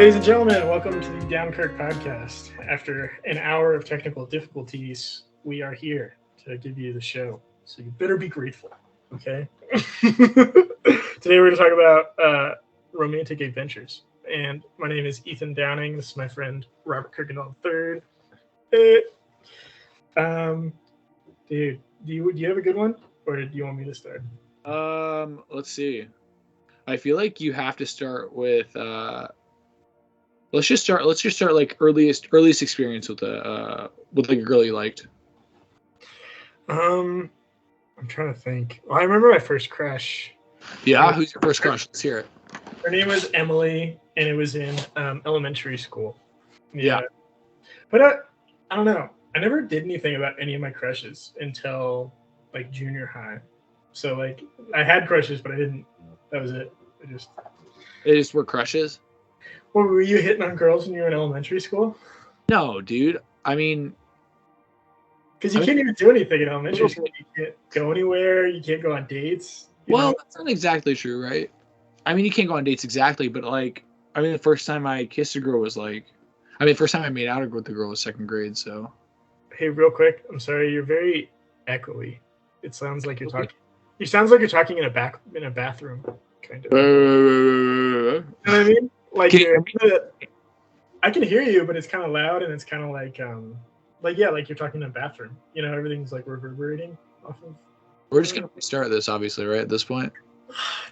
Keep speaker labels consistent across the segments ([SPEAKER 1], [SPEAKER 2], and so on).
[SPEAKER 1] Ladies and gentlemen, welcome to the Downkirk podcast. After an hour of technical difficulties, we are here to give you the show. So you better be grateful, okay? Today we're going to talk about romantic adventures. And my name is Ethan Downing. This is my friend Robert Kirkendall III. Dude, do you have a good one, or do you want me to start?
[SPEAKER 2] Let's see. I feel like you have to start with let's just start like earliest experience with like a girl you liked.
[SPEAKER 1] I'm trying to think. Well, I remember my first crush.
[SPEAKER 2] Yeah, who's your first crush? Let's hear it.
[SPEAKER 1] Her name was Emily, and it was in elementary school. Yeah. But I don't know. I never did anything about any of my crushes until like junior high. So like I had crushes, but I didn't. That was it.
[SPEAKER 2] They just were crushes?
[SPEAKER 1] Well, were you hitting on girls when you were in elementary school?
[SPEAKER 2] No, dude. I mean...
[SPEAKER 1] Because you can't even do anything in elementary school. You can't go anywhere. You can't go on dates.
[SPEAKER 2] Well, that's not exactly true, right? I mean, you can't go on dates exactly, but like... I mean, the first time I kissed a girl was like... I mean, the first time I made out with a girl was second grade, so...
[SPEAKER 1] Hey, real quick. I'm sorry. You're very echoey. It sounds like you're talking... It sounds like you're talking in a bathroom, kind of. You know what I mean? Like I can hear you, but it's kind of loud, and it's kind of like like you're talking in a bathroom. You know, everything's like reverberating off of.
[SPEAKER 2] We're just gonna restart this, obviously, right? At this point.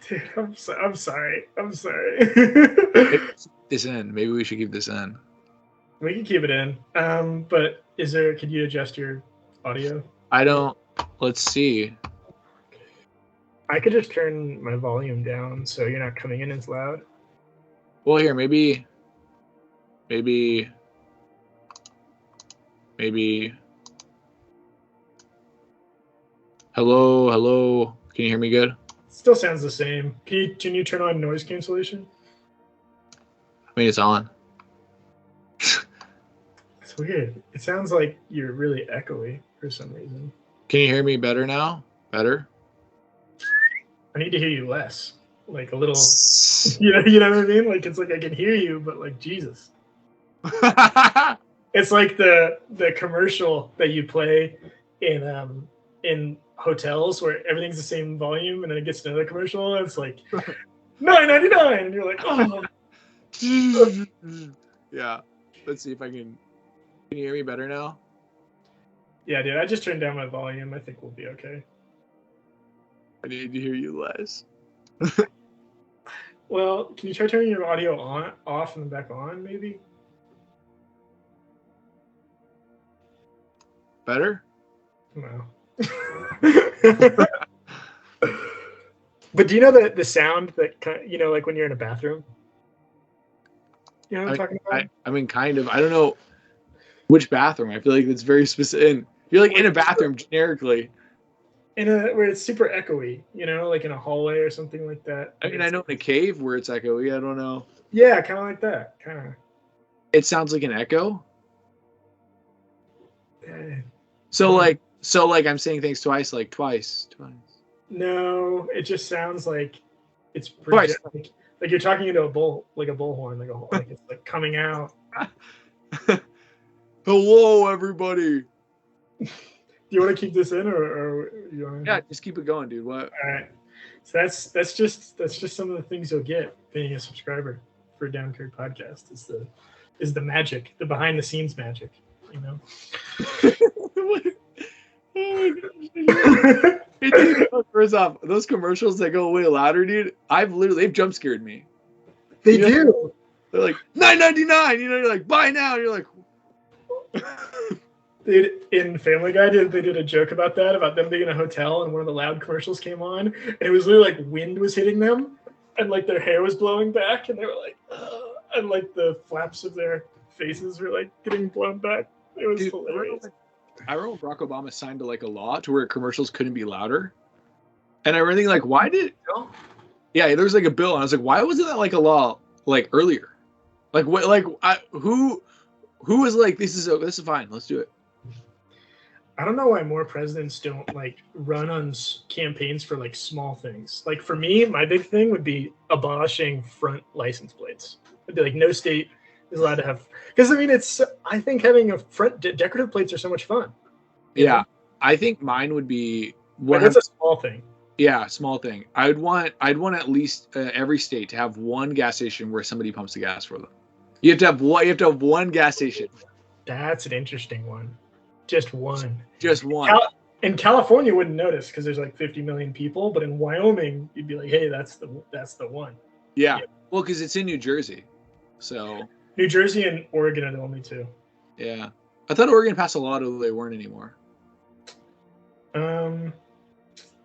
[SPEAKER 1] Dude, I'm sorry.
[SPEAKER 2] This in. Maybe we should keep this in.
[SPEAKER 1] We can keep it in. But could you adjust your audio?
[SPEAKER 2] I don't. Let's see.
[SPEAKER 1] I could just turn my volume down so you're not coming in as loud.
[SPEAKER 2] Well, here, maybe. Hello. Can you hear me good?
[SPEAKER 1] Still sounds the same. Can you turn on noise cancellation?
[SPEAKER 2] I mean, it's on.
[SPEAKER 1] It's weird. It sounds like you're really echoey for some reason.
[SPEAKER 2] Can you hear me better now? Better?
[SPEAKER 1] I need to hear you less. Like a little, you know what I mean? Like it's like I can hear you, but like Jesus. It's like the commercial that you play in hotels where everything's the same volume, and then it gets to another commercial, and it's like $9.99, and you're like, oh.
[SPEAKER 2] Yeah. Let's see if I can. Can you hear me better now?
[SPEAKER 1] Yeah, dude. I just turned down my volume. I think we'll be okay.
[SPEAKER 2] I need to hear you less.
[SPEAKER 1] Well, can you try turning your audio off and then back on, maybe?
[SPEAKER 2] Better?
[SPEAKER 1] No. But do you know the sound that like when you're in a bathroom? You know what I'm talking about?
[SPEAKER 2] I mean, kind of. I don't know which bathroom. I feel like it's very specific. You're like in a bathroom generically.
[SPEAKER 1] Where it's super echoey, like in a hallway or something like that.
[SPEAKER 2] I mean, I know in a cave where it's echoey. I don't know.
[SPEAKER 1] Yeah, kind of like that. Kind of.
[SPEAKER 2] It sounds like an echo. So like I'm saying things twice, like twice.
[SPEAKER 1] No, it just sounds like it's
[SPEAKER 2] twice.
[SPEAKER 1] Like you're talking into a bullhorn, like it's like coming out.
[SPEAKER 2] Hello, everybody.
[SPEAKER 1] Do you want to keep this in, or you want to...
[SPEAKER 2] Yeah, just keep it going, dude. What?
[SPEAKER 1] All right. So that's just some of the things you'll get being a subscriber for Downkirk podcast. Is the magic, the behind the scenes magic, you know?
[SPEAKER 2] Oh my gosh. First off, those commercials that go way louder, dude, they've jump scared me.
[SPEAKER 1] They do.
[SPEAKER 2] They're like $9.99, you're like, buy now, and you're like
[SPEAKER 1] Dude, in Family Guy, they did a joke about that, about them being in a hotel, and one of the loud commercials came on, and it was literally like wind was hitting them, and like their hair was blowing back, and they were like, and like the flaps of their faces were like getting blown back. It was hilarious.
[SPEAKER 2] I remember Barack Obama signed like a law to where commercials couldn't be louder, and I remember thinking like, why did? Yeah, there was like a bill, and I was like, why wasn't that like a law like earlier? Like what? Like who was like, this is fine, let's do it.
[SPEAKER 1] I don't know why more presidents don't like run on campaigns for like small things. Like for me, my big thing would be abolishing front license plates. It'd be like no state is allowed to have, because I mean I think having a front decorative plates are so much fun.
[SPEAKER 2] Yeah, know? I think mine would be
[SPEAKER 1] what. That's a small thing.
[SPEAKER 2] Yeah, small thing. I'd want at least every state to have one gas station where somebody pumps the gas for them. You have to have one gas station.
[SPEAKER 1] That's an interesting one. Just one.
[SPEAKER 2] Just one.
[SPEAKER 1] In California, wouldn't notice because there's like 50 million people, but in Wyoming, you'd be like, "Hey, that's the one."
[SPEAKER 2] Yeah. Well, because it's in New Jersey, so.
[SPEAKER 1] New Jersey and Oregon are the only two.
[SPEAKER 2] Yeah, I thought Oregon passed a law, although they weren't anymore.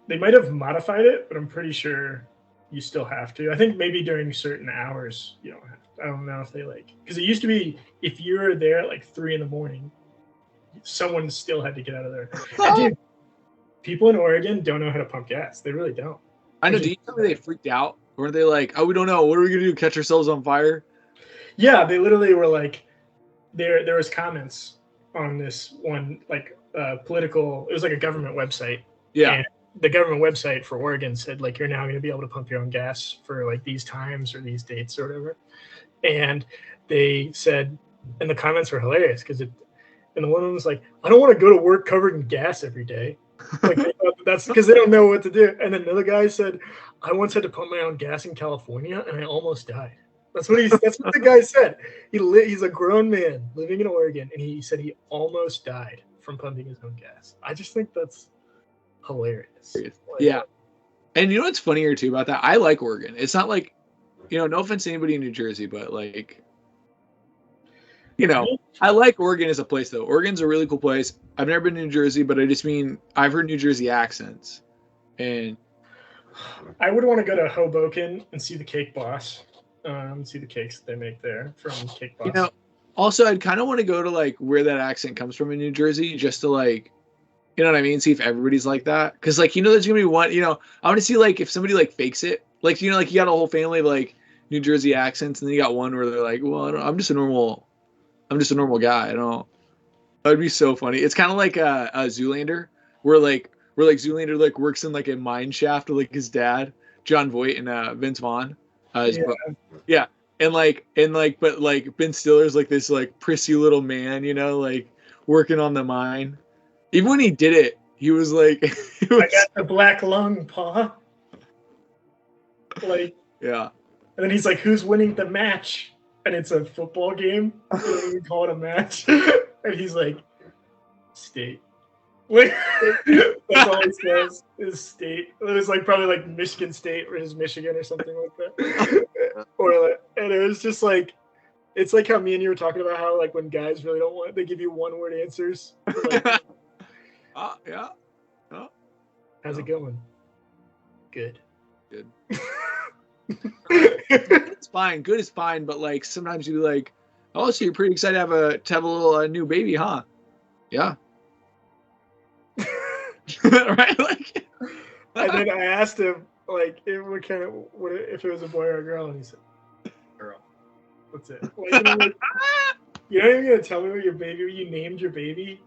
[SPEAKER 1] They might have modified it, but I'm pretty sure you still have to. I think maybe during certain hours you don't have to. I don't know if they because it used to be if you were there at like 3 a.m, someone still had to get out of there. And dude, people in Oregon don't know how to pump gas. They really don't.
[SPEAKER 2] I know. Do you tell me they freaked out? Weren't they like, oh, we don't know. What are we gonna do? Catch ourselves on fire?
[SPEAKER 1] Yeah, they literally were like, there was comments on this one political. It was like a government website.
[SPEAKER 2] Yeah.
[SPEAKER 1] And the government website for Oregon said like you're now going to be able to pump your own gas for like these times or these dates or whatever. And they said, and the comments were hilarious because and the one was like, I don't want to go to work covered in gas every day. Like that's because they don't know what to do. And then another guy said, I once had to pump my own gas in California and I almost died. That's what the guy said. He's a grown man living in Oregon, and he said he almost died from pumping his own gas. I just think that's hilarious.
[SPEAKER 2] Yeah. And you know what's funnier too about that? I like Oregon. It's not like, no offense to anybody in New Jersey, but like, I like Oregon as a place though. Oregon's a really cool place. I've never been to New Jersey, but I just mean I've heard New Jersey accents. And
[SPEAKER 1] I would want to go to Hoboken and see the Cake Boss. See the cakes that they make there from Cake Boss.
[SPEAKER 2] Also I'd kind of want to go to like where that accent comes from in New Jersey, just to like, you know what I mean? See if everybody's like that. Because like, there's gonna be one, I want to see like if somebody like fakes it. Like, like you got a whole family of like New Jersey accents, and then you got one where they're like, well, I'm just a normal guy. I don't. That'd be so funny. It's kind of like a Zoolander, where Zoolander like works in like a mine shaft with like his dad, John Voight, and Vince Vaughn. Yeah. And but like Ben Stiller's like this like prissy little man, like working on the mine. Even when he did it, he was like,
[SPEAKER 1] I got the black lung, Pa. Like,
[SPEAKER 2] yeah.
[SPEAKER 1] And then he's like, who's winning the match? And it's a football game. We call it a match. And he's like, State. Like, that's all he says is State. It was like probably like Michigan State or his Michigan or something like that. And it was just like, it's like how me and you were talking about how like when guys really don't want, they give you one word answers. Like,
[SPEAKER 2] yeah. Oh.
[SPEAKER 1] How's it going? Good.
[SPEAKER 2] It's fine. Good is fine, but like sometimes you like, oh, so you're pretty excited to have a little new baby, huh? Yeah. Right. Like.
[SPEAKER 1] And then I asked him like, if it was a boy or a girl, and he said, "Girl." That's it. Like, you're not even gonna tell me what you named your baby.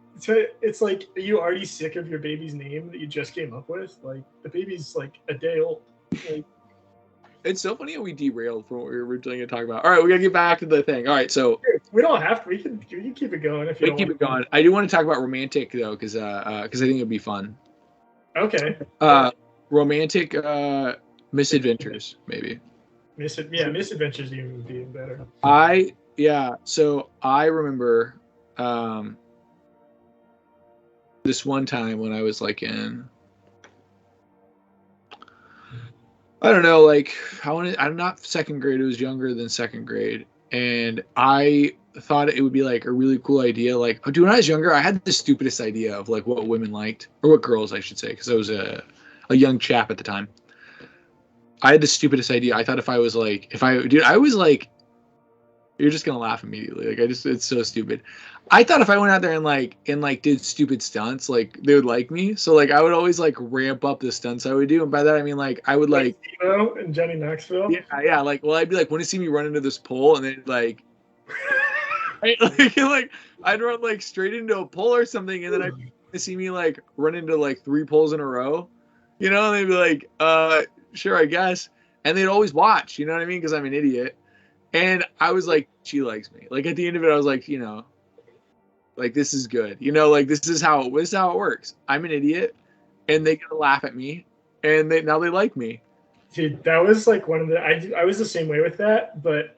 [SPEAKER 1] It's like, are you already sick of your baby's name that you just came up with? Like the baby's like a day old. Like,
[SPEAKER 2] it's so funny how we derailed from what we were originally going to talk about. All right, we got to get back to the thing. All right, so
[SPEAKER 1] we don't have to. We can keep it going if you want.
[SPEAKER 2] Keep it going. I do want to talk about romantic though, because I think it'd be fun.
[SPEAKER 1] Okay.
[SPEAKER 2] Romantic misadventures, maybe.
[SPEAKER 1] Misadventures even would be better.
[SPEAKER 2] So I remember this one time when I was like in, I don't know, like I'm not second grade. It was younger than second grade, and I thought it would be like a really cool idea. Like, dude, when I was younger, I had the stupidest idea of like what women liked, or what girls, I should say, because I was a young chap at the time. I had the stupidest idea. I thought I was like, you're just gonna laugh immediately. Like it's so stupid. I thought if I went out there and did stupid stunts, like they would like me. So like I would always like ramp up the stunts I would do, and by that I mean like I would like
[SPEAKER 1] Steve-O and Johnny Knoxville.
[SPEAKER 2] Yeah. Like, well, I'd be like, want to see me run into this pole, and then like, I'd run like straight into a pole or something, and then They see me like run into like 3 poles in a row, you know, and they'd be like, sure, I guess. And they'd always watch, you know what I mean? Because I'm an idiot. And I was like, she likes me. Like at the end of it, I was like, you know, like this is good. You know, like this is how it works. I'm an idiot, and they get to laugh at me, and now they like me.
[SPEAKER 1] Dude, that was like one of the I was the same way with that, but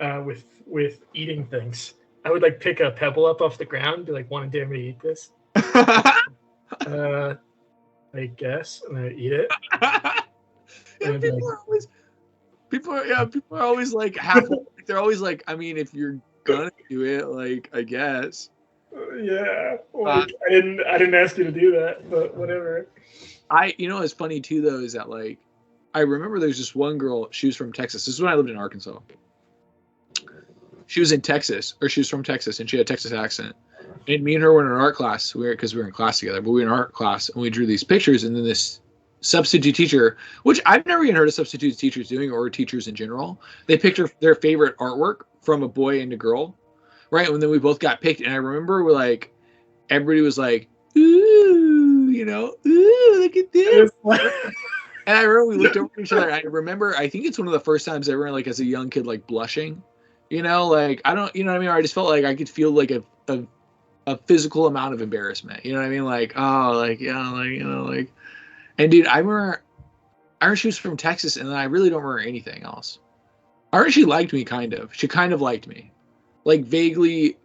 [SPEAKER 1] with eating things. I would like pick a pebble up off the ground and be like, want to dare me to eat this? I guess, and I eat it.
[SPEAKER 2] Yeah, people are always like half. They're always like, I mean, if you're gonna do it, like, I guess.
[SPEAKER 1] Yeah, like I didn't ask you to do that, but whatever.
[SPEAKER 2] You know, what's funny too though is that like, I remember there's this one girl. She was from Texas. This is when I lived in Arkansas. She was in Texas, or she was from Texas, and she had a Texas accent. And me and her were in an art class, because we were in class together, but we were in art class, and we drew these pictures, and then this substitute teacher, which I've never even heard of substitute teachers doing, or teachers in general, they picked their favorite artwork from a boy and a girl, right? And then we both got picked, and I remember everybody was like, ooh, you know, ooh, look at this. And I remember we looked over at each other. I remember, I think it's one of the first times I ever, like, as a young kid, like, blushing. You know, like, I don't, you know what I mean? I just felt like I could feel, like, a physical amount of embarrassment. You know what I mean? Like, oh, like, yeah, like, you know, like. And, dude, I remember she was from Texas, and I really don't remember anything else. I remember she liked me, kind of. She kind of liked me. Like, vaguely,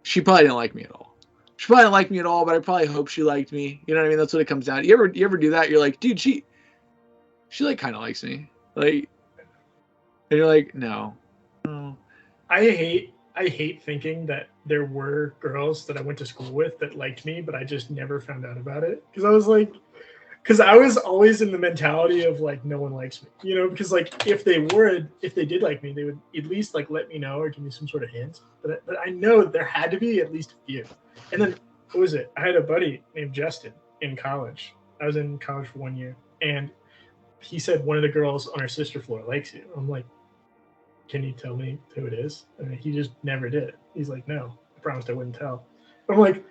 [SPEAKER 2] she probably didn't like me at all. She probably didn't like me at all, but I probably hope she liked me. You know what I mean? That's what it comes down to. You ever do that? You're like, dude, she like kind of likes me. Like, and you're like, no.
[SPEAKER 1] I hate thinking that there were girls that I went to school with that liked me, but I just never found out about it. Because I was always in the mentality of like, no one likes me, you know, because like if they did like me, they would at least like let me know or give me some sort of hint. But I know there had to be at least a few. And then what was it? I had a buddy named Justin in college. I was in college for 1 year, and he said one of the girls on our sister floor likes you. I'm like, can you tell me who it is? And he just never did. He's like, no, I promised I wouldn't tell. I'm like,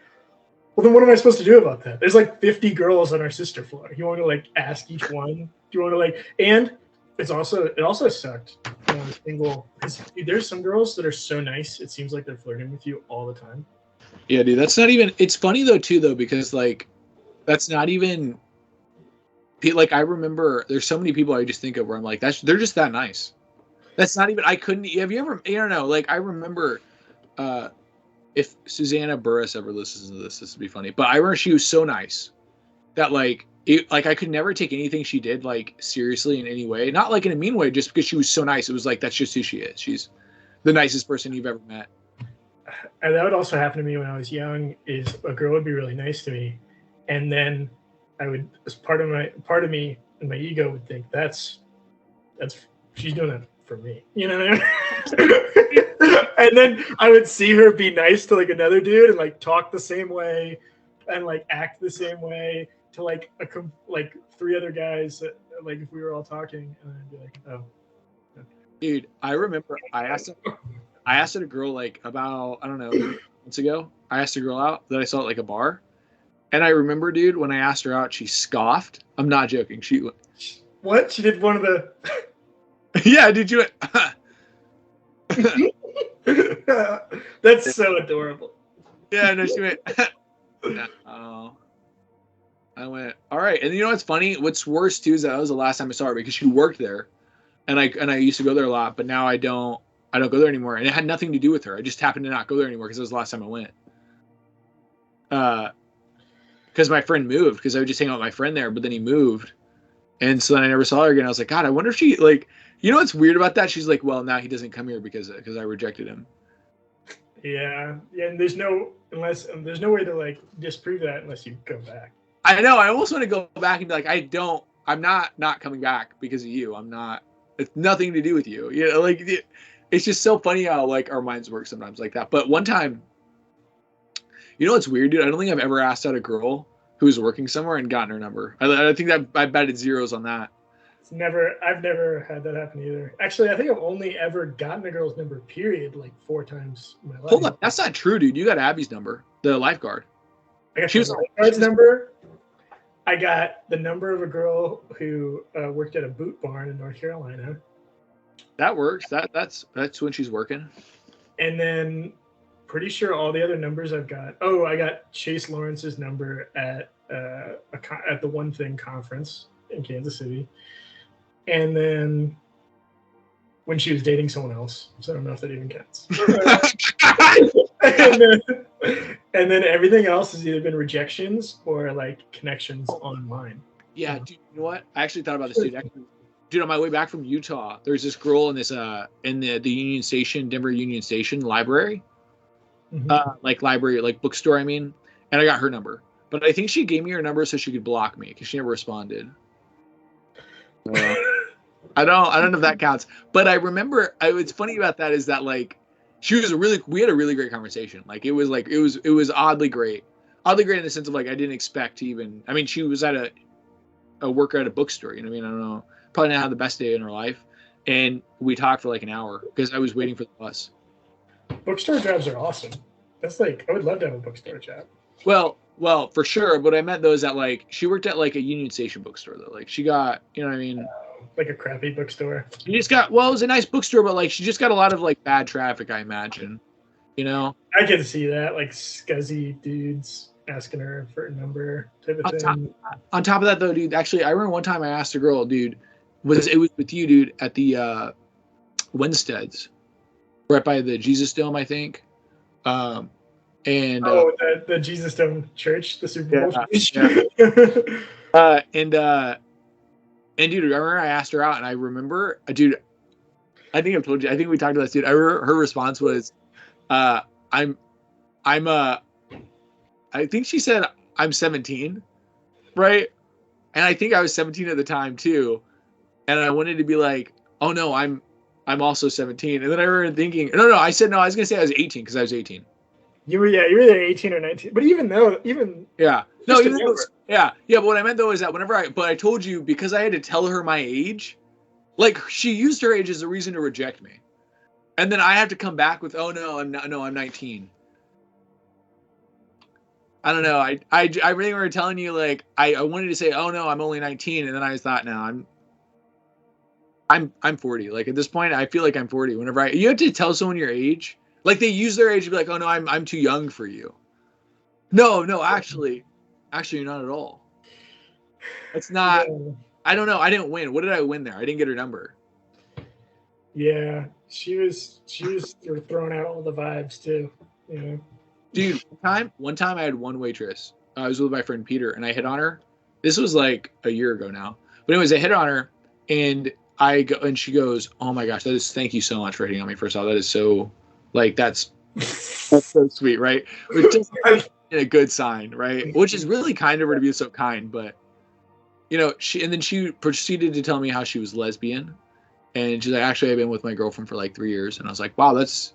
[SPEAKER 1] well, then what am I supposed to do about that? There's like 50 girls on our sister floor. You want to like ask each one? Do you want to like, and it also sucked when I was single, because there's some girls that are so nice, it seems like they're flirting with you all the time.
[SPEAKER 2] Yeah, dude, that's not even, it's funny though too though, because like, that's not even, like, I remember there's so many people I just think of where I'm like, they're just that nice. That's not even, have you ever, I don't know, like, I remember, if Susanna Burris ever listens to this would be funny, but I remember she was so nice that like, I could never take anything she did like seriously in any way, not like in a mean way, just because she was so nice. It was like, that's just who she is. She's the nicest person you've ever met.
[SPEAKER 1] And that would also happen to me when I was young, is a girl would be really nice to me, and then I would, as part of me and my ego would think that's she's doing that for me, you know what I mean? And then I would see her be nice to like another dude and like talk the same way and like act the same way to like like 3 other guys that, like if we were all talking, and I'd be like, oh.
[SPEAKER 2] Dude, I remember I asked a girl like about, I don't know, months ago. I asked a girl out that I saw at like a bar. And I remember, dude, when I asked her out, she scoffed. I'm not joking. She went,
[SPEAKER 1] what? She did one of the
[SPEAKER 2] yeah, did you?
[SPEAKER 1] That's so adorable.
[SPEAKER 2] Yeah, no, she went, no. I went, all right. And you know what's funny? What's worse too is that was the last time I saw her, because she worked there, and I used to go there a lot, but now I don't go there anymore. And it had nothing to do with her. I just happened to not go there anymore because it was the last time I went. Because my friend moved, because I would just hang out with my friend there, but then he moved. And so then I never saw her again. I was like, God, I wonder if she, like, you know what's weird about that? She's like, well, now he doesn't come here because I rejected him.
[SPEAKER 1] Yeah. And there's no way to like disprove that unless you go back.
[SPEAKER 2] I know. I almost want to go back and be like, I'm not coming back because of you. It's nothing to do with you. You know, like, it's just so funny how like our minds work sometimes like that. But one time, you know what's weird, dude? I don't think I've ever asked out a girl who was working somewhere and gotten her number. I think that I batted zeros on that.
[SPEAKER 1] I've never had that happen either. Actually, I think I've only ever gotten a girl's number, period, like 4 times in my life.
[SPEAKER 2] Hold on, that's not true, dude. You got Abby's number, the lifeguard.
[SPEAKER 1] I got the card's number. I got the number of a girl who worked at a boot barn in North Carolina.
[SPEAKER 2] That works. That's when she's working.
[SPEAKER 1] And then pretty sure all the other numbers I've got. Oh, I got Chase Lawrence's number at the One Thing conference in Kansas City. And then when she was dating someone else. So I don't know if that even counts. and then everything else has either been rejections or like connections online.
[SPEAKER 2] Yeah, dude, you know what? I actually thought about this, dude. On my way back from Utah, there's this girl in this in the Union Station, Denver Union Station library. Like library, like bookstore, I mean. And I got her number. But I think she gave me her number so she could block me because she never responded. I don't know if that counts. But I remember what's funny about that is that like we had a really great conversation. Like it was oddly great. Oddly great in the sense of like I didn't expect to even, I mean, she was at a worker at a bookstore, you know what I mean? I don't know. Probably not had the best day in her life. And we talked for like an hour because I was waiting for the bus.
[SPEAKER 1] Bookstore jobs are awesome. That's like, I would love to have a bookstore job.
[SPEAKER 2] Well, for sure. What I meant though is that like she worked at like a Union Station bookstore though. Like she got, you know what I mean?
[SPEAKER 1] Like a crappy bookstore.
[SPEAKER 2] She just got, well, it was a nice bookstore, but like she just got a lot of like bad traffic, I imagine. You know?
[SPEAKER 1] I can see that, like scuzzy dudes asking her for a number type of thing.
[SPEAKER 2] On top of that though, dude, actually I remember one time I asked a girl, dude, it was with you, dude, at the Winsteads. Right by the Jesus Dome, I think. The Jesus Dome Church, the Super Bowl church.
[SPEAKER 1] Yeah.
[SPEAKER 2] And dude, I remember I asked her out, and I remember, dude, I think I've told you, I think we talked about this, dude. I remember her response was, I think she said, I'm 17, right? And I think I was 17 at the time too. And I wanted to be like, oh no, I'm also 17. And then I remember thinking, no, I said, no, I was going to say I was 18 because I was 18.
[SPEAKER 1] You were either 18 or 19. But yeah.
[SPEAKER 2] No, yeah. But what I meant though is that I told you because I had to tell her my age, like she used her age as a reason to reject me. And then I have to come back with, oh no, I'm 19. I don't know. I really remember telling you like, I wanted to say, oh no, I'm only 19. And then I thought, no, I'm 40. Like at this point, I feel like I'm 40. Whenever you have to tell someone your age, like they use their age to be like, oh no, I'm too young for you. No, actually, not at all. It's not. Yeah. I don't know. I didn't win. What did I win there? I didn't get her number.
[SPEAKER 1] Yeah, she was throwing out all the vibes too. You know,
[SPEAKER 2] dude. One time I had one waitress. I was with my friend Peter, and I hit on her. This was like a year ago now. But anyways, I hit on her, and she goes, "Oh my gosh, thank you so much for hitting on me. First off, that is so, like, that's so sweet, right? Which is a good sign, right? Which is really kind of her to be so kind, but you know, she proceeded to tell me how she was lesbian, and she's like, actually, I've been with my girlfriend for like 3 years, and I was like, wow, that's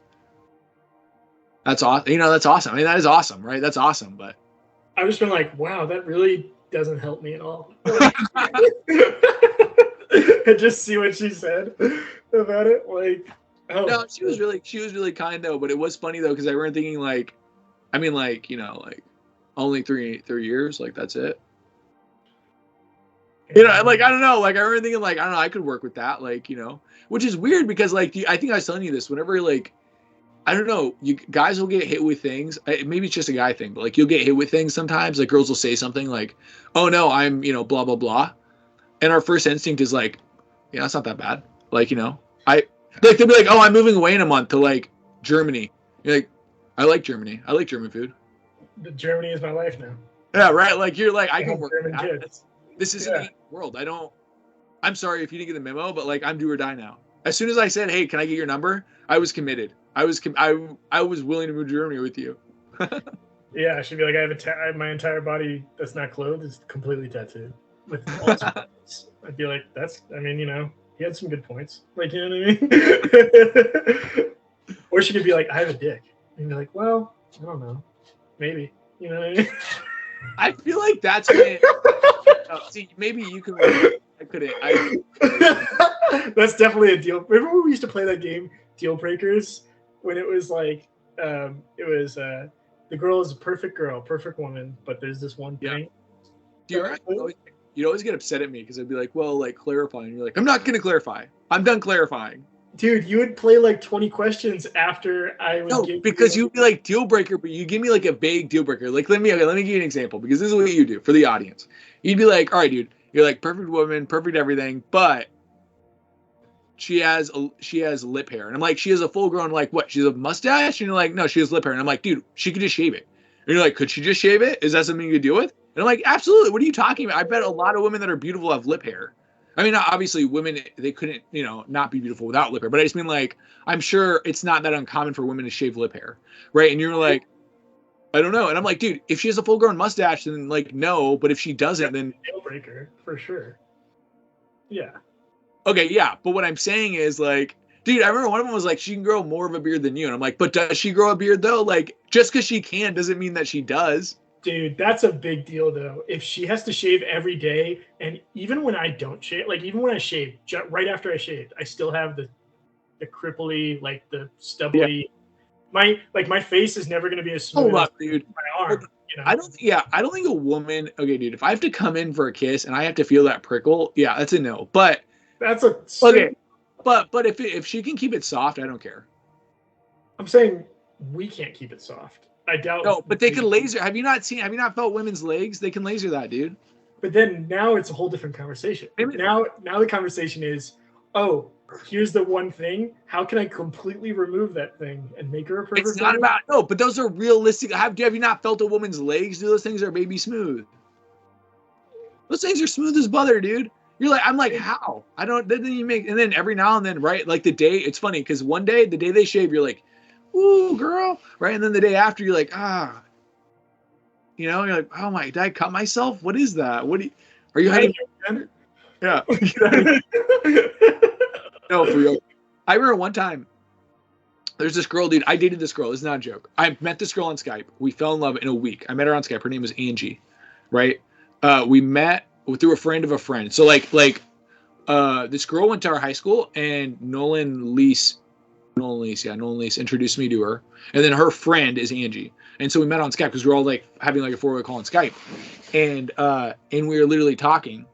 [SPEAKER 2] awesome. You know, that's awesome. I mean, that is awesome, right? That's awesome, but
[SPEAKER 1] I've just been like, wow, that really doesn't help me at all. And just see what she said about it. Like, oh.
[SPEAKER 2] No, she was really kind though. But it was funny though because I remember thinking like, I mean, like, you know, like only three years, like that's it. You know, like I don't know, like I remember thinking like I don't know, I could work with that, like, you know, which is weird because like I think I was telling you this whenever like I don't know, you guys will get hit with things. Maybe it's just a guy thing, but like you'll get hit with things sometimes. Like girls will say something like, "Oh no, I'm, you know, blah blah blah," and our first instinct is like, "Yeah, it's not that bad." Like, you know, they'll be like, "Oh, I'm moving away in a month to like Germany." You're like, "I like Germany. I like German food."
[SPEAKER 1] Germany is my life now.
[SPEAKER 2] Yeah, right. Like you're like, I can work. This isn't the world. I'm sorry if you didn't get the memo, but like I'm do or die now. As soon as I said, "Hey, can I get your number?" I was committed. I was willing to move to Germany with you.
[SPEAKER 1] Yeah, I should be like, I have my entire body that's not clothed is completely tattooed with all points. I'd be like, I mean, you know, he had some good points. Like, you know what I mean? Or she could be like, I have a dick. And be like, well, I don't know. Maybe. You know what I mean?
[SPEAKER 2] I feel like that's when see, maybe you can I couldn't.
[SPEAKER 1] That's definitely a deal. Remember when we used to play that game, Deal Breakers? When it was like, the girl is a perfect girl, perfect woman, but there's this one thing.
[SPEAKER 2] You'd always get upset at me because I'd be like, well, like clarify, and you're like, I'm not gonna clarify. I'm done clarifying.
[SPEAKER 1] Dude, you would play like 20 questions after I would give
[SPEAKER 2] because you'd be like deal breaker, but you give me like a vague deal breaker. Like let me give you an example because this is what you do for the audience. You'd be like, all right, dude, you're like perfect woman, perfect everything, but she has lip hair. And I'm like, she has a full grown, like what? She has a mustache? And you're like, no, she has lip hair. And I'm like, dude, she could just shave it. And you're like, could she just shave it? Is that something you could deal with? And I'm like, absolutely. What are you talking about? I bet a lot of women that are beautiful have lip hair. I mean, obviously, women, they couldn't, not be beautiful without lip hair. But I just mean, like, I'm sure it's not that uncommon for women to shave lip hair, right? And you're like, I don't know. And I'm like, dude, if she has a full-grown mustache, then, like, no. But if she doesn't, then...
[SPEAKER 1] Deal breaker, for sure. Yeah.
[SPEAKER 2] Okay, yeah. But what I'm saying is, like, dude, I remember one of them was like, she can grow more of a beard than you. And I'm like, but does she grow a beard, though? Like, just because she can doesn't mean that she does.
[SPEAKER 1] Dude, that's a big deal, though. If she has to shave every day, and even when I don't shave, like even when I shave, right after I shaved, I still have the cripply, like the stubbly. Yeah. My face is never going to be as smooth as
[SPEAKER 2] dude.
[SPEAKER 1] My arm.
[SPEAKER 2] I don't think a woman. Okay, dude, if I have to come in for a kiss and I have to feel that prickle, yeah, that's a no. But
[SPEAKER 1] that's a
[SPEAKER 2] okay. But if she can keep it soft, I don't care.
[SPEAKER 1] I'm saying we can't keep it soft. I doubt.
[SPEAKER 2] No, but they can laser. Have you not felt women's legs? They can laser that, dude.
[SPEAKER 1] But then now it's a whole different conversation. Now the conversation is, oh, here's the one thing. How can I completely remove that thing and make her a perfect?
[SPEAKER 2] It's not about but those are realistic. Have you not felt a woman's legs? Dude, those things are baby smooth. Those things are smooth as butter, dude. You're like, I'm like, how? I don't. Then you make, and then every now and then, right? Like the day, it's funny because one day, the day they shave, you're like, ooh, girl, right? And then the day after, you're like, you're like, oh my, did I cut myself? What is that? Are you hiding? Yeah. No, for real. I remember one time, there's this girl, dude. I dated this girl. It's not a joke. I met this girl on Skype. We fell in love in a week. I met her on Skype. Her name was Angie, right? We met through a friend of a friend. So this girl went to our high school, and Nolan Lease introduced me to her, and then her friend is Angie, and so we met on Skype because we were all like having like a 4-way call on Skype, and we were literally talking,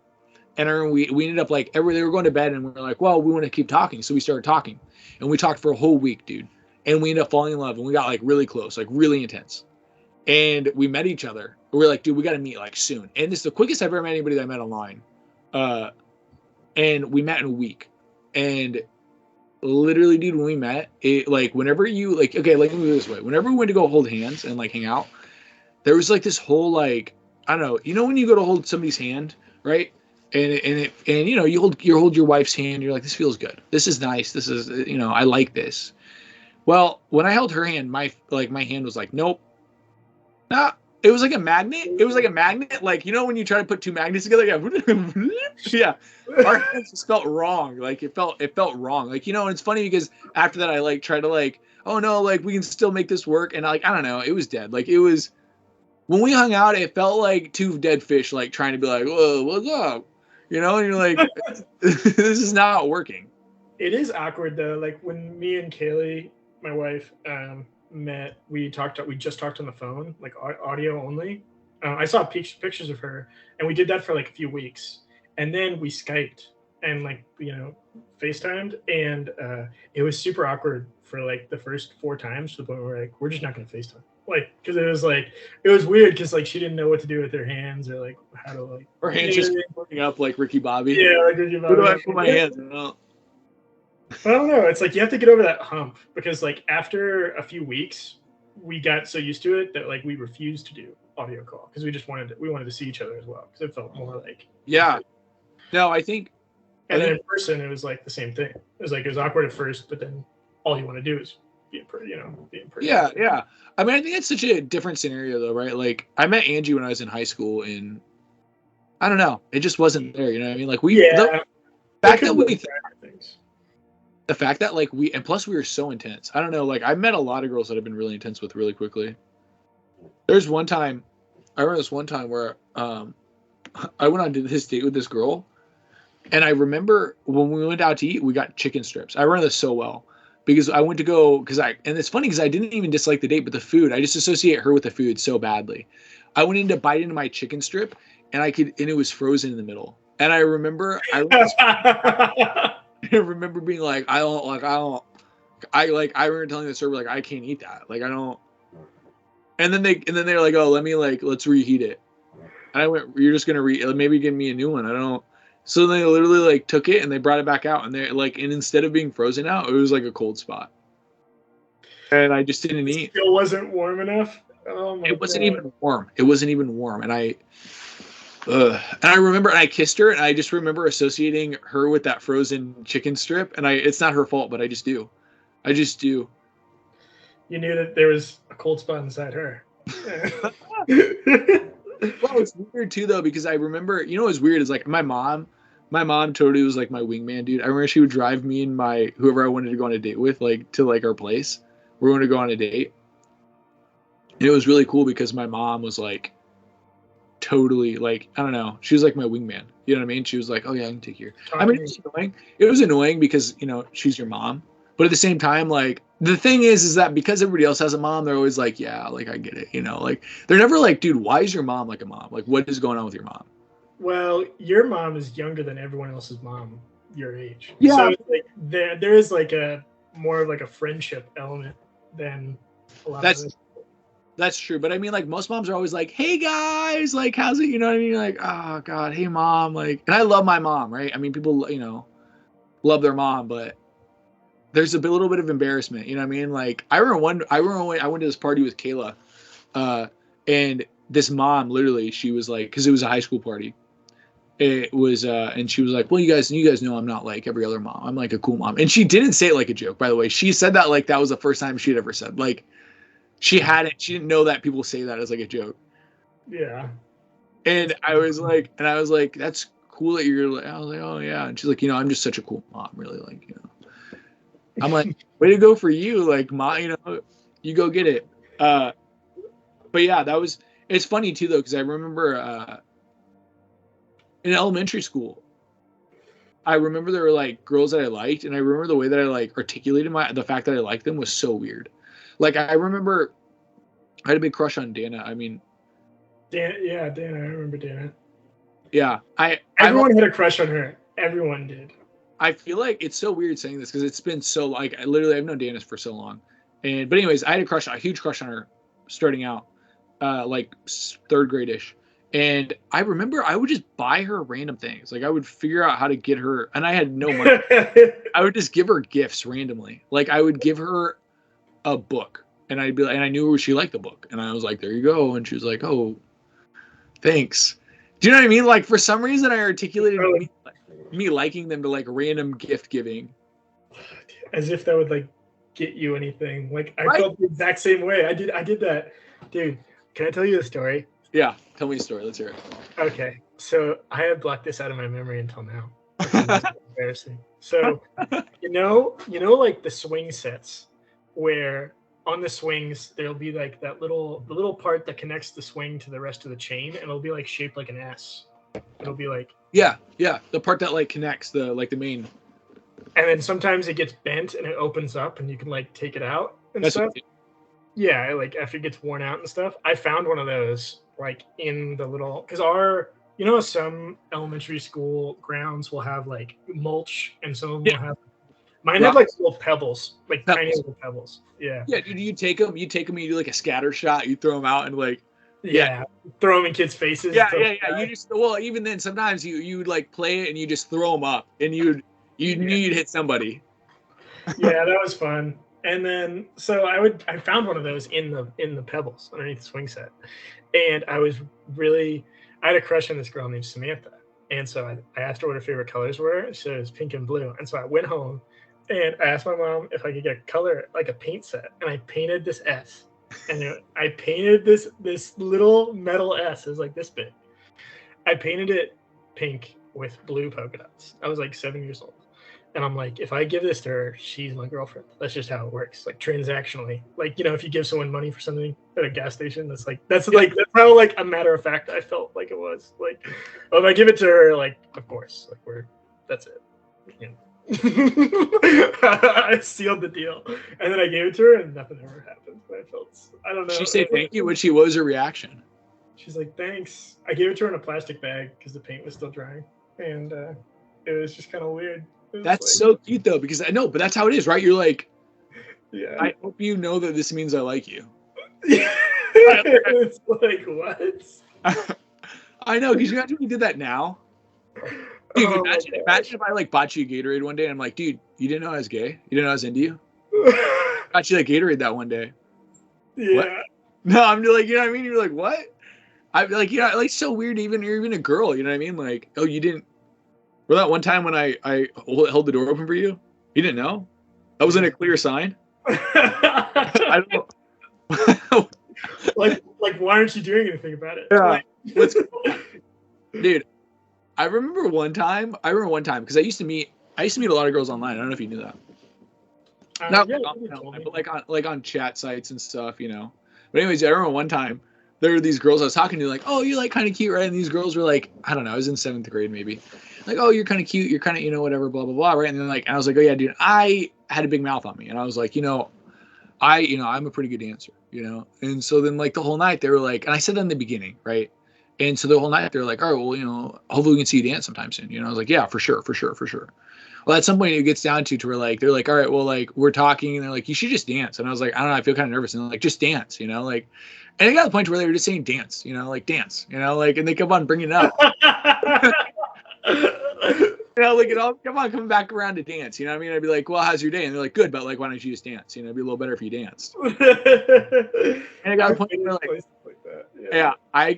[SPEAKER 2] and we ended up like they were going to bed, and we were like, well, we want to keep talking, so we started talking, and we talked for a whole week, dude, and we ended up falling in love, and we got like really close, like really intense, and we met each other. We were like, dude, we got to meet like soon, and this is the quickest I've ever met anybody that I met online, and we met in a week, and literally, dude, when we met, it like whenever you like, okay, like let me do it this way. Whenever we went to go hold hands and like hang out, there was like this whole like, I don't know, when you go to hold somebody's hand, right? And you hold your wife's hand, you're like, this feels good. This is nice. This is I like this. Well, when I held her hand, my hand was like, nope. Nah. It was like a magnet. It was like a magnet, like when you try to put two magnets together, yeah. Our hands just felt wrong. Like it felt wrong. Like and it's funny because after that I like tried to like, oh no, like we can still make this work, and like I don't know, it was dead. Like it was when we hung out, it felt like two dead fish like trying to be like, whoa, what's up? And you're like, this is not working.
[SPEAKER 1] It is awkward though. Like when me and Kaylee, my wife, met, we just talked on the phone, like audio only. I saw pictures of her, and we did that for like a few weeks, and then we Skyped and like FaceTimed, and it was super awkward for like the first 4 times, to the point where we're just not gonna FaceTime, like because it was weird because like she didn't know what to do with her hands, or like how to like
[SPEAKER 2] her hands just putting up like Ricky Bobby.
[SPEAKER 1] Yeah, like Ricky Bobby.
[SPEAKER 2] Who do I put my hands in?
[SPEAKER 1] I don't know. It's like you have to get over that hump, because like after a few weeks, we got so used to it that like we refused to do audio call because we wanted to see each other as well, because it felt more like
[SPEAKER 2] No, I think.
[SPEAKER 1] And then in person, it was like the same thing. It was awkward at first, but then all you want to do is be in person.
[SPEAKER 2] Yeah. I mean, I think it's such a different scenario though, right? Like I met Angie when I was in high school, and I don't know, it just wasn't there. You know what I mean? Like the fact that like and plus we were so intense. I don't know, like I met a lot of girls that I've been really intense with really quickly. I remember this one time where I went on this date with this girl, and I remember when we went out to eat, we got chicken strips. I remember this so well. because I went to go and it's funny because I didn't even dislike the date, but the food, I just associate her with the food so badly. I went in to bite into my chicken strip, and it was frozen in the middle. And I remember remember being like, I remember telling the server like, I can't eat that, like I don't. And then they're like, oh, let's reheat it. And I went, you're just gonna maybe give me a new one. I don't. So they literally like took it and they brought it back out, and they like, and instead of being frozen out, it was like a cold spot. And I just didn't eat.
[SPEAKER 1] It still wasn't warm enough. Oh my
[SPEAKER 2] It wasn't even warm. It wasn't even warm. And I remember, and I kissed her, and I just remember associating her with that frozen chicken strip. And it's not her fault, but I just do. You
[SPEAKER 1] knew that there was a cold spot inside her.
[SPEAKER 2] Well, it's weird too though, because I remember, you know, what's weird is like my mom totally was like my wingman, dude. I remember she would drive me and whoever I wanted to go on a date with, like to like our place. We're going to go on a date. And it was really cool because my mom was like totally like, I don't know, she was like my wingman. You know what I mean? She was like, oh yeah, I can take you. I mean, it was annoying. It was annoying because, you know, she's your mom. But at the same time, like, the thing is that because everybody else has a mom, they're always like, yeah, like, I get it. You know, like, they're never like, dude, why is your mom like a mom? Like, what is going on with your mom?
[SPEAKER 1] Well, your mom is younger than everyone else's mom your age.
[SPEAKER 2] Yeah.
[SPEAKER 1] So like, there is like a more of like a friendship element than a lot of this.
[SPEAKER 2] That's true. But I mean, like, most moms are always like, hey guys, like, how's it? You know what I mean? Like, oh God, hey mom. Like, and I love my mom, right? I mean, people, you know, love their mom, but there's a little bit of embarrassment. You know what I mean? Like, I remember when I went to this party with Kayla, and this mom, literally, she was like, because it was a high school party. It was, and she was like, well, you guys know I'm not like every other mom. I'm like a cool mom. And she didn't say it like a joke, by the way. She said that like that was the first time she'd ever said, like, she didn't know that people say that as like a joke.
[SPEAKER 1] Yeah.
[SPEAKER 2] And I was like, that's cool that you're like, I was like, oh yeah. And she's like, you know, I'm just such a cool mom, really, like, you know. I'm like, way to go for you, like, mom, you know, you go get it. But yeah, it's funny too though, because I remember in elementary school, I remember there were like girls that I liked, and I remember the way that I like articulated the fact that I liked them was so weird. Like, I remember I had a big crush on Dana. I mean,
[SPEAKER 1] Dana. I remember Dana.
[SPEAKER 2] Yeah,
[SPEAKER 1] everyone had a crush on her. Everyone did.
[SPEAKER 2] I feel like it's so weird saying this because it's been so like I've known Dana for so long, but anyways, I had a huge crush on her, starting out, like third grade-ish, and I remember I would just buy her random things. Like, I would figure out how to get her, and I had no money. I would just give her gifts randomly. Like, I would give her a book, and I'd be like, and I knew she liked the book, and I was like, there you go, and she was like, oh, thanks. Do you know what I mean? Like, for some reason, I articulated me liking them to like random gift giving,
[SPEAKER 1] as if that would like get you anything. Like, I felt the exact same way. I did that, dude. Can I tell you the story?
[SPEAKER 2] Yeah, tell me a story. Let's hear it.
[SPEAKER 1] Okay, so I had blocked this out of my memory until now. It's embarrassing. So, you know, like the swing sets, where on the swings there'll be like the little part that connects the swing to the rest of the chain, and it'll be like shaped like an S. It'll be like
[SPEAKER 2] yeah, the part that like connects the main.
[SPEAKER 1] And then sometimes it gets bent and it opens up, and you can like take it out and
[SPEAKER 2] That's
[SPEAKER 1] stuff. Yeah, like after it gets worn out and stuff. I found one of those like in the little, because some elementary school grounds will have like mulch, and some of them will have. Mine had like little pebbles, like tiny little pebbles. Yeah.
[SPEAKER 2] Yeah, dude, you take them, you do like a scatter shot, you throw them out, and like.
[SPEAKER 1] Yeah, throw them in kids' faces.
[SPEAKER 2] Yeah. You just, well, even then, sometimes you like play it and you just throw them up, and you knew you'd hit somebody.
[SPEAKER 1] Yeah, that was fun. And then so I found one of those in the pebbles underneath the swing set, and I had a crush on this girl named Samantha, and so I asked her what her favorite colors were. So it was pink and blue, and so I went home and I asked my mom if I could get color, like a paint set, and I painted this S. And I painted this little metal S. It was like this big. I painted it pink with blue polka dots. I was like 7 years old. And I'm like, if I give this to her, she's my girlfriend. That's just how it works. Like, transactionally. Like, if you give someone money for something at a gas station, that's how like a matter of fact I felt like it was. Like, if I give it to her, like, of course, like that's it. I sealed the deal, and then I gave it to her, and nothing ever happened. I don't know.
[SPEAKER 2] She said thank you. What was her reaction?
[SPEAKER 1] She's like, thanks. I gave it to her in a plastic bag because the paint was still drying, and it was just kind of weird.
[SPEAKER 2] That's so cute though, because I know, but that's how it is, right? You're like,
[SPEAKER 1] yeah.
[SPEAKER 2] I hope you know that this means I like you.
[SPEAKER 1] It's like, what?
[SPEAKER 2] I know, because you actually did that now. Dude, imagine if I like bought you a Gatorade one day and I'm like, dude, you didn't know I was gay? You didn't know I was into you? Got you that Gatorade that one day.
[SPEAKER 1] Yeah.
[SPEAKER 2] What? No, I'm just like, you know what I mean? You're like, what? I'm like, you know, like so weird. You're even a girl. You know what I mean? Like, oh, you didn't. Or that one time when I held the door open for you, you didn't know? That wasn't a clear sign. I don't know.
[SPEAKER 1] like, why aren't you doing anything about it?
[SPEAKER 2] Yeah. Dude, I remember one time because I used to meet a lot of girls online. I don't know if you knew that. But like on chat sites and stuff, you know. But anyways, I remember one time there were these girls I was talking to, like, oh, you're like kind of cute, right? And these girls were like, I don't know, I was in 7th grade maybe. Like, oh, you're kind of cute, you're kind of, you know, whatever, blah, blah, blah, right? And then like, and I was like, oh yeah, dude, I had a big mouth on me. And I was like, I'm a pretty good dancer, you know? And so then like the whole night they were like, and I said that in the beginning, right? And so the whole night they were like, all right, well, you know, hopefully we can see you dance sometime soon. You know, I was like, yeah, for sure. Well, at some point it gets down to where like, they're like, all right, well, like we're talking and they're like, you should just dance. And I was like, I don't know, I feel kind of nervous. And they're like, just dance, you know, like, and it got to the point where they were just saying dance, you know, like dance, you know, like, and they kept on bringing it up. You know, like it all coming back around to dance. You know what I mean? I'd be like, well, how's your day? And they're like, good, but like, why don't you just dance? You know, it'd be a little better if you danced. And it got to the point where like yeah, I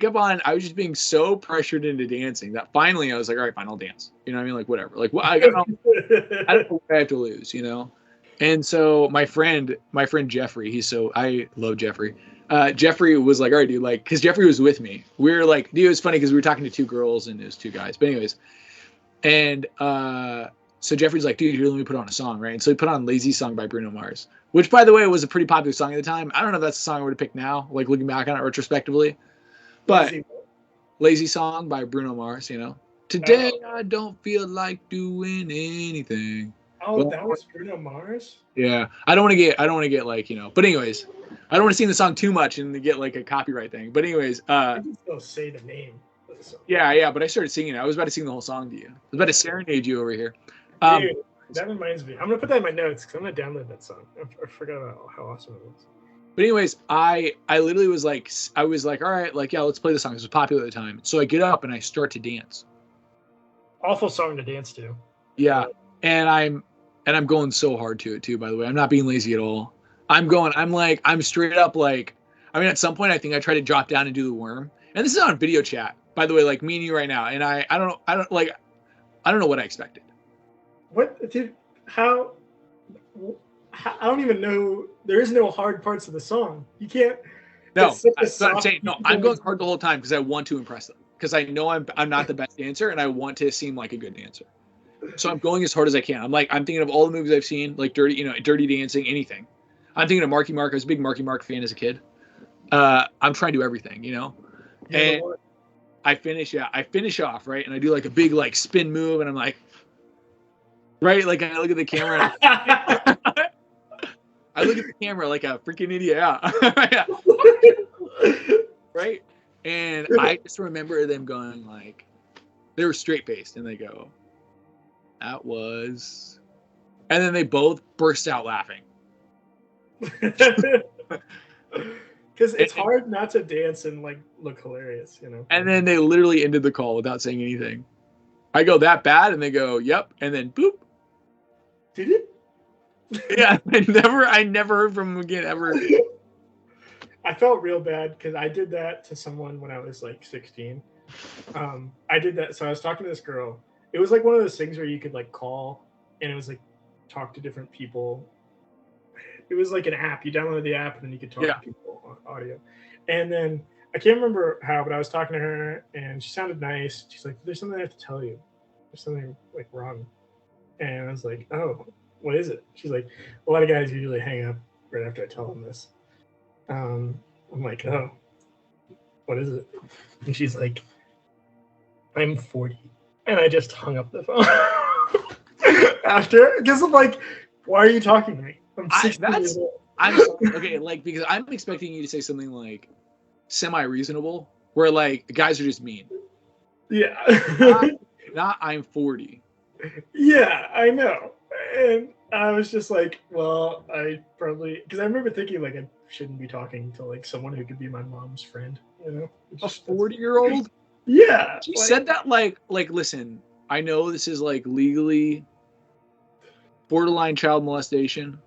[SPEAKER 2] was just being so pressured into dancing that finally I was like, all right, fine, I'll dance. You know what I mean? Like, whatever. Like, I don't know what I have to lose, you know? And so my friend Jeffrey, I love Jeffrey. Jeffrey was like, all right, dude, like, because Jeffrey was with me. We were like, dude, it was funny because we were talking to 2 girls and it was 2 guys. But anyways, and so Jeffrey's like, dude, here, let me put on a song, right? And so he put on Lazy Song by Bruno Mars, which, by the way, was a pretty popular song at the time. I don't know if that's the song I would have picked now, like looking back on it retrospectively. But Lazy Song by Bruno Mars, you know. Today I don't feel like doing anything.
[SPEAKER 1] Oh, well, that was Bruno Mars?
[SPEAKER 2] Yeah. I don't want to get like, you know. But anyways, I don't want to sing the song too much and get like a copyright thing. But anyways,
[SPEAKER 1] I can still say the name.
[SPEAKER 2] Yeah, but I started singing it. I was about to sing the whole song to you. I was about to serenade you over here.
[SPEAKER 1] Dude, that reminds me. I'm going to put that in my notes because I'm going to download that song. I forgot about how awesome it was.
[SPEAKER 2] But anyways, I literally was like, all right, like, yeah, let's play the song. This was popular at the time. So I get up and I start to dance.
[SPEAKER 1] Awful song to dance to.
[SPEAKER 2] Yeah. And I'm going so hard to it too, by the way. I'm not being lazy at all. I'm straight up like, I mean, at some point I think I tried to drop down and do the worm. And this is on video chat, by the way, like me and you right now. And I don't know what I expected.
[SPEAKER 1] What, dude? How? I don't even know. There is no hard parts of the song. You can't.
[SPEAKER 2] No, I'm saying, no, I'm going hard the whole time because I want to impress them. Because I know I'm not the best dancer and I want to seem like a good dancer. So I'm going as hard as I can. I'm thinking of all the movies I've seen, like Dirty Dancing, anything. I'm thinking of Marky Mark. I was a big Marky Mark fan as a kid. I'm trying to do everything, you know. And I finish off, right? And I do like a big like spin move and I'm like, right? Like I look at the camera and I look at the camera like a freaking idiot. Yeah. Right? And I just remember them going like, they were straight faced and they go, that was, and then they both burst out laughing.
[SPEAKER 1] Because it's hard not to dance and like look hilarious, you know.
[SPEAKER 2] And then they literally ended the call without saying anything. I go, that bad? And they go, yep. And then boop.
[SPEAKER 1] Did it?
[SPEAKER 2] Yeah, I never heard from them again ever.
[SPEAKER 1] I felt real bad because I did that to someone when I was like 16. I did that. So I was talking to this girl. It was like one of those things where you could like call and it was like talk to different people. It was like an app. You downloaded the app and then you could talk to people on audio. And then I can't remember how, but I was talking to her and she sounded nice. She's like, there's something I have to tell you. There's something like wrong. And I was like, oh, what is it? She's like, a lot of guys usually hang up right after I tell them this. I'm like, oh, what is it? And she's like, I'm 40. And I just hung up the phone. After, because I'm like, why are you talking to me? I'm 16 years old.
[SPEAKER 2] I'm okay, like, because I'm expecting you to say something like semi-reasonable, where like guys are just mean.
[SPEAKER 1] Yeah.
[SPEAKER 2] not I'm 40.
[SPEAKER 1] Yeah, I know. And I was just like, well, I probably, because I remember thinking like I shouldn't be talking to like someone who could be my mom's friend, you know?
[SPEAKER 2] A 40-year-old?
[SPEAKER 1] Yeah.
[SPEAKER 2] She said that like, listen, I know this is like legally borderline child molestation,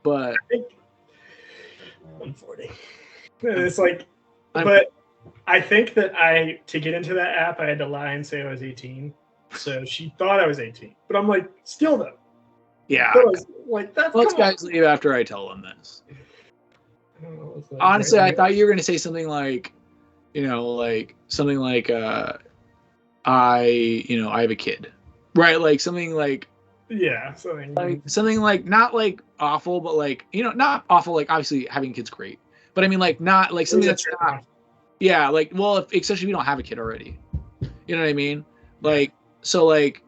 [SPEAKER 2] but
[SPEAKER 1] I'm 40. And it's like, but I think that to get into that app, I had to lie and say I was 18. So she thought I was 18. But I'm like, still though.
[SPEAKER 2] Yeah.
[SPEAKER 1] Like, that's
[SPEAKER 2] most guys leave after I tell them this. Honestly, I thought you were going to say something like, something like, I have a kid. Right? Like something like,
[SPEAKER 1] yeah,
[SPEAKER 2] something like not like awful, but like, not awful, like obviously having kids great. But I mean like not like something that's not, yeah, like, well, especially if you don't have a kid already. You know what I mean? Like, so like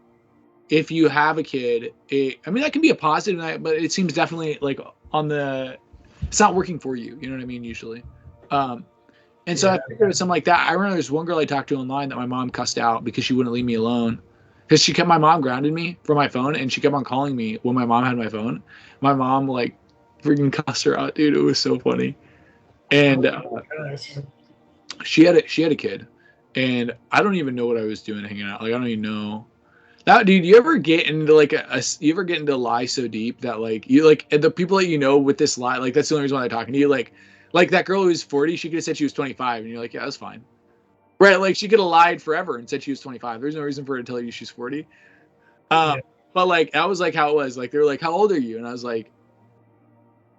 [SPEAKER 2] if you have a kid, that can be a positive, but it seems definitely like it's not working for you. You know what I mean? Usually. And so I figured something like that. I remember there's one girl I talked to online that my mom cussed out because she wouldn't leave me alone. Because my mom grounded me from my phone, and she kept on calling me when my mom had my phone. My mom like freaking cussed her out, dude. It was so funny. And she had a kid, and I don't even know what I was doing hanging out. Like I don't even know. That dude, you ever get into like you ever get into a lie so deep that like you like the people that you know with this lie, like that's the only reason why they're talking to you. Like that girl who was 40, she could have said she was 25, and you're like, yeah, that's fine. Right, like she could have lied forever and said she was 25. There's no reason for her to tell you she's 40. But like that was like how it was. Like they were like, "How old are you?" And I was like,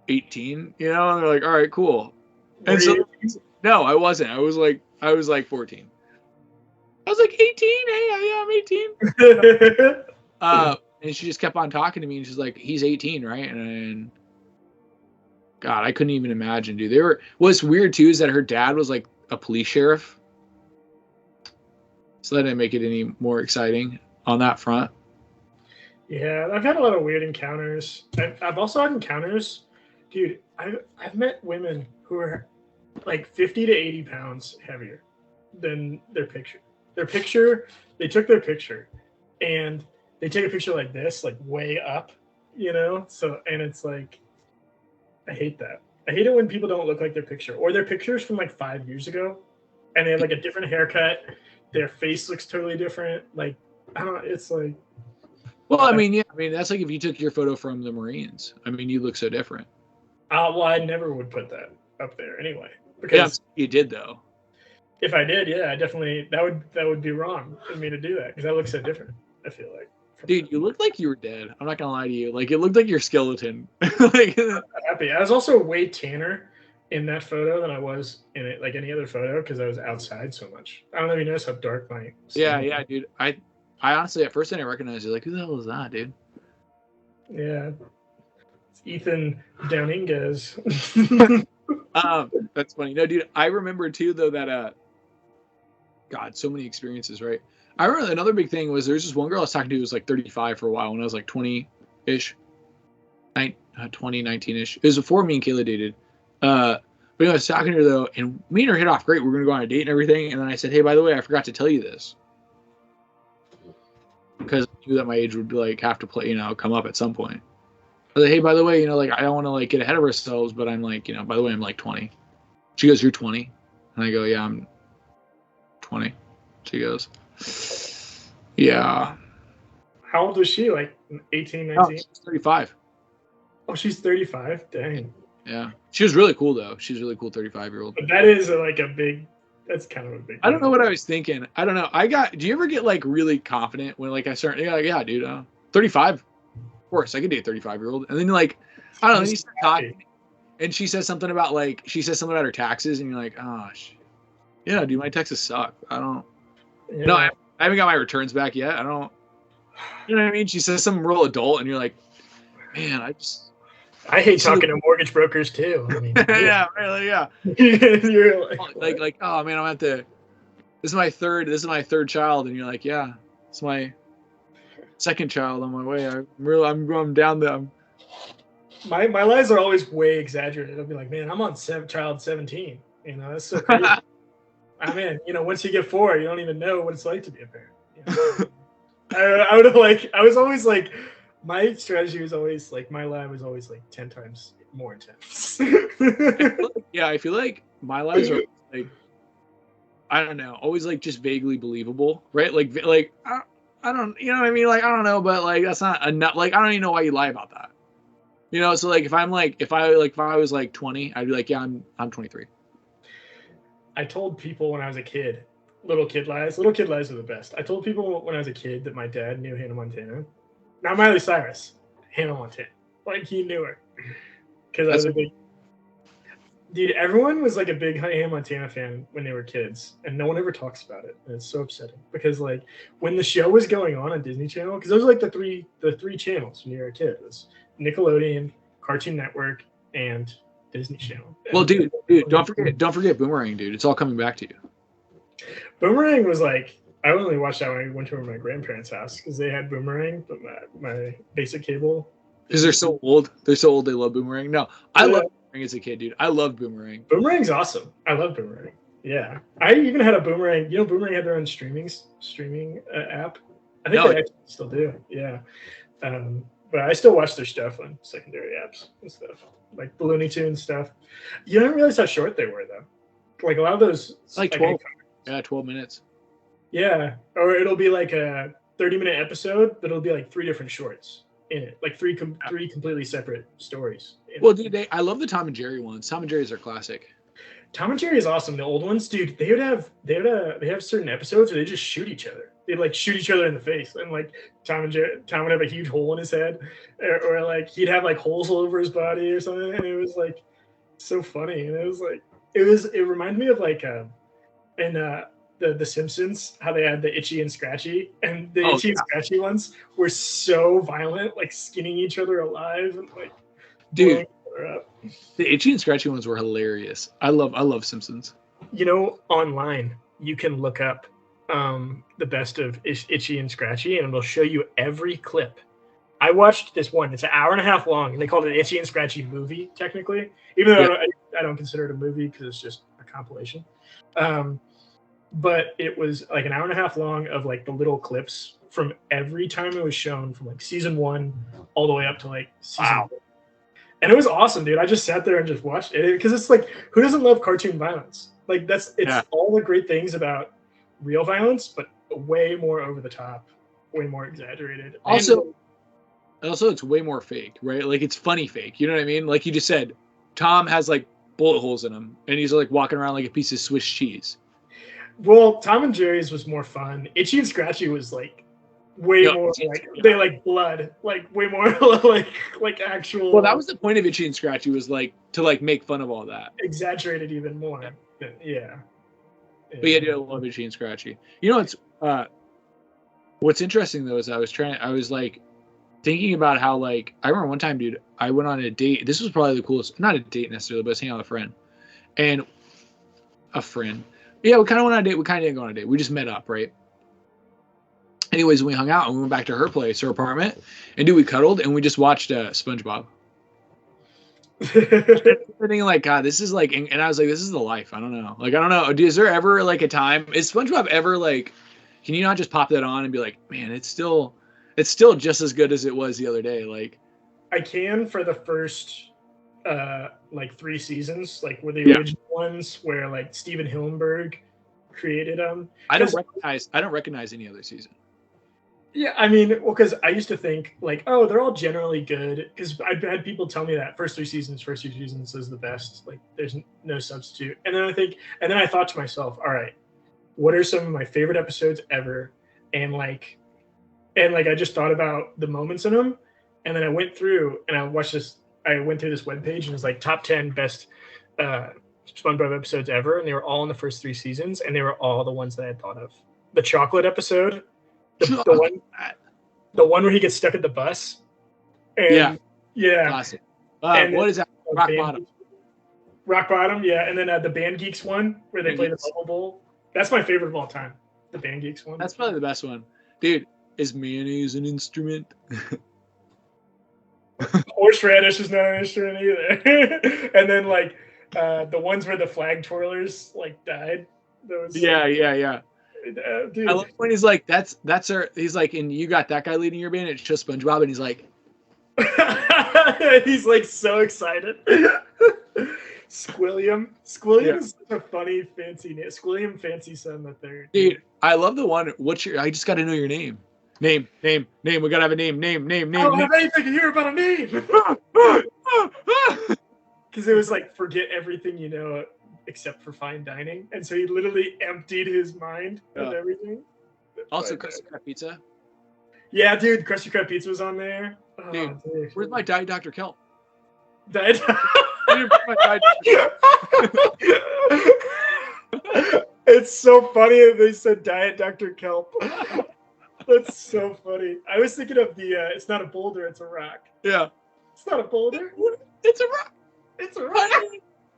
[SPEAKER 2] 18. And they're like, "All right, cool." And so no, I wasn't. I was like 14. I was like 18. Hey, yeah, I'm 18. And she just kept on talking to me, and she's like, "He's 18, right?" And God, I couldn't even imagine, dude. What's weird too is that her dad was like a police sheriff. So that didn't make it any more exciting on that front.
[SPEAKER 1] Yeah, I've had a lot of weird encounters. I've also had encounters, dude. I've met women who are like 50 to 80 pounds heavier than their picture. They took their picture, and they take a picture like this, like way up, So, and it's like, I hate that. I hate it when people don't look like their picture, or their pictures from like 5 years ago, and they have like a different haircut. Their face looks totally different. Like, I don't know. It's like,
[SPEAKER 2] well, I mean, that's like if you took your photo from the Marines. I mean, you look so different.
[SPEAKER 1] Well, I never would put that up there anyway. Because
[SPEAKER 2] you did though.
[SPEAKER 1] If I did, yeah, I definitely that would be wrong for me to do that because I look so different. I feel like.
[SPEAKER 2] Dude, you looked like you were dead. I'm not gonna lie to you. Like it looked like your skeleton.
[SPEAKER 1] Like, I'm happy. I was also way tanner in that photo than I was in it, like any other photo, because I was outside so much. I don't know if you noticed how dark my
[SPEAKER 2] skin was. Dude. I honestly at first I didn't recognize you. Like, who the hell is that, dude?
[SPEAKER 1] Yeah, it's Ethan Downingas.
[SPEAKER 2] That's funny. No, dude, I remember too though that God, so many experiences, right? I remember another big thing was there's this one girl I was talking to who was like 35 for a while when I was like 20-ish. 19-ish. It was before me and Kayla dated. But I was talking to her though, and me and her hit off great. We're gonna go on a date and everything. And then I said, "Hey, by the way, I forgot to tell you this." Because I knew that my age would like have to play, come up at some point. I was like, "Hey, by the way, like I don't want to like get ahead of ourselves, but I'm like, by the way, I'm like 20." She goes, "You're 20?" And I go, "Yeah, I'm 20." She goes, "Yeah."
[SPEAKER 1] How old was she? Like 18, 19?
[SPEAKER 2] Oh, she's 35.
[SPEAKER 1] Oh, she's 35? Dang.
[SPEAKER 2] Yeah. She was really cool, though. She's a really cool 35-year-old.
[SPEAKER 1] But that is that's kind of a big
[SPEAKER 2] I don't know what I was thinking. I don't know. Do you ever get, like, really confident when, like, I start, like, yeah, dude, 35? Of course, I could date a 35-year-old. And then, like, I don't know, you start talking, and she says something about her taxes, and you're like, oh, shit. Yeah, dude, my taxes suck. I don't. Yeah. No, I haven't got my returns back yet. I don't. You know what I mean? She says something real adult, and you're like, man,
[SPEAKER 1] I hate talking to mortgage brokers too. I mean,
[SPEAKER 2] yeah, really, yeah. You're like, oh man, I'm at the. This is my third child, and you're like, yeah, it's my second child on my way. I'm down there.
[SPEAKER 1] My lies are always way exaggerated. I'll be like, man, I'm on child 17. You know, that's so crazy. I mean, you know, once you get 4, you don't even know what it's like to be a parent. You know? I was always like, my strategy was always like, my lie was always like 10 times more intense.
[SPEAKER 2] I feel like my lies are like, I don't know, always like just vaguely believable, right? Like I don't, you know what I mean? Like, I don't know, but like, that's not enough. Like, I don't even know why you lie about that. You know, so like, if I was like 20, I'd be like, yeah, I'm 23.
[SPEAKER 1] I told people when I was a kid, little kid lies are the best. I told people when I was a kid that my dad knew Hannah Montana. Not Miley Cyrus, Hannah Montana. Like, he knew her. Because I was a big... Dude, everyone was like a big Hannah Montana fan when they were kids, and no one ever talks about it. And it's so upsetting. Because like, when the show was going on Disney Channel, because those were like the three channels when you were a kid. It was Nickelodeon, Cartoon Network, and Disney Channel.
[SPEAKER 2] Well, dude, don't forget Boomerang, dude. It's all coming back to you.
[SPEAKER 1] Boomerang was like, I only watched that when I went to my grandparents' house because they had Boomerang, but my basic cable.
[SPEAKER 2] Because they're so old. They're so old. They love Boomerang. No, I love Boomerang as a kid, dude. I loved Boomerang.
[SPEAKER 1] Boomerang's awesome. I love Boomerang. Yeah, I even had a Boomerang. You know, Boomerang had their own streaming app. I think they actually still do. Yeah, but I still watch their stuff on secondary apps and stuff, like the Looney Tunes stuff. You don't realize how short they were, though. Like a lot of those,
[SPEAKER 2] like 12. Yeah, 12 minutes.
[SPEAKER 1] Yeah, or it'll be like a 30-minute episode, but it'll be like 3 different shorts in it, like three completely separate stories.
[SPEAKER 2] Well, dude, I love the Tom and Jerry ones. Tom and Jerry's are classic.
[SPEAKER 1] Tom and Jerry is awesome. The old ones, dude, they have certain episodes where they just shoot each other. They'd like shoot each other in the face, and like Tom would have a huge hole in his head, or like he'd have like holes all over his body or something, and it was like so funny. And it reminded me of like in the Simpsons, how they had the Itchy and Scratchy, and the Itchy and Scratchy ones were so violent, like skinning each other alive and like,
[SPEAKER 2] dude, the Itchy and Scratchy ones were hilarious. I love Simpsons.
[SPEAKER 1] You know, online you can look up the best of Itchy and Scratchy, and it'll show you every clip. I watched this one. It's an hour and a half long, and they called it an Itchy and Scratchy movie, technically, even though I don't consider it a movie because it's just a compilation. But it was like an hour and a half long of like the little clips from every time it was shown, from like season 1 all the way up to like season 4. And it was awesome, dude. I just sat there and just watched it because it's like, who doesn't love cartoon violence? Like it's all the great things about real violence, but way more over the top, way more exaggerated.
[SPEAKER 2] Also, it's way more fake, right? Like, it's funny fake. You know what I mean? Like you just said, Tom has like bullet holes in him, and he's like walking around like a piece of Swiss cheese.
[SPEAKER 1] Well, Tom and Jerry's was more fun. Itchy and Scratchy was like way more like they like blood, like way more like actual.
[SPEAKER 2] Well, that was the point of Itchy and Scratchy, was like to like make fun of all that.
[SPEAKER 1] Exaggerated even more. Yeah.
[SPEAKER 2] But yeah, dude, I love Itchy and Scratchy. You know, what's interesting though is I was like thinking about how, like, I remember one time, dude, I went on a date. This was probably the coolest, not a date necessarily, but I was hanging out with a friend. And a friend. Yeah, we kind of went on a date. We kind of didn't go on a date. We just met up, right? Anyways, we hung out and we went back to her place, her apartment. And dude, we cuddled and we just watched SpongeBob. Thinking like, God, this is like, and I was like, this is the life. I don't know. Like, I don't know. Is there ever like a time, is SpongeBob ever like, can you not just pop that on and be like, man, it's still just as good as it was the other day? Like,
[SPEAKER 1] I can for the first like 3 seasons, like were the original ones where like Steven Hillenburg created them.
[SPEAKER 2] I don't recognize any other season.
[SPEAKER 1] Yeah, I mean, well, because I used to think like, oh, they're all generally good. Because I've had people tell me that first 2 seasons is the best. Like, there's no substitute. And then I thought to myself, all right, what are some of my favorite episodes ever? And I just thought about the moments in them, and then I went through and I went through this webpage and it was like top 10 best SpongeBob episodes ever, and they were all in the first 3 seasons, and they were all the ones that I had thought of. The chocolate episode. The one where he gets stuck at the bus. And, yeah.
[SPEAKER 2] Classic. What is that? Rock Bottom.
[SPEAKER 1] Rock Bottom, yeah. And then the Band Geeks one where they play the Bubble Bowl. That's my favorite of all time. The Band Geeks one.
[SPEAKER 2] That's probably the best one, dude. Is mayonnaise an instrument?
[SPEAKER 1] Horseradish is not an instrument either. And then like the ones where the flag twirlers like died. Those.
[SPEAKER 2] Yeah.
[SPEAKER 1] Dude.
[SPEAKER 2] I love when he's like, that's our. He's like, and you got that guy leading your band. It's just SpongeBob, and he's like,
[SPEAKER 1] he's like so excited. Squilliam is such a funny fancy name. Squilliam Fancy Son the Third.
[SPEAKER 2] Dude, I love the one. What's your? I just got to know your name. Name. We gotta have a name.
[SPEAKER 1] I don't have anything to hear about a name. Because it was like forget everything you know except for fine dining, and so he literally emptied his mind of everything.
[SPEAKER 2] Also, Krusty Krab pizza.
[SPEAKER 1] Yeah, dude, Krusty Krab pizza was on there.
[SPEAKER 2] Dude, where's my Diet Dr. Kelp?
[SPEAKER 1] Diet. It's so funny that they said Diet Dr. Kelp. That's so funny. I was thinking of the it's not a boulder, it's a rock.
[SPEAKER 2] Yeah.
[SPEAKER 1] It's not a boulder.
[SPEAKER 2] It's a rock.
[SPEAKER 1] It's a rock.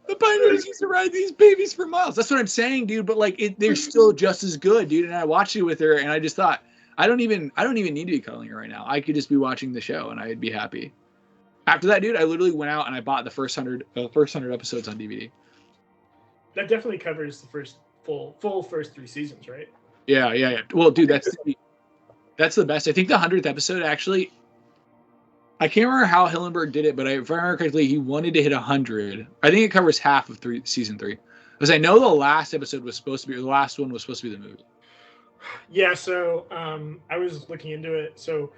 [SPEAKER 2] The pioneers used to ride these babies for miles. That's what I'm saying, dude. But like, they're still just as good, dude. And I watched it with her, and I just thought, I don't even need to be cuddling her right now. I could just be watching the show, and I'd be happy. After that, dude, I literally went out and I bought the first 100 episodes on DVD.
[SPEAKER 1] That definitely covers the first full first 3 seasons, right?
[SPEAKER 2] Yeah. Well, dude, that's the best. I think the 100th episode actually. I can't remember how Hillenburg did it, but if I remember correctly, he wanted to hit 100. I think it covers half of season 3, because I know the last episode was supposed to be, the last one was supposed to be the movie.
[SPEAKER 1] Yeah, so I was looking into it. So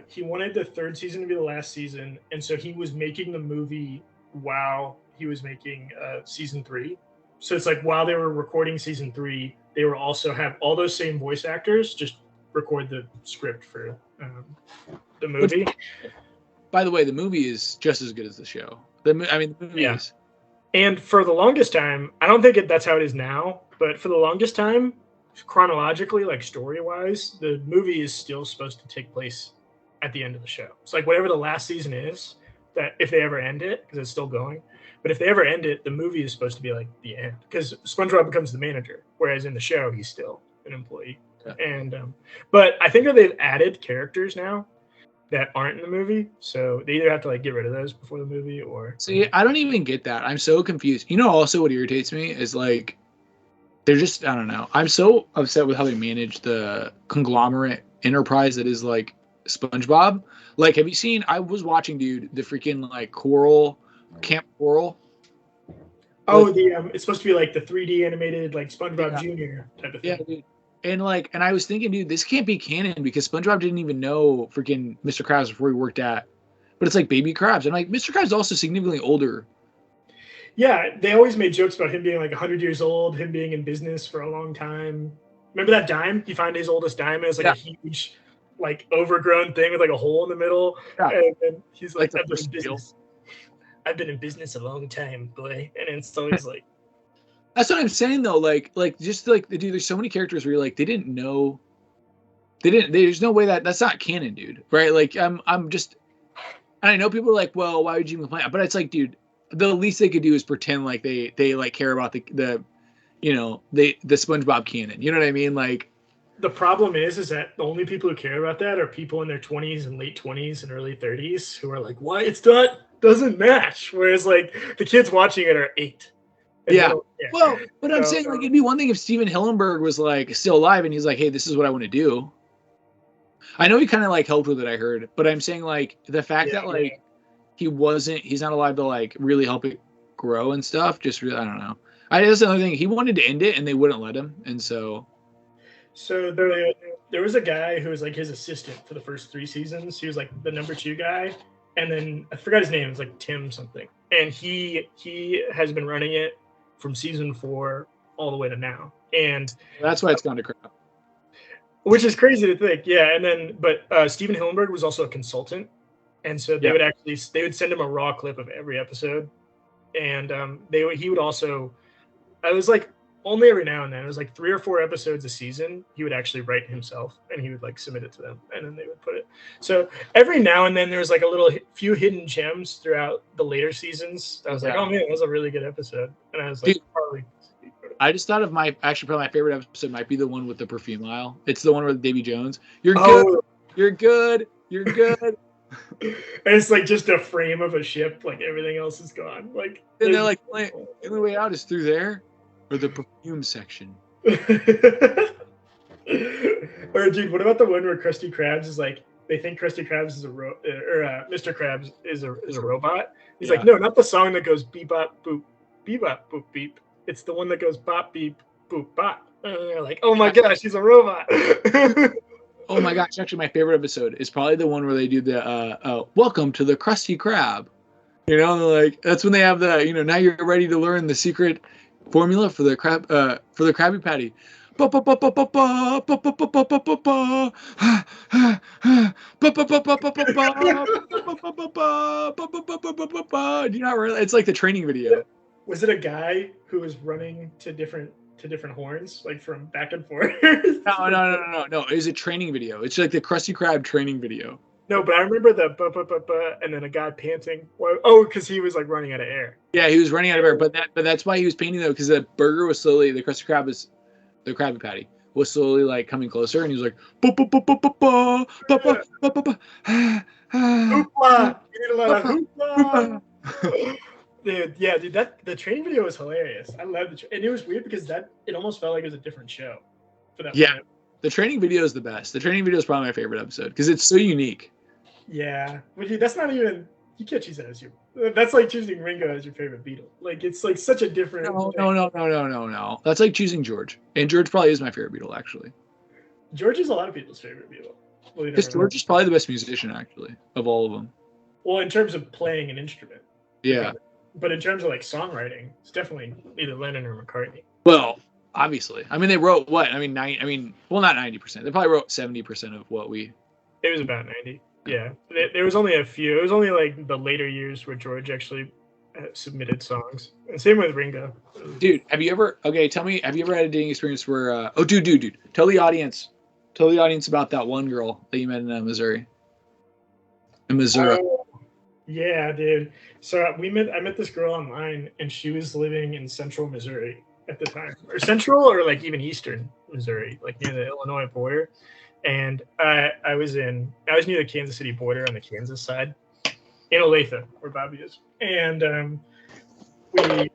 [SPEAKER 1] he wanted the 3rd season to be the last season, and so he was making the movie while he was making season 3. So it's like while they were recording season 3, they were also have all those same voice actors just record the script for the movie.
[SPEAKER 2] By the way, the movie is just as good as the show. The movie is.
[SPEAKER 1] And for the longest time, I don't think that's how it is now, but for the longest time, chronologically, like story-wise, the movie is still supposed to take place at the end of the show. It's like whatever the last season is, that if they ever end it, because it's still going, but if they ever end it, the movie is supposed to be like the end, because SpongeBob becomes the manager, whereas in the show, he's still an employee. Yeah. And but I think that they've added characters now that aren't in the movie, so they either have to like get rid of those before the movie or.
[SPEAKER 2] See, I don't even get that. I'm so confused. You know, also what irritates me is like they're just, I don't know. I'm so upset with how they manage the conglomerate enterprise that is like SpongeBob. Like, have you seen? I was watching, dude, the freaking like Camp Coral.
[SPEAKER 1] Oh, it's supposed to be like the 3D animated like SpongeBob Junior type of thing.
[SPEAKER 2] Yeah, dude. And I was thinking, dude, this can't be canon because SpongeBob didn't even know freaking Mr. Krabs before he worked at. But it's like Baby Krabs. And like Mr. Krabs is also significantly older.
[SPEAKER 1] Yeah, they always made jokes about him being like 100 years old, him being in business for a long time. Remember that dime? He found his oldest dime, and it was like a huge, like overgrown thing with like a hole in the middle. Yeah. And then he's like I've been in business a long time, boy. And it's always like.
[SPEAKER 2] That's what I'm saying though. Like just like dude, there's so many characters where you're like, there's no way that's not canon, dude. Right? Like I'm just, and I know people are like, well, why would you even play it? But it's like, dude, the least they could do is pretend like they like care about the SpongeBob canon. You know what I mean? Like
[SPEAKER 1] the problem is that the only people who care about that are people in their 20s and late 20s and early 30s who are like, why doesn't match. Whereas like the kids watching it are 8.
[SPEAKER 2] Yeah. Well, but I'm saying like it'd be one thing if Steven Hillenburg was like still alive and he's like, hey, this is what I want to do. I know he kind of like helped with it, I heard, but I'm saying like the fact that like he's not alive to like really help it grow and stuff. Just really, I don't know. That's another thing. He wanted to end it and they wouldn't let him, and so
[SPEAKER 1] there was a guy who was like his assistant for the first 3 seasons. He was like the number 2 guy, and then I forgot his name. It was like Tim something, and he has been running it from season 4 all the way to now, and
[SPEAKER 2] that's why it's gone to crap.
[SPEAKER 1] Which is crazy to think, yeah. And then, but Steven Hillenburg was also a consultant, and so they would send him a raw clip of every episode, and he would also. I was like only every now and then. It was like 3 or 4 episodes a season. He would actually write himself, and he would like submit it to them, and then they would put it. So every now and then there was like a few hidden gems throughout the later seasons. I was like, oh man, that was a really good episode, and I was like, probably.
[SPEAKER 2] I just thought of probably my favorite episode might be the one with the perfume aisle. It's the one with Davy Jones. You're good. You're good. You're good.
[SPEAKER 1] And it's like just a frame of a ship. Like everything else is gone. Like,
[SPEAKER 2] and they're like, the only way out is through there or the perfume section.
[SPEAKER 1] Or dude, what about the one where Krusty Krabs is like, they think Krusty Krabs is Mr. Krabs is a robot. He's like, no, not the song that goes beep bop boop boop beep. It's the one that goes bop beep boop bop. And they're like, oh my gosh, he's a robot.
[SPEAKER 2] Oh my gosh, actually my favorite episode is probably the one where they do the welcome to the Krusty Krab. You know, they're like, that's when they have the, now you're ready to learn the secret formula for the Krabby Patty. Do you not realize it's like the training video?
[SPEAKER 1] Was it a guy who was running to different horns, like from back and forth?
[SPEAKER 2] No. It was a training video. It's like the Krusty Krab training video.
[SPEAKER 1] No, but I remember the and then a guy panting. Oh, because he was like running out of air.
[SPEAKER 2] Yeah, he was running out of air. But that's why he was painting though, because the burger was slowly, the Krusty Krab was, the Krabby Patty was slowly like coming closer, and he was like, hoopla!
[SPEAKER 1] You need a lot of hoopla. Dude, that the training video was hilarious. I loved it, and it was weird because it almost felt like it was a different show. For that moment.
[SPEAKER 2] The training video is the best. The training video is probably my favorite episode because it's so unique.
[SPEAKER 1] Yeah, but dude, that's not even, you can't choose that as that's like choosing Ringo as your favorite Beatle. Like it's like such a different.
[SPEAKER 2] No. That's like choosing George, and George probably is my favorite Beatle actually.
[SPEAKER 1] George is a lot of people's favorite Beatle.
[SPEAKER 2] Because George is probably the best musician actually of all of them.
[SPEAKER 1] Well, in terms of playing an instrument.
[SPEAKER 2] Yeah.
[SPEAKER 1] But in terms of like songwriting, it's definitely either Lennon or McCartney.
[SPEAKER 2] Well, obviously. I mean, they wrote what? I mean, not 90%. They probably wrote 70% of what we.
[SPEAKER 1] It was about 90. Yeah. There was only a few. It was only like the later years where George actually submitted songs. And same with Ringo.
[SPEAKER 2] Dude, have you ever had a dating experience where, dude, tell the audience about that one girl that you met in Missouri. In Missouri.
[SPEAKER 1] Yeah, dude. So I met this girl online, and she was living in central Missouri at the time, or central, or like even eastern Missouri, like near the Illinois border. And I was near the Kansas City border on the Kansas side, in Olathe, where Bobby is. And we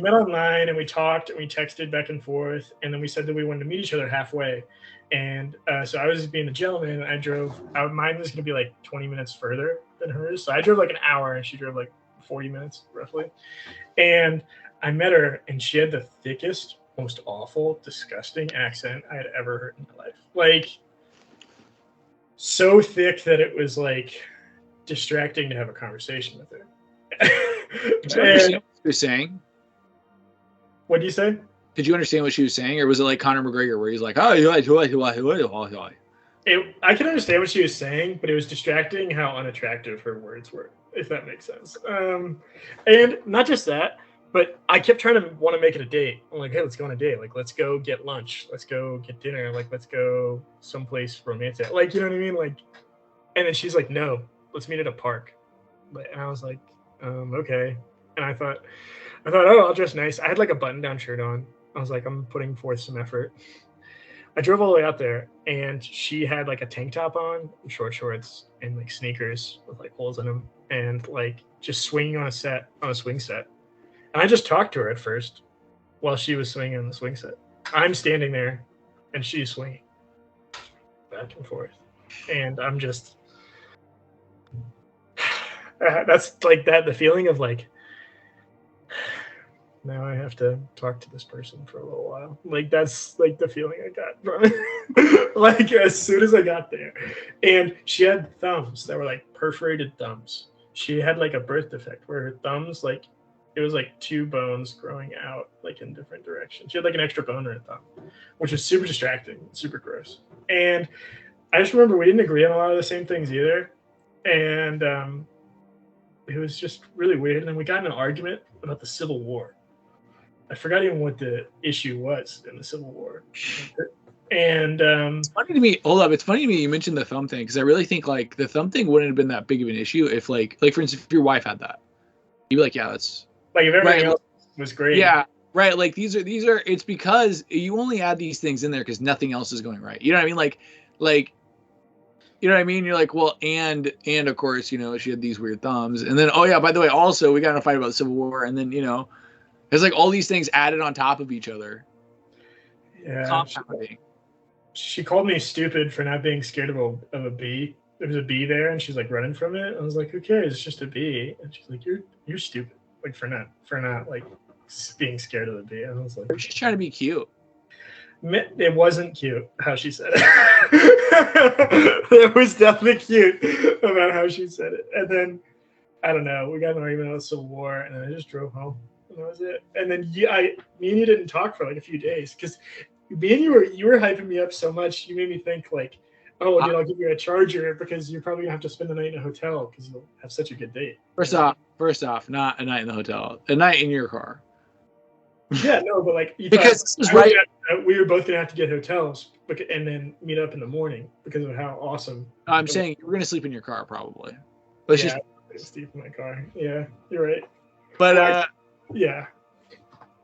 [SPEAKER 1] met online, and we talked, and we texted back and forth, and then we said that we wanted to meet each other halfway. And so I was being the gentleman. Mine was going to be like 20 minutes further than hers. So I drove like an hour, and she drove like 40 minutes roughly. And I met her, and she had the thickest, most awful, disgusting accent I had ever heard in my life. Like, so thick that it was like distracting to have a conversation with her.
[SPEAKER 2] Did you understand what she was saying?
[SPEAKER 1] What do you say?
[SPEAKER 2] Did you understand what she was saying, or was it like Conor McGregor, where he's like, "Oh,
[SPEAKER 1] I can understand what she was saying, but it was distracting how unattractive her words were, if that makes sense. And not just that, but I kept trying to want to make it a date. I'm like, hey, let's go on a date. Like, let's go get lunch. Let's go get dinner. Like, let's go someplace romantic. Like, you know what I mean? Like, and then she's like, no, let's meet at a park. And I was like, okay. And I thought, oh, I'll dress nice. I had like a button-down shirt on. I was like, I'm putting forth some effort. I drove all the way out there, and she had like a tank top on, short shorts, and like sneakers with like holes in them, and like just swinging on a swing set. And I just talked to her at first while she was swinging on the swing set. I'm standing there, and she's swinging back and forth, and I'm just that's like that. The feeling of like, now I have to talk to this person for a little while. Like, that's like the feeling I got from it. Like, as soon as I got there. And she had thumbs that were like perforated thumbs. She had like a birth defect where her thumbs, like, it was like two bones growing out like in different directions. She had like an extra bone in her thumb, which was super distracting, super gross. And I just remember we didn't agree on a lot of the same things either. And it was just really weird. And then we got in an argument about the Civil War. I forgot even what the issue was in the Civil War. And
[SPEAKER 2] it's funny to me. Hold up, it's funny to me you mentioned the thumb thing, because I really think like the thumb thing wouldn't have been that big of an issue if like for instance, if your wife had that, you'd be like, yeah, that's
[SPEAKER 1] like if everything else was great.
[SPEAKER 2] Yeah, right? Like these are it's because you only add these things in there because nothing else is going right. You know what I mean? Like you know what I mean? You're like, well, and of course, you know, she had these weird thumbs, and then oh yeah, by the way, also we got in a fight about the Civil War, and then you know, there's like all these things added on top of each other.
[SPEAKER 1] Yeah.
[SPEAKER 2] Compounding.
[SPEAKER 1] She called me stupid for not being scared of a bee. There was a bee there, and she's like running from it. I was like, "Who cares? It's just a bee." And she's like, "You're stupid, like for not like being scared of the bee." And I was like,
[SPEAKER 2] "She's trying to be cute."
[SPEAKER 1] It wasn't cute how she said it. It was definitely cute about how she said it. And then I don't know. We got an argument about Civil War, and then I just drove home, and that was it. And then me and you didn't talk for like a few days because me and you were hyping me up so much. You made me think like, oh, dude, I'll give you a charger because you're probably gonna have to spend the night in a hotel because you'll have such a good date.
[SPEAKER 2] First off, not a night in the hotel, a night in your car.
[SPEAKER 1] Yeah, no, but like
[SPEAKER 2] because this is right.
[SPEAKER 1] We were both gonna have to get hotels and then meet up in the morning because of how awesome.
[SPEAKER 2] I'm saying you were gonna sleep in your car probably.
[SPEAKER 1] Let's just sleep in my car. Yeah, you're right.
[SPEAKER 2] But
[SPEAKER 1] yeah.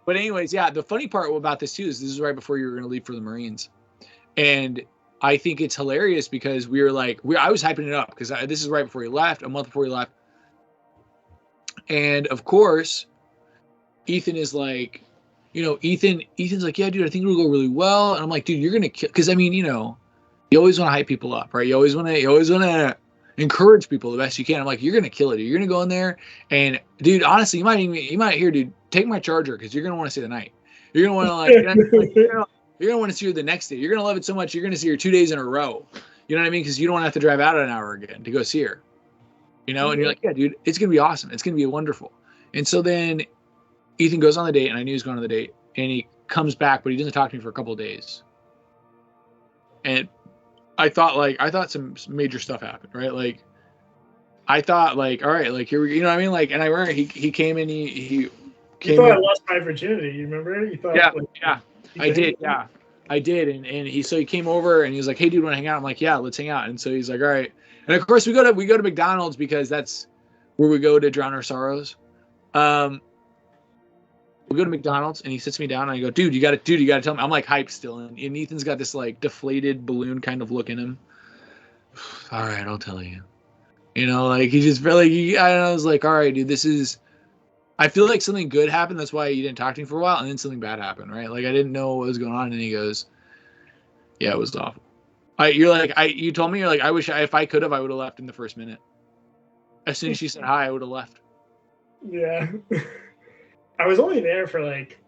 [SPEAKER 2] But anyways, yeah, the funny part about this too is this is right before you were gonna leave for the Marines, and I think it's hilarious because we were like I was hyping it up because this is right before you left, a month before you left, and of course, Ethan is like. You know, Ethan's like, yeah, dude, I think it'll go really well. And I'm like, dude, you're gonna kill, because I mean, you know, you always want to hype people up, right? You always want to encourage people the best you can. I'm like, you're gonna kill it. You're gonna go in there, and dude, honestly, you might hear, dude, take my charger because you're gonna want to stay the night. You're gonna want to you're gonna want to see her the next day. You're gonna love it so much. You're gonna see her 2 days in a row. You know what I mean? Because you don't want to have to drive out an hour again to go see her. You know, and you're like, yeah, dude, it's gonna be awesome. It's gonna be wonderful. And so then. Ethan goes on the date, and I knew he was going on the date, and he comes back, but he doesn't talk to me for a couple of days. And I thought some major stuff happened, right? Like, I thought, like, all right, like, here we, you know what I mean? Like, and I remember he came in, he came.
[SPEAKER 1] You thought I lost my virginity, you remember? You thought,
[SPEAKER 2] yeah, I did, and he came over, and he was like, hey, dude, want to hang out? I'm like, yeah, let's hang out. And so he's like, all right. And of course, we go to McDonald's because that's where we go to drown our sorrows. We go to McDonald's and he sits me down and I go, dude, you got to tell me. I'm like hyped still. And Ethan's got this like deflated balloon kind of look in him. All right, I'll tell you. You know, like he just really, I was like, all right, dude, I feel like something good happened. That's why you didn't talk to me for a while. And then something bad happened, right? Like I didn't know what was going on. And he goes, yeah, it was awful. You told me, you're like, I wish if I could have, I would have left in the first minute. As soon as she said hi, I would have left.
[SPEAKER 1] Yeah. I was only there for like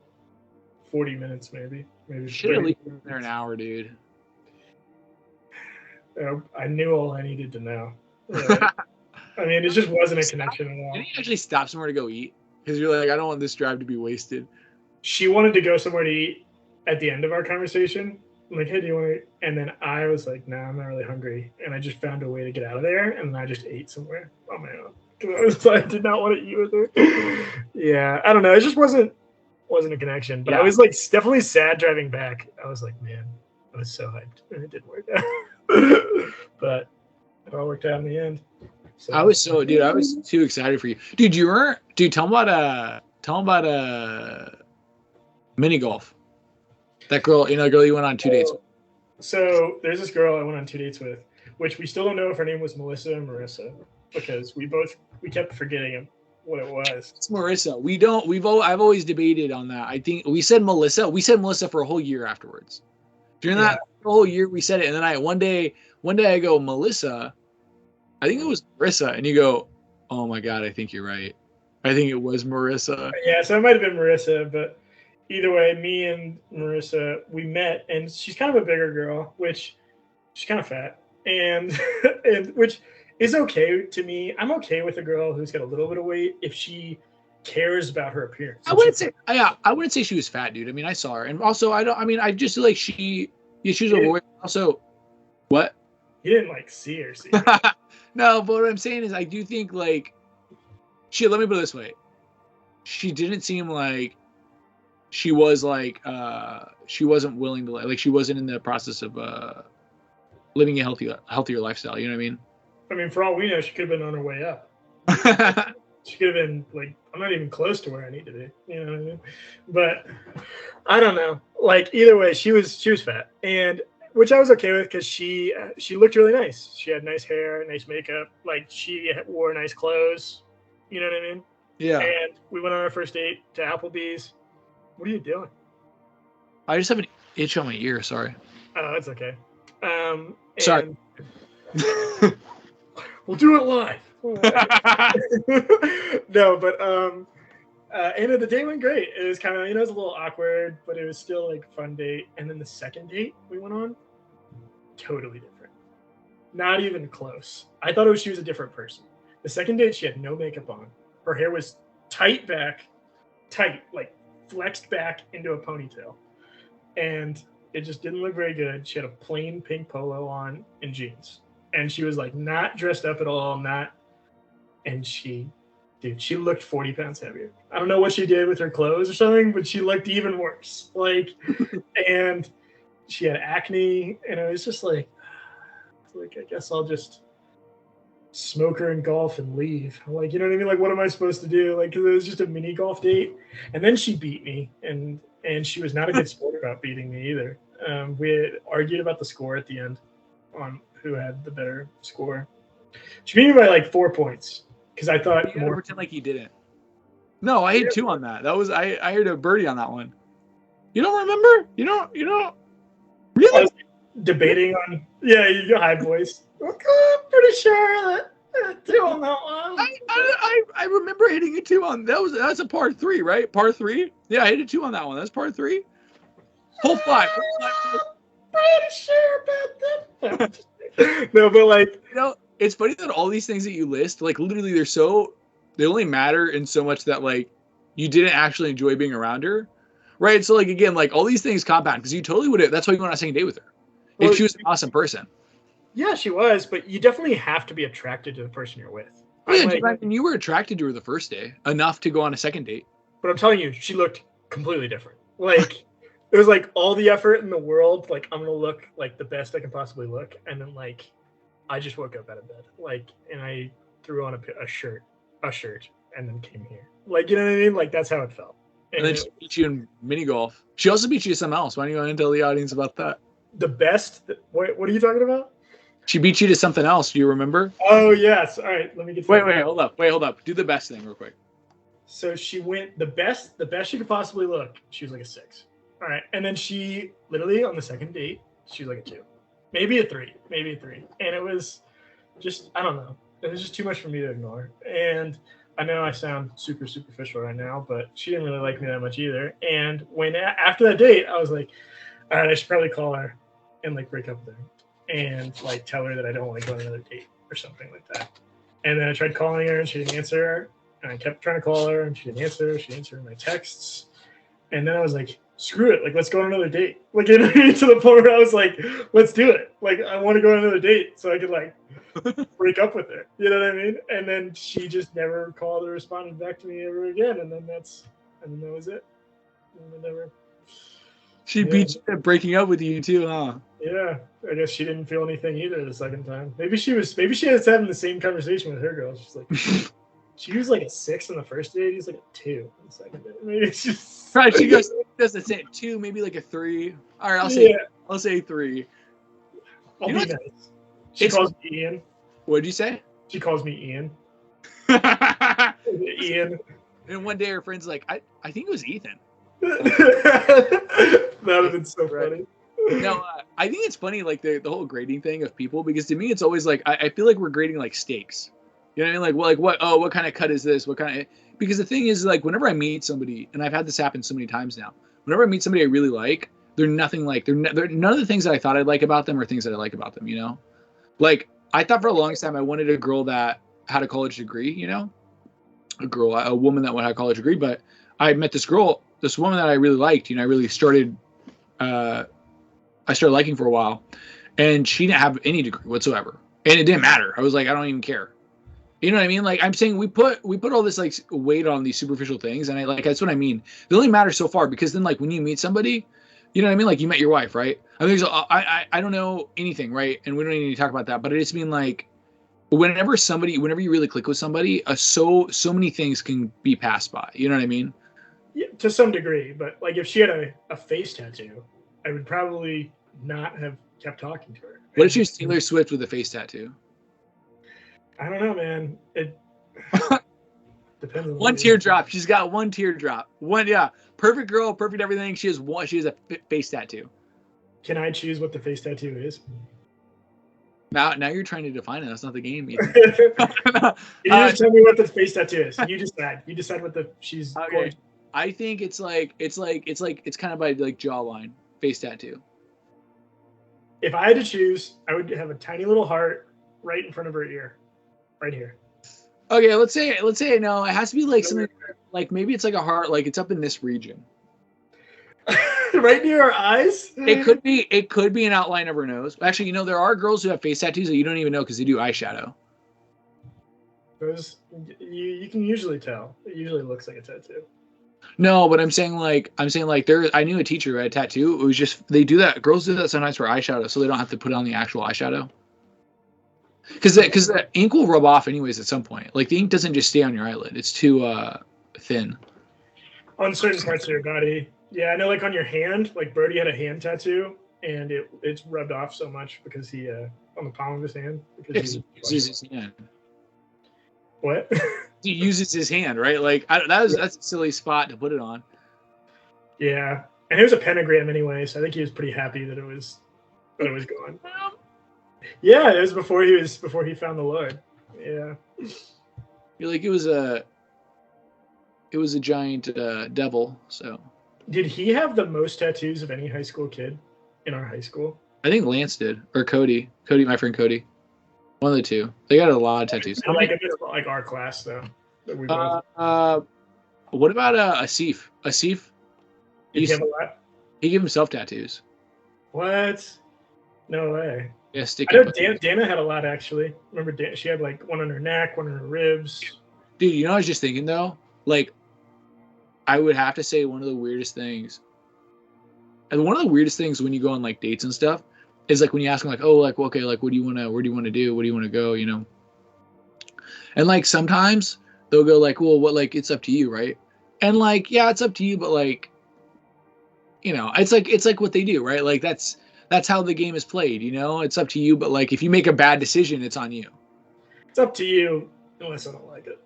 [SPEAKER 1] 40 minutes, maybe.
[SPEAKER 2] Should have been there an hour, dude.
[SPEAKER 1] I knew all I needed to know. Right? I mean, it just wasn't a connection at all.
[SPEAKER 2] Did you actually stop somewhere to go eat? Because you're like, I don't want this drive to be wasted.
[SPEAKER 1] She wanted to go somewhere to eat at the end of our conversation. I'm like, hey, do you want to? And then I was like, nah, I'm not really hungry. And I just found a way to get out of there, and I just ate somewhere on my own. I did not want to eat with her. Yeah, I don't know. It just wasn't a connection. But yeah. I was like definitely sad driving back. I was like, man, I was so hyped, and it didn't work out. But it all worked out in the end. So. I was
[SPEAKER 2] too excited for you, dude. Tell them about mini golf. That girl, you went on 2 dates with.
[SPEAKER 1] So there's this girl I went on 2 dates with, which we still don't know if her name was Melissa or Marissa. Because we kept forgetting what it was.
[SPEAKER 2] It's Marissa. I've always debated on that. I think we said Melissa for a whole year afterwards. During that whole year we said it, and then one day I go, Melissa, I think it was Marissa, and you go, oh my god, I think you're right. I think it was Marissa.
[SPEAKER 1] Yeah, so it might have been Marissa, but either way, me and Marissa, we met, and she's kind of a bigger girl, which she's kind of fat, and which is okay to me. I'm okay with a girl who's got a little bit of weight if she cares about her appearance.
[SPEAKER 2] I wouldn't say she was fat, dude. I mean, I saw her, and also I just feel like she was overweight. Also, what?
[SPEAKER 1] You didn't see her.
[SPEAKER 2] No, but what I'm saying is, I do think let me put it this way: she didn't seem like she was she wasn't willing to she wasn't in the process of living a healthier lifestyle. You know what I mean?
[SPEAKER 1] I mean, for all we know, she could have been on her way up. She could have been I'm not even close to where I need to be. You know what I mean? But I don't know. Like either way, she was fat, and which I was okay with because she looked really nice. She had nice hair, nice makeup. Like she wore nice clothes. You know what I mean?
[SPEAKER 2] Yeah.
[SPEAKER 1] And we went on our first date to Applebee's. What are you doing?
[SPEAKER 2] I just have an itch on my ear. Sorry.
[SPEAKER 1] Oh, it's okay.
[SPEAKER 2] Sorry.
[SPEAKER 1] We'll do it live. No, but and the date went great. It was kind of, it was a little awkward, but it was still like a fun date. And then the second date we went on, totally different. Not even close. I thought she was a different person. The second date, she had no makeup on. Her hair was tight, like flexed back into a ponytail. And it just didn't look very good. She had a plain pink polo on and jeans. And she was like not dressed up at all, and she looked 40 pounds heavier. I don't know what she did with her clothes or something, but she looked even worse. Like, and she had acne, and it was just like I guess I'll just smoke her and golf and leave. Like, you know what I mean? Like, what am I supposed to do? Like, 'cause it was just a mini golf date, and then she beat me, and she was not a good sport about beating me either. We had argued about the score at the end on who had the better score. She beat me by like 4 points because I thought
[SPEAKER 2] you more. Pretend like you didn't. No, I hit 2 on that. That was I heard a birdie on that one. You don't remember? You don't really?
[SPEAKER 1] I was debating on you go high voice. I'm pretty sure that 2 on that one.
[SPEAKER 2] I remember hitting a 2 on that's a par 3, right? Par 3? Yeah, I hit a 2 on that one. That's par 3. Hole 5.
[SPEAKER 1] Pretty sure about that. No, but like,
[SPEAKER 2] it's funny that all these things that you list, like literally they only matter in so much that like you didn't actually enjoy being around her. Right. So like, again, like all these things compound because you totally would have, that's why you went on a second date with her. Well, if she was an awesome person.
[SPEAKER 1] Yeah, she was, but you definitely have to be attracted to the person you're with.
[SPEAKER 2] And you were attracted to her the first day enough to go on a second date.
[SPEAKER 1] But I'm telling you, she looked completely different. Like, it was like all the effort in the world. Like, I'm going to look like the best I can possibly look. And then like, I just woke up out of bed. Like, and I threw on a shirt, and then came here. Like, you know what I mean? Like, that's how it felt.
[SPEAKER 2] And then she beat you in mini golf. She also beat you to something else. Why don't you go and tell the audience about that?
[SPEAKER 1] The best? What are you talking about?
[SPEAKER 2] She beat you to something else. Do you remember?
[SPEAKER 1] Oh, yes. All right. Let me get.
[SPEAKER 2] Wait, hold up. Do the best thing real quick.
[SPEAKER 1] So she went the best she could possibly look. She was like a 6. All right. And then she literally on the second date, she was like a 2, maybe a 3. And it was just, I don't know. It was just too much for me to ignore. And I know I sound super superficial right now, but she didn't really like me that much either. And after that date, I was like, all right, I should probably call her and like break up with her and like tell her that I don't want to go on another date or something like that. And then I tried calling her and she didn't answer. And I kept trying to call her and she didn't answer. She answered my texts. And then I was like, screw it. Like, let's go on another date. Like, to the point where I was like, let's do it. Like, I want to go on another date so I could like break up with her. You know what I mean? And then she just never called or responded back to me ever again. And then that was it. And never.
[SPEAKER 2] She beat you at breaking up with you too, huh?
[SPEAKER 1] Yeah, I guess she didn't feel anything either the second time. Maybe she was having the same conversation with her girl. She's like, she was like a 6 on the first date. He's like a 2 on the second date. Maybe it's just
[SPEAKER 2] right. She does the same 2, maybe like a 3. All right, I'll say 3.
[SPEAKER 1] I'll be nice. She calls me Ian.
[SPEAKER 2] What'd you say?
[SPEAKER 1] She calls me Ian. Ian.
[SPEAKER 2] And one day her friend's like, I think it was Ethan.
[SPEAKER 1] That would have been so funny.
[SPEAKER 2] No, I think it's funny, like the whole grading thing of people, because to me it's always like I feel like we're grading like steaks. You know what I mean? Like what? Oh, what kind of cut is this? What kind of? Because the thing is, like, whenever I meet somebody, and I've had this happen so many times now. Whenever I meet somebody I really like, they're nothing like they're none of the things that I thought I'd like about them are things that I like about them. You know, like I thought for a long time I wanted a girl that had a college degree. You know, a woman that had a college degree. But I met this woman that I really liked. You know, I really started. I started liking for a while, and she didn't have any degree whatsoever, and it didn't matter. I was like, I don't even care. You know what I mean? Like I'm saying, we put all this like weight on these superficial things, and that's what I mean. They only matter so far, because then like when you meet somebody, you know what I mean? Like you met your wife, right? I mean, I don't know anything, right? And we don't need to talk about that, but I just mean like whenever you really click with somebody, so many things can be passed by. You know what I mean?
[SPEAKER 1] Yeah, to some degree. But like, if she had a face tattoo, I would probably not have kept talking to her.
[SPEAKER 2] What if she was Taylor Swift with a face tattoo?
[SPEAKER 1] I don't know, man. It depends on
[SPEAKER 2] one teardrop. She's got one teardrop. Perfect girl, perfect everything. She has a face tattoo.
[SPEAKER 1] Can I choose what the face tattoo is?
[SPEAKER 2] Now you're trying to define it. That's not the game.
[SPEAKER 1] You just tell me what the face tattoo is. You decide. You decide what she's going to.
[SPEAKER 2] I think it's kind of by like jawline face tattoo.
[SPEAKER 1] If I had to choose, I would have a tiny little heart right in front of her ear, right here.
[SPEAKER 2] Okay, let's say no. It has to be like something like maybe it's like a heart, like it's up in this region.
[SPEAKER 1] Right near her eyes.
[SPEAKER 2] It could be an outline of her nose. Actually, there are girls who have face tattoos that you don't even know because they do eyeshadow.
[SPEAKER 1] Those you can usually tell. It usually looks like a tattoo.
[SPEAKER 2] No, but I'm saying like there. I knew a teacher who had a tattoo. It was just they do that. Girls do that sometimes for eyeshadow, so they don't have to put on the actual eyeshadow. Because the ink will rub off anyways at some point. Like the ink doesn't just stay on your eyelid; it's too thin.
[SPEAKER 1] On certain parts of your body, yeah, I know. Like on your hand, like Brody had a hand tattoo, and it's rubbed off so much because he on the palm of his hand because
[SPEAKER 2] he uses his hand.
[SPEAKER 1] What?
[SPEAKER 2] He uses his hand, right? Like that's a silly spot to put it on.
[SPEAKER 1] Yeah, and it was a pentagram anyway, so I think he was pretty happy that it was gone. Yeah, it was before he found the Lord. Yeah.
[SPEAKER 2] You're like it was a giant devil. So.
[SPEAKER 1] Did he have the most tattoos of any high school kid in our high school?
[SPEAKER 2] I think Lance did, or Cody. My friend Cody. One of the two. They got a lot of tattoos.
[SPEAKER 1] Like our class though. That we both...
[SPEAKER 2] What about Asif? Asif?
[SPEAKER 1] Did he have a lot?
[SPEAKER 2] He gave himself tattoos.
[SPEAKER 1] What? No way.
[SPEAKER 2] Yeah,
[SPEAKER 1] I know Dana had a lot actually. Remember, she had like one on her neck, one on her ribs.
[SPEAKER 2] Dude, I was just thinking though, like, I would have to say one of the weirdest things, and one of the weirdest things when you go on like dates and stuff, is like when you ask them like, oh, like okay, like where do you want to do, where do you want to go, and like sometimes they'll go like, well, what, like it's up to you, right? And like, yeah, it's up to you, but like, it's like what they do, right? Like that's how the game is played, it's up to you, but like if you make a bad decision, it's on you.
[SPEAKER 1] It's up to you unless I don't like it.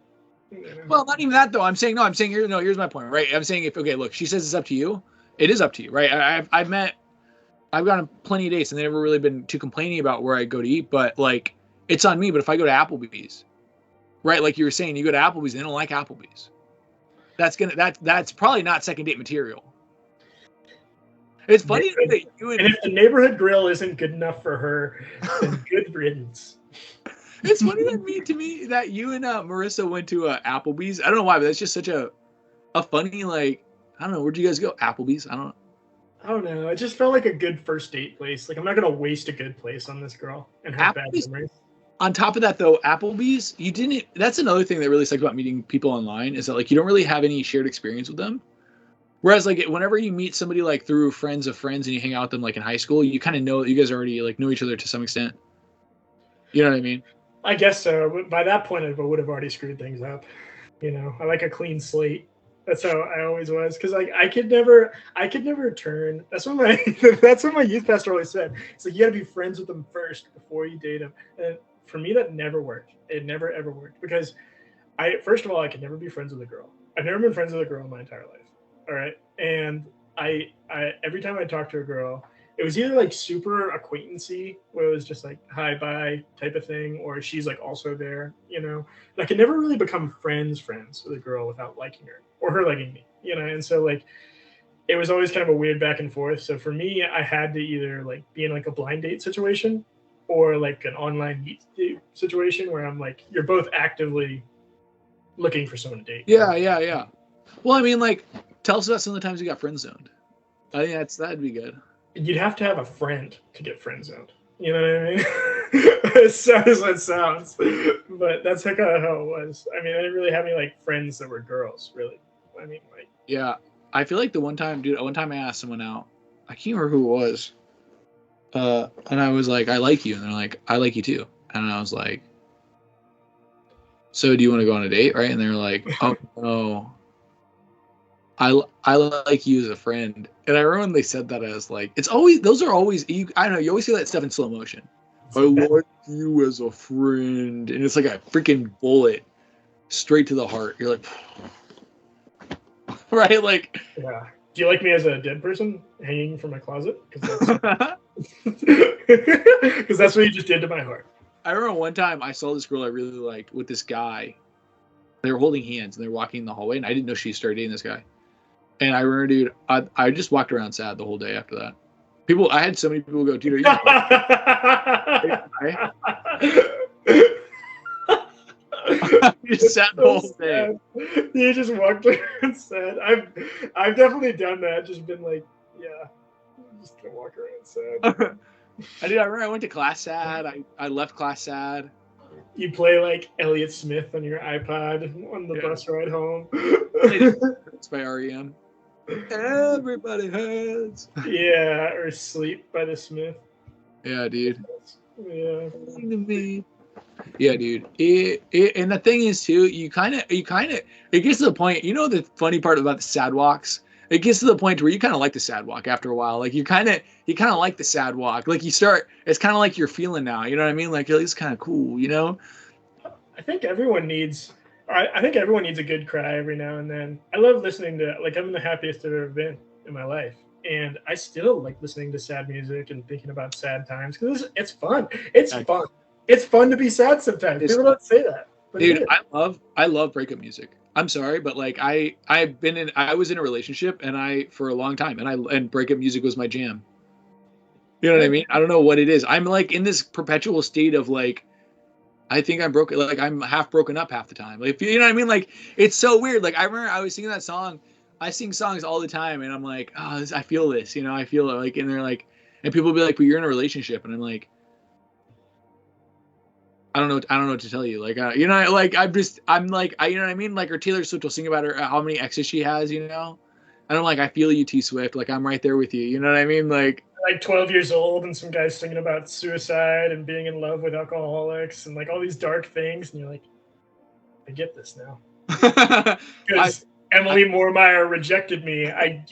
[SPEAKER 2] Well, not even that though. I'm saying here's my point, right? I'm saying look, she says it's up to you. It is up to you, right? I've gone on plenty of dates and they've never really been too complaining about where I go to eat, but like it's on me. But if I go to Applebee's, right? Like you were saying, you go to Applebee's, and they don't like Applebee's. That's probably not second date material. It's funny that you
[SPEAKER 1] and if the neighborhood grill isn't good enough for her, then good riddance.
[SPEAKER 2] It's funny to me that you and Marissa went to Applebee's. I don't know why, but that's just such a funny, like, I don't know. Where'd you guys go? Applebee's? I
[SPEAKER 1] don't know. It just felt like a good first date place. Like I'm not gonna waste a good place on this girl and have bad memories.
[SPEAKER 2] On top of that, though, Applebee's, you didn't. That's another thing that really sucks about meeting people online is that like you don't really have any shared experience with them. Whereas like whenever you meet somebody like through friends of friends and you hang out with them like in high school, you kind of know you guys already like know each other to some extent. You know what I mean?
[SPEAKER 1] I guess so. But by that point, I would have already screwed things up. I like a clean slate. That's how I always was. Because like I could never turn. That's what my youth pastor always said. It's like you got to be friends with them first before you date them. And for me, that never worked. It never ever worked because first of all, I could never be friends with a girl. I've never been friends with a girl in my entire life. All right, and I every time I talked to a girl, it was either like super acquaintancy, where it was just like hi bye type of thing, or she's like also there, And I could never really become friends with a girl without liking her or her liking me, And so like it was always kind of a weird back and forth. So for me, I had to either like be in like a blind date situation or like an online meet situation where I'm like you're both actively looking for someone to date.
[SPEAKER 2] Yeah. Well, I mean, like. Tell us about some of the times you got friend zoned. I think that'd be good.
[SPEAKER 1] You'd have to have a friend to get friend zoned. You know what I mean? As sad as that sounds, but that's kind of how it was. I mean, I didn't really have any like friends that were girls, really. I mean, like.
[SPEAKER 2] Yeah, I feel like one time I asked someone out. I can't remember who it was. And I was like, I like you, and they're like, I like you too, and I was like, so do you want to go on a date, right? And they're like, oh no, I like you as a friend. And I remember when they said that, I was like, it's always, those are always, I don't know, you always see that stuff in slow motion. I like you as a friend. And it's like a freaking bullet straight to the heart. You're like, right? Like,
[SPEAKER 1] yeah. Do you like me as a dead person hanging from my closet? Because that's what you just did to my heart.
[SPEAKER 2] I remember one time I saw this girl I really liked with this guy. They were holding hands and they were walking in the hallway, and I didn't know she started dating this guy. And I remember, dude, I just walked around sad the whole day after that. I had so many people go, dude, are you just sat the whole day.
[SPEAKER 1] You just walked around sad. I've definitely done that. Just been like, yeah, I'm just gonna walk around sad.
[SPEAKER 2] I remember I went to class sad. I left class sad.
[SPEAKER 1] You play like Elliott Smith on your iPod on the bus ride home.
[SPEAKER 2] It's by REM. Everybody hurts.
[SPEAKER 1] Yeah, or Sleep by the Smith.
[SPEAKER 2] Yeah, dude.
[SPEAKER 1] Yeah.
[SPEAKER 2] Yeah, dude. And the thing is too, you kind of, it gets to the point. You know the funny part about the sad walks? It gets to the point where you kind of like the sad walk after a while. Like you kind of like the sad walk. Like you start, it's kind of like you're feeling now. You know what I mean? Like it's kind of cool. You know?
[SPEAKER 1] I think everyone needs a good cry every now and then. I love listening to, like, I'm the happiest I've ever been in my life. And I still like listening to sad music and thinking about sad times because it's fun. It's fun. It's fun to be sad sometimes. People don't say that. But
[SPEAKER 2] dude, I love breakup music. I'm sorry, but like I was in a relationship and for a long time and breakup music was my jam. You know what I mean? I don't know what it is. I'm like in this perpetual state of like, I think I'm broken. Like I'm half broken up half the time. Like, you know what I mean? Like it's so weird. Like I remember I was singing that song. I sing songs all the time, and I'm like, oh, I feel this. You know, I feel it. Like, and they're like, and people will be like, but you're in a relationship, and I'm like, I don't know what to tell you. Like, you know, like I'm like, you know what I mean? Like, or Taylor Swift will sing about how many exes she has. You know, and I'm like, I feel you, T Swift. Like I'm right there with you. You know what I mean? Like
[SPEAKER 1] 12 years old and some guys singing about suicide and being in love with alcoholics and like all these dark things, and you're like, I get this now. Because Emily Moormeyer rejected me. I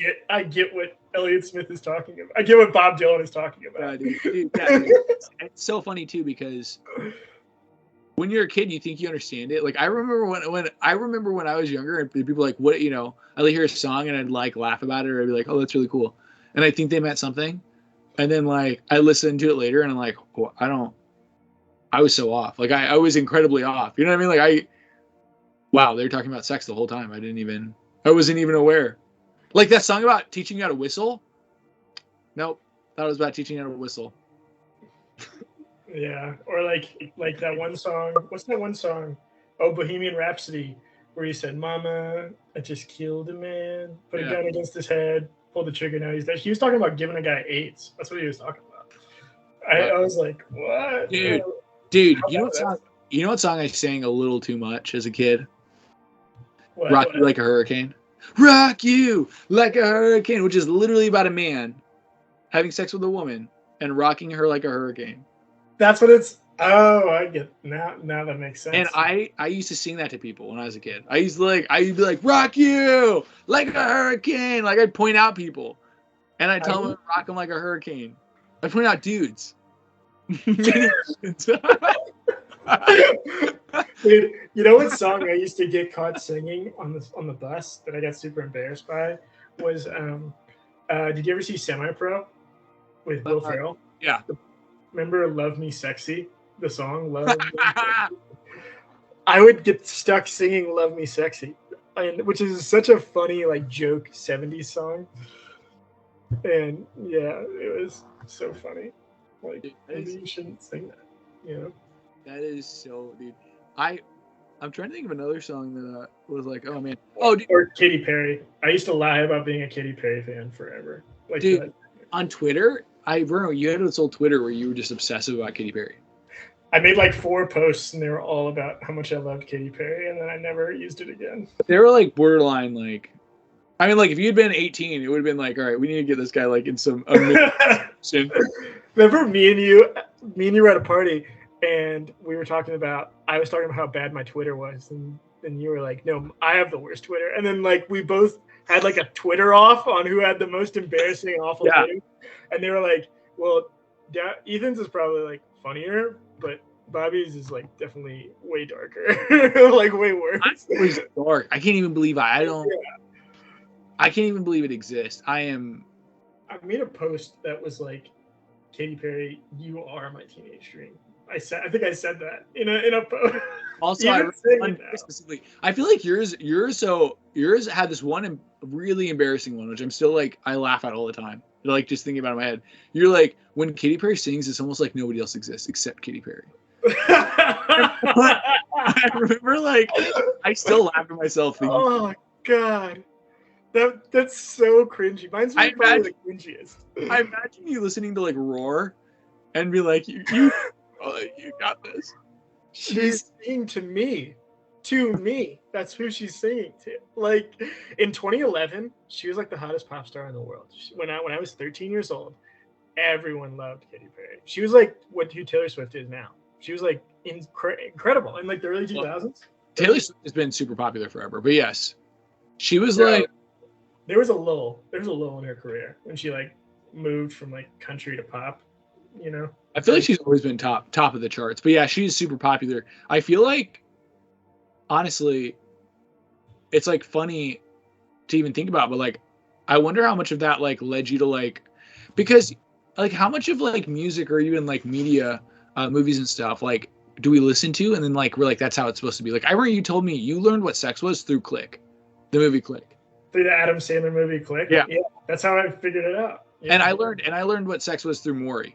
[SPEAKER 1] get what Elliott Smith is talking about. I get what Bob Dylan is talking about.
[SPEAKER 2] Dude, it's so funny too because when you're a kid, you think you understand it. Like I remember when I was younger and people were like, what, you know, I'd hear a song and I'd like laugh about it or I'd be like, oh, that's really cool, and I think they meant something. And then like I listened to it later and I'm like, oh, I was so off. Like I was incredibly off. You know what I mean? Like wow, they were talking about sex the whole time. I wasn't even aware. Like that song about teaching you how to whistle. Nope. Thought it was about teaching you how to whistle.
[SPEAKER 1] Yeah. Or like that one song. What's that one song? Oh, Bohemian Rhapsody, where he said, Mama, I just killed a man, put a gun against his head, pulled the trigger, now he's dead. He was talking about giving a guy AIDS. That's what he was talking about. I was like, what?
[SPEAKER 2] Dude, you know what song I sang a little too much as a kid?
[SPEAKER 1] What?
[SPEAKER 2] Rock You Like a Hurricane. Rock you like a hurricane, which is literally about a man having sex with a woman and rocking her like a hurricane.
[SPEAKER 1] That's what it's. Oh, I get now. Now that makes sense.
[SPEAKER 2] And I used to sing that to people when I was a kid. I'd be like, rock you like a hurricane. Like I'd point out people, and I'd tell them to rock them like a hurricane. I'd point out dudes.
[SPEAKER 1] Dude, you know what song I used to get caught singing on the bus that I got super embarrassed by was did you ever see Semi-Pro with Will Ferrell?
[SPEAKER 2] Yeah.
[SPEAKER 1] Remember Love Me Sexy? The song Love Me Sexy? I would get stuck singing Love Me Sexy, which is such a funny like joke 70s song. And yeah, it was so funny. Like maybe you shouldn't sing that, you know?
[SPEAKER 2] That is so, dude. I'm trying to think of another song that was like, oh man, dude.
[SPEAKER 1] Or Katy Perry. I used to lie about being a Katy Perry fan forever. Like,
[SPEAKER 2] dude, on Twitter, I remember you had this old Twitter where you were just obsessive about Katy Perry.
[SPEAKER 1] I made like 4 posts and they were all about how much I loved Katy Perry, and then I never used it again. They
[SPEAKER 2] were like borderline, like, I mean, like if you'd been 18, it would have been like, all right, we need to get this guy like in some.
[SPEAKER 1] Remember me and you were at a party. and I was talking about how bad my Twitter was, and you were like, no, I have the worst Twitter. And then like we both had like a Twitter off on who had the most embarrassing, awful Twitter. And they were like, well, Ethan's is probably like funnier, but Bobby's is like definitely way darker, like way worse.
[SPEAKER 2] It was dark. I can't even believe I can't even believe it exists. I
[SPEAKER 1] made a post that was like, Katy Perry, you are my teenage dream. I think I said that in a post.
[SPEAKER 2] Also, specifically, I feel like yours had this one really embarrassing one, which I'm still like, I laugh at all the time. Like just thinking about it in my head. You're like, when Katy Perry sings, it's almost like nobody else exists except Katy Perry. I remember, like, I still laugh at myself thinking,
[SPEAKER 1] oh God, that's so cringy. Mine's probably the cringiest.
[SPEAKER 2] I imagine you listening to like Roar, and be like, you got this.
[SPEAKER 1] She's singing to me. That's who she's singing to. Like in 2011, she was like the hottest pop star in the world. When I was 13 years old, everyone loved Katy Perry. She was like who Taylor Swift is now. She was like incredible in like the early 2000s.
[SPEAKER 2] Taylor Swift has been super popular forever, but yes, she was like.
[SPEAKER 1] There was a lull in her career when she like moved from like country to pop. You know.
[SPEAKER 2] I feel like she's always been top of the charts, but yeah, she's super popular. I feel like, honestly, it's like funny to even think about, but like, I wonder how much of that like led you to like, because like how much of like music or even like media, movies and stuff like do we listen to, and then like we're like that's how it's supposed to be. Like I remember you told me you learned what sex was through Click, the movie Click.
[SPEAKER 1] Through the Adam Sandler movie Click.
[SPEAKER 2] Yeah,
[SPEAKER 1] that's how I figured it out. Yeah.
[SPEAKER 2] And I learned what sex was through Maury.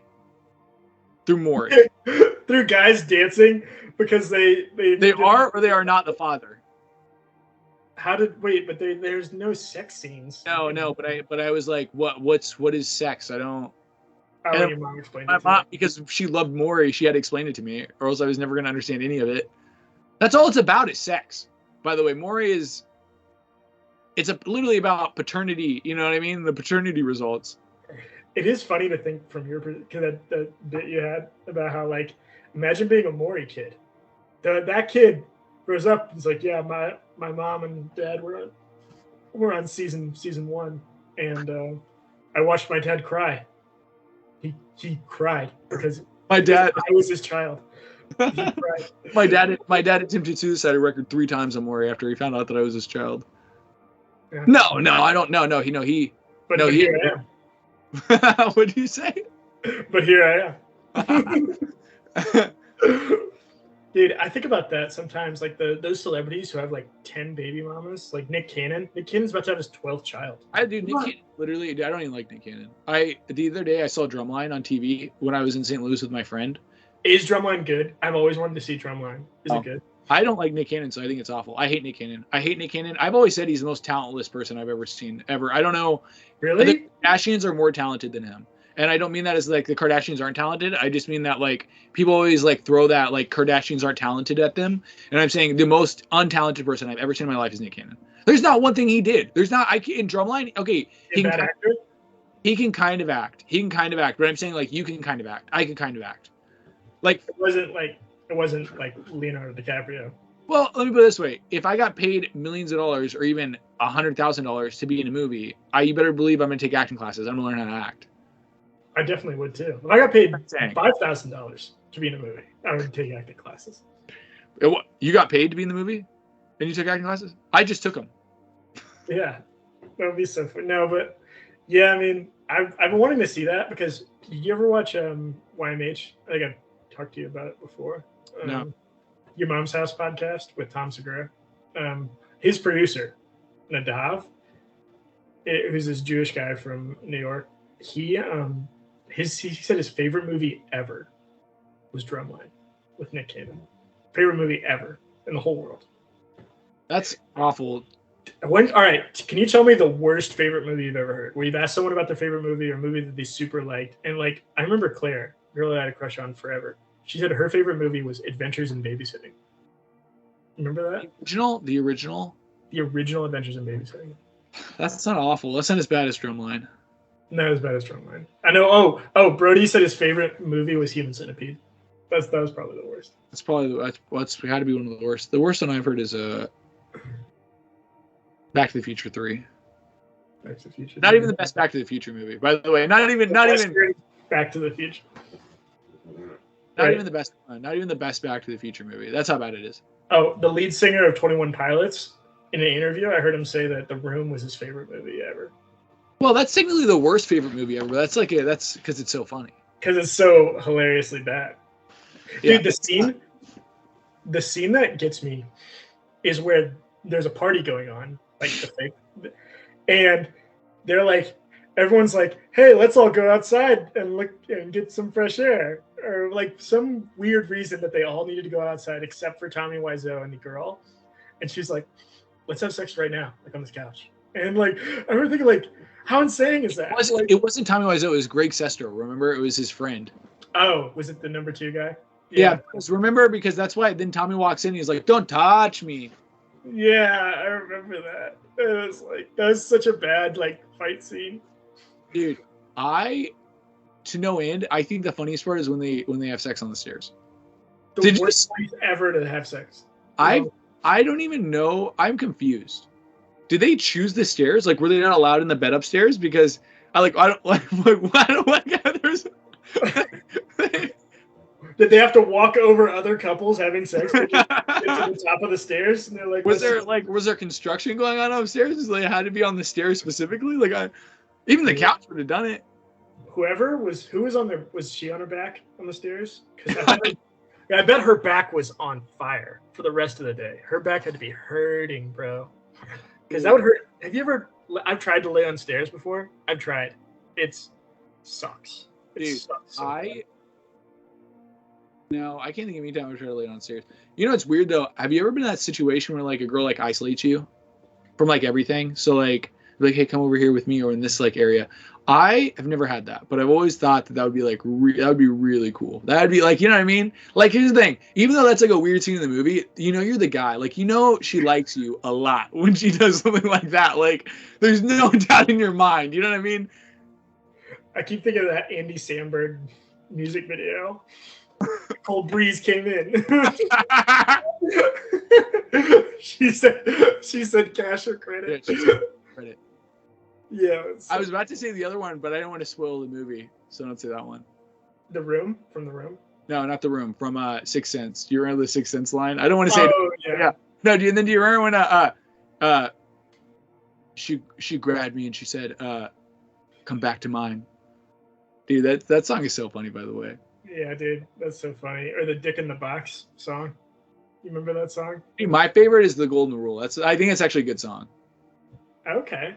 [SPEAKER 2] Through
[SPEAKER 1] guys dancing because they
[SPEAKER 2] are or they are not the father.
[SPEAKER 1] There's no sex scenes.
[SPEAKER 2] No, but I was like, what is sex? I don't.
[SPEAKER 1] Your mom explained it.
[SPEAKER 2] My mom, because she loved Maury, she had to explain it to me, or else I was never going to understand any of it. That's all it's about is sex. By the way, Maury is. It's literally about paternity. You know what I mean? The paternity results.
[SPEAKER 1] It is funny to think from your perspective that bit you had about how like imagine being a Maury kid. That kid grows up and is like, yeah, my mom and dad were on season 1, and I watched my dad cry. He cried because I was his child. He cried.
[SPEAKER 2] My dad attempted suicide a record 3 times on Maury after he found out that I was his child. Yeah. No, I don't know. He.
[SPEAKER 1] But here I am.
[SPEAKER 2] What do you say?
[SPEAKER 1] But here I am. Dude, I think about that sometimes, like those celebrities who have like 10 baby mamas, like Nick Cannon. Nick Cannon's about to have his 12th child.
[SPEAKER 2] Nick Cannon, literally, I don't even like Nick Cannon. The other day I saw Drumline on TV when I was in St. Louis with my friend.
[SPEAKER 1] Is Drumline good? I've always wanted to see Drumline. Is it good?
[SPEAKER 2] I don't like Nick Cannon, so I think it's awful. I hate Nick Cannon. I've always said he's the most talentless person I've ever seen, ever. I don't know.
[SPEAKER 1] Really?
[SPEAKER 2] The Kardashians are more talented than him. And I don't mean that as like the Kardashians aren't talented. I just mean that like people always like throw that like Kardashians aren't talented at them. And I'm saying the most untalented person I've ever seen in my life is Nick Cannon. There's not one thing he did. There's not. In Drumline, okay. He can kind of act. But I'm saying like you can kind of act. I can kind of act. Like
[SPEAKER 1] it wasn't like Leonardo DiCaprio.
[SPEAKER 2] Well, let me put it this way. If I got paid millions of dollars or even $100,000 to be in a movie, you better believe I'm going to take acting classes. I'm going to learn how to act.
[SPEAKER 1] I definitely would too. If I got paid $5,000 to be in a movie, I would take acting classes.
[SPEAKER 2] You got paid to be in the movie? And you took acting classes? I just took them.
[SPEAKER 1] Yeah. That would be so fun. No, but yeah, I mean, I've been wanting to see that because did you ever watch YMH? I think I've talked to you about it before.
[SPEAKER 2] No.
[SPEAKER 1] Your Mom's House podcast with Tom Segura. His producer, Nadav, who's this Jewish guy from New York, he said his favorite movie ever was Drumline with Nick Cannon. Favorite movie ever in the whole world.
[SPEAKER 2] That's awful.
[SPEAKER 1] All right, can you tell me the worst favorite movie you've ever heard? Where you've asked someone about their favorite movie or a movie that they super liked, and like I remember Claire, a girl that I had a crush on forever. She said her favorite movie was Adventures in Babysitting. Remember that?
[SPEAKER 2] The original?
[SPEAKER 1] The original Adventures in Babysitting.
[SPEAKER 2] That's not awful. That's not as bad as Drumline.
[SPEAKER 1] Not as bad as Drumline. I know. Oh, Brody said his favorite movie was Human Centipede. That was probably the worst.
[SPEAKER 2] That's got to be one of the worst. The worst one I've heard is Back to the Future 3.
[SPEAKER 1] Back to the Future.
[SPEAKER 2] Not even the best Back to the Future movie, by the way. Not even
[SPEAKER 1] Back to the Future.
[SPEAKER 2] Not even the best one. Not even the best Back to the Future movie. That's how bad it is.
[SPEAKER 1] Oh, the lead singer of 21 Pilots, in an interview, I heard him say that The Room was his favorite movie ever.
[SPEAKER 2] Well, that's technically the worst favorite movie ever. But that's because it's so funny. Because
[SPEAKER 1] it's so hilariously bad. Yeah, dude, the scene that gets me is where there's a party going on, like the fake, and they're like, everyone's like, hey, let's all go outside and look and get some fresh air, or like some weird reason that they all needed to go outside except for Tommy Wiseau and the girl, and she's like, let's have sex right now, like on this couch. And like, I remember thinking, like, how insane is that?
[SPEAKER 2] It wasn't Tommy Wiseau, it was Greg Sestero. Remember, it was his friend.
[SPEAKER 1] Oh, was it the number 2 guy?
[SPEAKER 2] Yeah, because that's why then Tommy walks in and he's like, don't touch me.
[SPEAKER 1] Yeah, I remember that. It was like, that was such a bad like fight scene.
[SPEAKER 2] Dude, to no end, I think the funniest part is when they have sex on the stairs.
[SPEAKER 1] The worst place ever to have sex.
[SPEAKER 2] I don't even know. I'm confused. Did they choose the stairs? Like, were they not allowed in the bed upstairs? Because there's.
[SPEAKER 1] Did they have to walk over other couples having sex to get to the top of the stairs? And they're like,
[SPEAKER 2] was there construction going on upstairs? They had to be on the stairs specifically. Like, even the couch would have done it.
[SPEAKER 1] Who was on there? Was she on her back on the stairs? Because I bet her back was on fire for the rest of the day. Her back had to be hurting, bro. Because that would hurt. Have you ever? I've tried to lay on stairs before. I've tried. It sucks.
[SPEAKER 2] Dude, No, I can't think of any time I've tried to lay on stairs. You know what's weird though? Have you ever been in that situation where like a girl like isolates you from like everything? So like hey, come over here with me or in this like area. I have never had that, but I've always thought that would be like that would be really cool. That'd be like, you know what I mean? Like, here's the thing. Even though that's like a weird scene in the movie, you're the guy. Like, she likes you a lot when she does something like that. Like, there's no doubt in your mind. You know what I mean?
[SPEAKER 1] I keep thinking of that Andy Samberg music video. Cold breeze came in. she said cash or credit.
[SPEAKER 2] Yeah, she said credit.
[SPEAKER 1] Yeah.
[SPEAKER 2] I was about to say the other one, but I don't want to spoil the movie, so don't say that one.
[SPEAKER 1] The Room? From The Room?
[SPEAKER 2] No, not The Room. From Sixth Sense. Do you remember the Sixth Sense line? I don't want to say.
[SPEAKER 1] Oh, yeah.
[SPEAKER 2] No, do you remember when she grabbed me and she said, "Come back to mine." Dude, that song is so funny, by the way.
[SPEAKER 1] Yeah, dude, that's so funny. Or the Dick in the Box song. You remember that song?
[SPEAKER 2] Hey, my favorite is The Golden Rule. I think it's actually a good song.
[SPEAKER 1] Okay.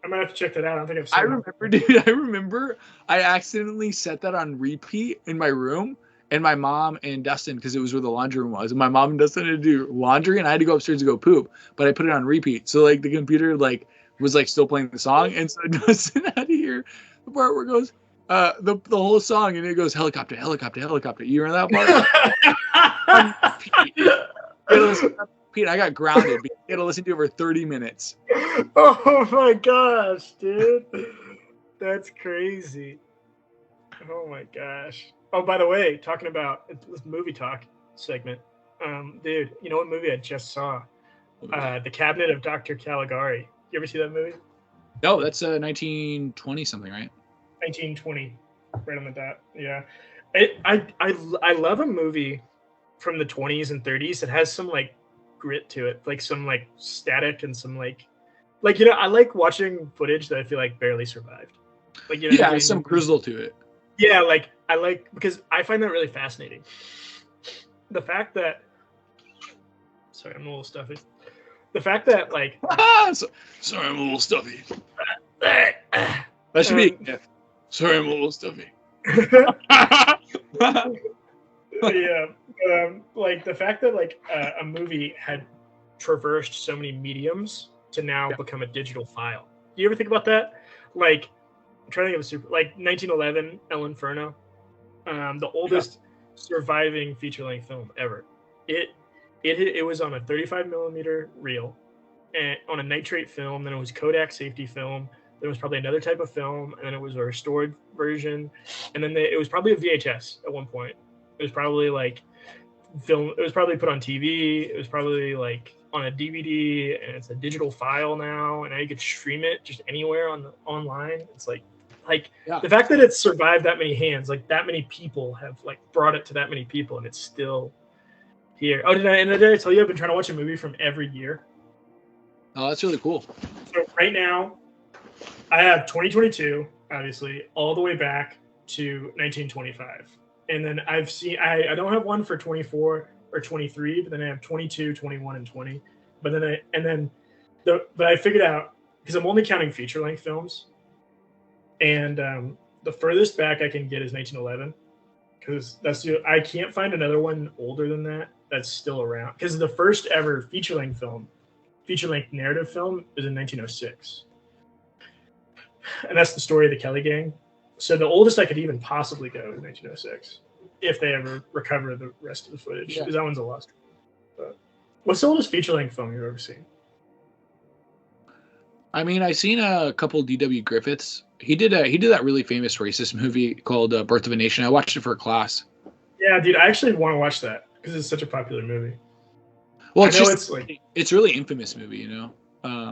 [SPEAKER 1] I might have to check that out. I don't think I've seen
[SPEAKER 2] it. I remember I accidentally set that on repeat in my room, and my mom and Dustin, because it was where the laundry room was, and my mom and Dustin had to do laundry, and I had to go upstairs to go poop, but I put it on repeat. So like the computer like was like still playing the song, and so Dustin had to hear the part where it goes, the whole song, and it goes helicopter, helicopter, helicopter. You remember that part? Pete, I got grounded. You had to listen to it for 30 minutes.
[SPEAKER 1] Oh my gosh, dude. That's crazy. Oh my gosh. Oh, by the way, talking about this movie talk segment, dude, you know what movie I just saw? The Cabinet of Dr. Caligari. You ever see that movie?
[SPEAKER 2] No, that's 1920 something, right?
[SPEAKER 1] 1920, right on the dot. Yeah, I love a movie from the 20s and 30s that has some like grit to it, like some like static and some like I like watching footage that I feel like barely survived. Like
[SPEAKER 2] yeah, some grizzle to it.
[SPEAKER 1] Yeah, like I like, because I find that really fascinating. The fact that sorry, I'm a little stuffy. The fact that like
[SPEAKER 2] sorry, I'm a little stuffy. That should be. Yeah. Sorry, I'm a little stuffy.
[SPEAKER 1] Yeah, like the fact that like a movie had traversed so many mediums to now become a digital file. Do you ever think about that? Like, I'm trying to think of like 1911, El Inferno, the oldest surviving feature-length film ever. It was on a 35 millimeter reel, and on a nitrate film. Then it was Kodak safety film. There was probably another type of film, and then it was a restored version, and then it was probably a VHS at one point. It was probably like film. It was probably put on TV. It was probably like on a DVD, and it's a digital file now, and now you could stream it just anywhere online. It's like the fact that it's survived that many hands, like that many people have like brought it to that many people, and it's still here. Oh, did I tell you I've been trying to watch a movie from every year?
[SPEAKER 2] Oh, that's really cool.
[SPEAKER 1] So right now, I have 2022, obviously, all the way back to 1925. And then I've seen, I don't have one for 24 or 23, but then I have 22, 21, and 20. But I figured out, because I'm only counting feature length films, and the furthest back I can get is 1911, because I can't find another one older than that that's still around. Because the first ever feature length narrative film is in 1906. And that's the story of the Kelly Gang. So the oldest I could even possibly go is 1906, if they ever recover the rest of the footage, because that one's a lost. But what's the oldest feature-length film you've ever seen?
[SPEAKER 2] I mean, I've seen a couple of D.W. Griffiths. He did that really famous racist movie called Birth of a Nation. I watched it for a class.
[SPEAKER 1] Yeah, dude, I actually want to watch that because it's such a popular movie.
[SPEAKER 2] Well, it's really infamous movie, you know.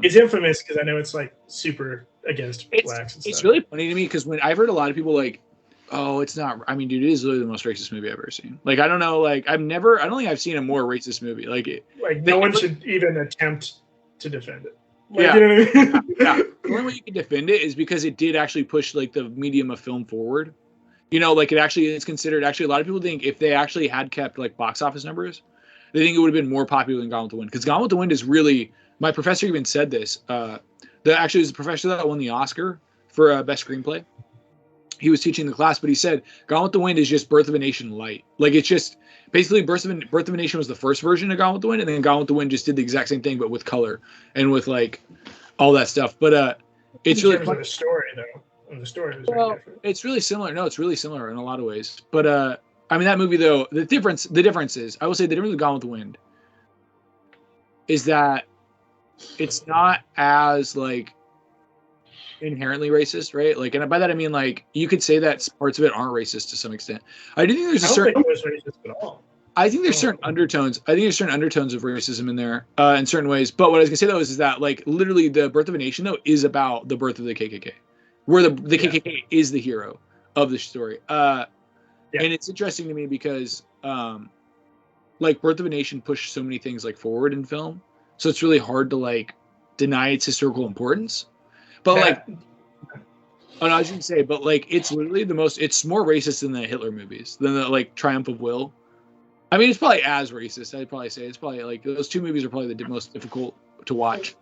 [SPEAKER 1] It's infamous because I know it's like super against blacks and stuff.
[SPEAKER 2] It's really funny to me because when I've heard a lot of people like, oh, it's not. I mean, dude, it is really the most racist movie I've ever seen. Like, I don't know. Like, I don't think I've seen a more racist movie. Like
[SPEAKER 1] no one should even attempt to defend it.
[SPEAKER 2] Like,
[SPEAKER 1] you know what I mean?
[SPEAKER 2] Yeah. The only way you can defend it is because it did actually push like the medium of film forward. You know, like it's considered. Actually, a lot of people think if they actually had kept like box office numbers, they think it would have been more popular than Gone with the Wind. Because Gone with the Wind is really. My professor even said this. Actually, it was a professor that won the Oscar for best screenplay. He was teaching the class, but he said Gone with the Wind is just Birth of a Nation light. Like, it's just basically Birth of a Nation was the first version of Gone with the Wind, and then Gone with the Wind just did the exact same thing, but with color and with like all that stuff. But it's really
[SPEAKER 1] fun. The story though. The story was very different.
[SPEAKER 2] It's really similar. No, it's really similar in a lot of ways. But I mean, that movie though, the difference is, I will say the difference with Gone with the Wind is that it's not as like inherently racist, right? Like, and by that I mean like you could say that parts of it aren't racist to some extent. I do think there's
[SPEAKER 1] I don't think it was racist at all.
[SPEAKER 2] I think there's certain undertones. I think there's certain undertones of racism in there in certain ways. But what I was gonna say though is that like literally the Birth of a Nation though is about the birth of the KKK, where the KKK is the hero of the story. And it's interesting to me because like Birth of a Nation pushed so many things like forward in film. So it's really hard to like deny its historical importance. But like, oh no, I was going to say, but like, it's literally it's more racist than the Hitler movies, than the like Triumph of Will. I mean, it's probably as racist. I'd probably say it's probably like those two movies are probably the most difficult to watch.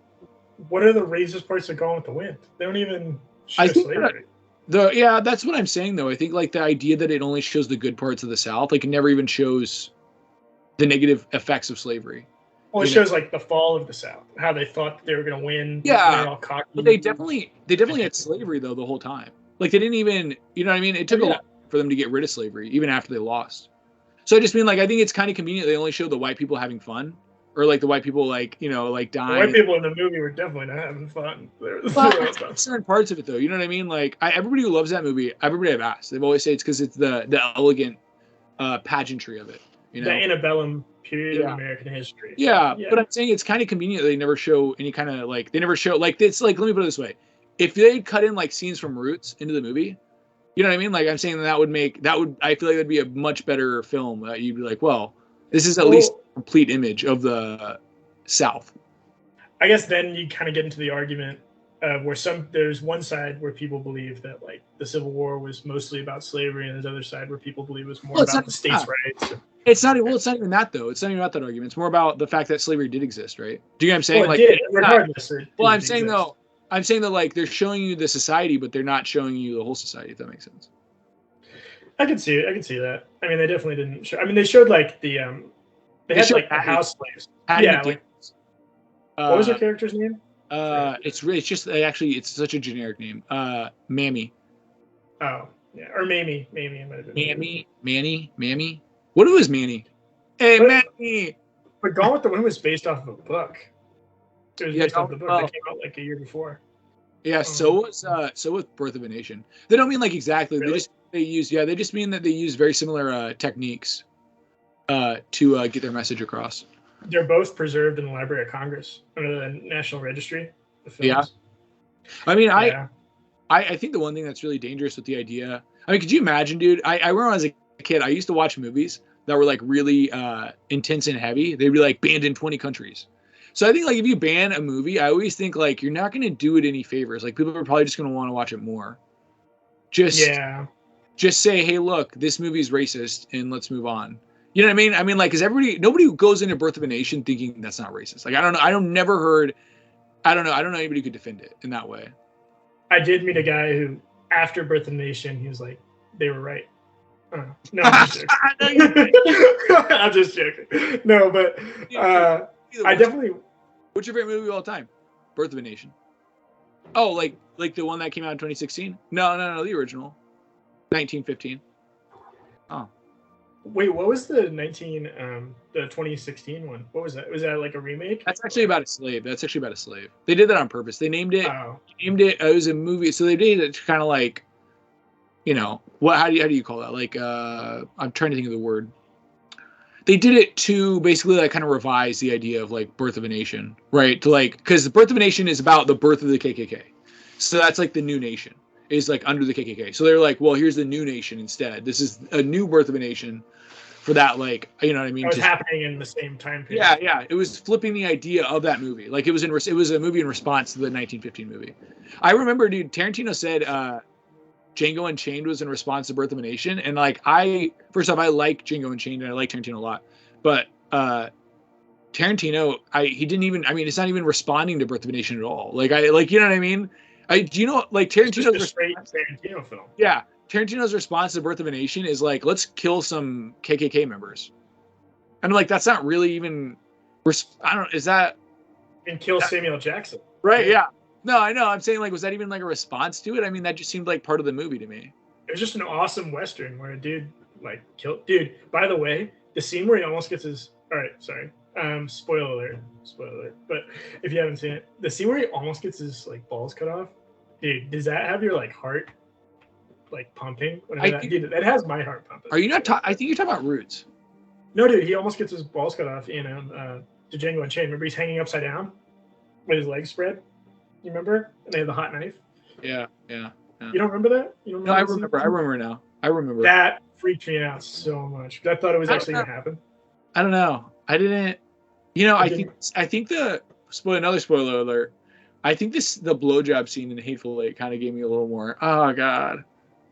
[SPEAKER 1] What are the racist parts of Gone with the Wind? They don't even show slavery.
[SPEAKER 2] That's what I'm saying though. I think like the idea that it only shows the good parts of the South, like it never even shows the negative effects of slavery.
[SPEAKER 1] Well, it shows like the fall of the South, how they thought they were going to win.
[SPEAKER 2] Yeah,
[SPEAKER 1] they were all cocky.
[SPEAKER 2] But they definitely had slavery though the whole time. Like they didn't even, you know what I mean? It took a lot for them to get rid of slavery, even after they lost. So I just mean like I think it's kind of convenient they only show the white people having fun, or like the white people like like dying.
[SPEAKER 1] The white people in the movie were definitely not having fun.
[SPEAKER 2] Certain parts of it though, you know what I mean? Like everybody who loves that movie, everybody I've asked, they've always said it's because it's the elegant pageantry of it. You know,
[SPEAKER 1] the antebellum period of American history.
[SPEAKER 2] Yeah, but I'm saying it's kind of convenient that they never show any kind of like it's like, let me put it this way. If they cut in like scenes from Roots into the movie, you know what I mean? Like I'm saying I feel like that'd be a much better film. You'd be like, well, this is at least a complete image of the South.
[SPEAKER 1] I guess then you kind of get into the argument where there's one side where people believe that like the Civil War was mostly about slavery, and there's other side where people believe it was more about the states' rights.
[SPEAKER 2] It's not even that though. It's not even about that argument. It's more about the fact that slavery did exist, right? Do you know what I'm saying?
[SPEAKER 1] Well, it did, regardless.
[SPEAKER 2] I'm saying that like they're showing you the society, but they're not showing you the whole society. If that makes sense.
[SPEAKER 1] I can see it. I can see that. I mean, they definitely didn't show. I mean, they showed like the they had like the house slaves. Like, what was her character's name?
[SPEAKER 2] It's such a generic name. Mammy.
[SPEAKER 1] Oh yeah, or Mamie. Mamie might have been.
[SPEAKER 2] Mammy. What was Manny? Hey, Manny.
[SPEAKER 1] But Gone with the Wind was based off of a book. It was based off the book that came out like a year before.
[SPEAKER 2] Yeah, so was Birth of a Nation. They don't mean like exactly.
[SPEAKER 1] Really?
[SPEAKER 2] they use. Yeah, they just mean that they use very similar techniques to get their message across.
[SPEAKER 1] They're both preserved in the Library of Congress under the National Registry. The films.
[SPEAKER 2] Yeah. I mean,
[SPEAKER 1] Yeah.
[SPEAKER 2] I think the one thing that's really dangerous with the idea. I mean, could you imagine, dude? I remember when I was a kid, I used to watch movies that were like really intense and heavy. They'd be like banned in 20 countries. So I think like if you ban a movie, I always think like you're not going to do it any favors. Like people are probably just going to want to watch it more. Just say, hey, look, this movie's racist, and let's move on. You know what I mean? I mean, like, because nobody goes into Birth of a Nation thinking that's not racist. Like, I don't know. I don't know anybody who could defend it in that way.
[SPEAKER 1] I did meet a guy who, after Birth of a Nation, he was like, they were right. No, I'm just joking. I'm just joking. No, but I definitely.
[SPEAKER 2] What's your favorite movie of all time? Birth of a Nation. Oh, like the one that came out in 2016? No, the original, 1915. Oh.
[SPEAKER 1] Wait, what was the 2016 one? What was that? Was that like a remake?
[SPEAKER 2] That's actually about a slave. They did that on purpose. They named it. It was a movie, so they did it kind of like, you know, what? How do you call that? Like, I'm trying to think of the word. They did it to basically like kind of revise the idea of like Birth of a Nation, right? To like, because the Birth of a Nation is about the birth of the KKK, so that's like the new nation is like under the KKK. So they're like, well, here's the new nation instead. This is a new Birth of a Nation for that, like, you know what I mean?
[SPEAKER 1] It was happening in the same time period.
[SPEAKER 2] Yeah. It was flipping the idea of that movie. Like it was a movie in response to the 1915 movie. I remember, dude, Tarantino said Django Unchained was in response to Birth of a Nation, and like first off, I like Django Unchained and I like Tarantino a lot, but Tarantino, he didn't even. I mean, it's not even responding to Birth of a Nation at all. Like you know what I mean? Do you know like Tarantino's
[SPEAKER 1] just a straight Tarantino film?
[SPEAKER 2] Yeah, Tarantino's response to Birth of a Nation is like, let's kill some KKK members. And like, that's not really even. Is that?
[SPEAKER 1] And kill Samuel Jackson.
[SPEAKER 2] Right? Yeah. No, I know. I'm saying like, was that even like a response to it? I mean, that just seemed like part of the movie to me.
[SPEAKER 1] It was just an awesome Western where a dude like killed. Dude, by the way, the scene where he almost gets his. All right, sorry. Spoiler alert. But if you haven't seen it, the scene where he almost gets his like balls cut off, dude, does that have your like heart like pumping? Dude, that has my heart pumping.
[SPEAKER 2] Are you not? I think you're talking about Roots.
[SPEAKER 1] No, dude, he almost gets his balls cut off. You know, to Django Unchained. Remember, he's hanging upside down with his legs spread. You remember? And they have the hot knife.
[SPEAKER 2] Yeah.
[SPEAKER 1] You don't remember that? You don't remember?
[SPEAKER 2] No, I remember now. I remember
[SPEAKER 1] that freaked me out so much. I thought it was actually gonna happen.
[SPEAKER 2] I don't know. I didn't. You know, I think another spoiler alert. I think the blowjob scene in Hateful Eight kind of gave me a little more. Oh God.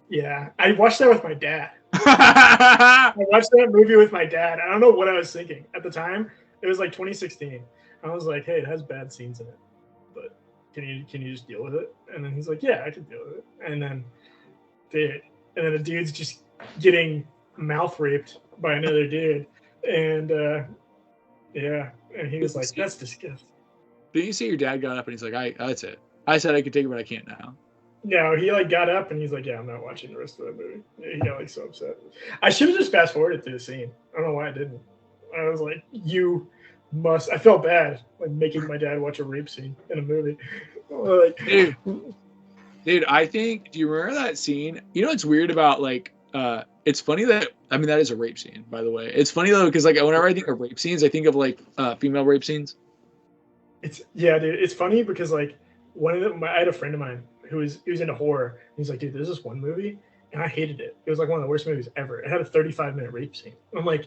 [SPEAKER 1] Yeah, I watched that with my dad. I watched that movie with my dad. I don't know what I was thinking at the time. It was like 2016. I was like, hey, it has bad scenes in it, but can you just deal with it? And then he's like, yeah, I can deal with it. And then a dude's just getting mouth raped by another dude, and and he was like, that's disgusting.
[SPEAKER 2] Did you see your dad got up and he's like, that's it. I said I could take it, but I can't now.
[SPEAKER 1] No, he like got up and he's like, yeah, I'm not watching the rest of that movie. He got like so upset. I should have just fast forwarded through the scene. I don't know why I didn't. I was like, I felt bad like making my dad watch a rape scene in a movie. Like,
[SPEAKER 2] dude, I think. Do you remember that scene? You know what's weird about like? It's funny that that is a rape scene, by the way. It's funny though because like whenever I think of rape scenes, I think of like female rape scenes.
[SPEAKER 1] Dude. It's funny because like I had a friend of mine he was into horror. He's like, dude, there's this one movie, and I hated it. It was like one of the worst movies ever. It had a 35-minute rape scene. I'm like,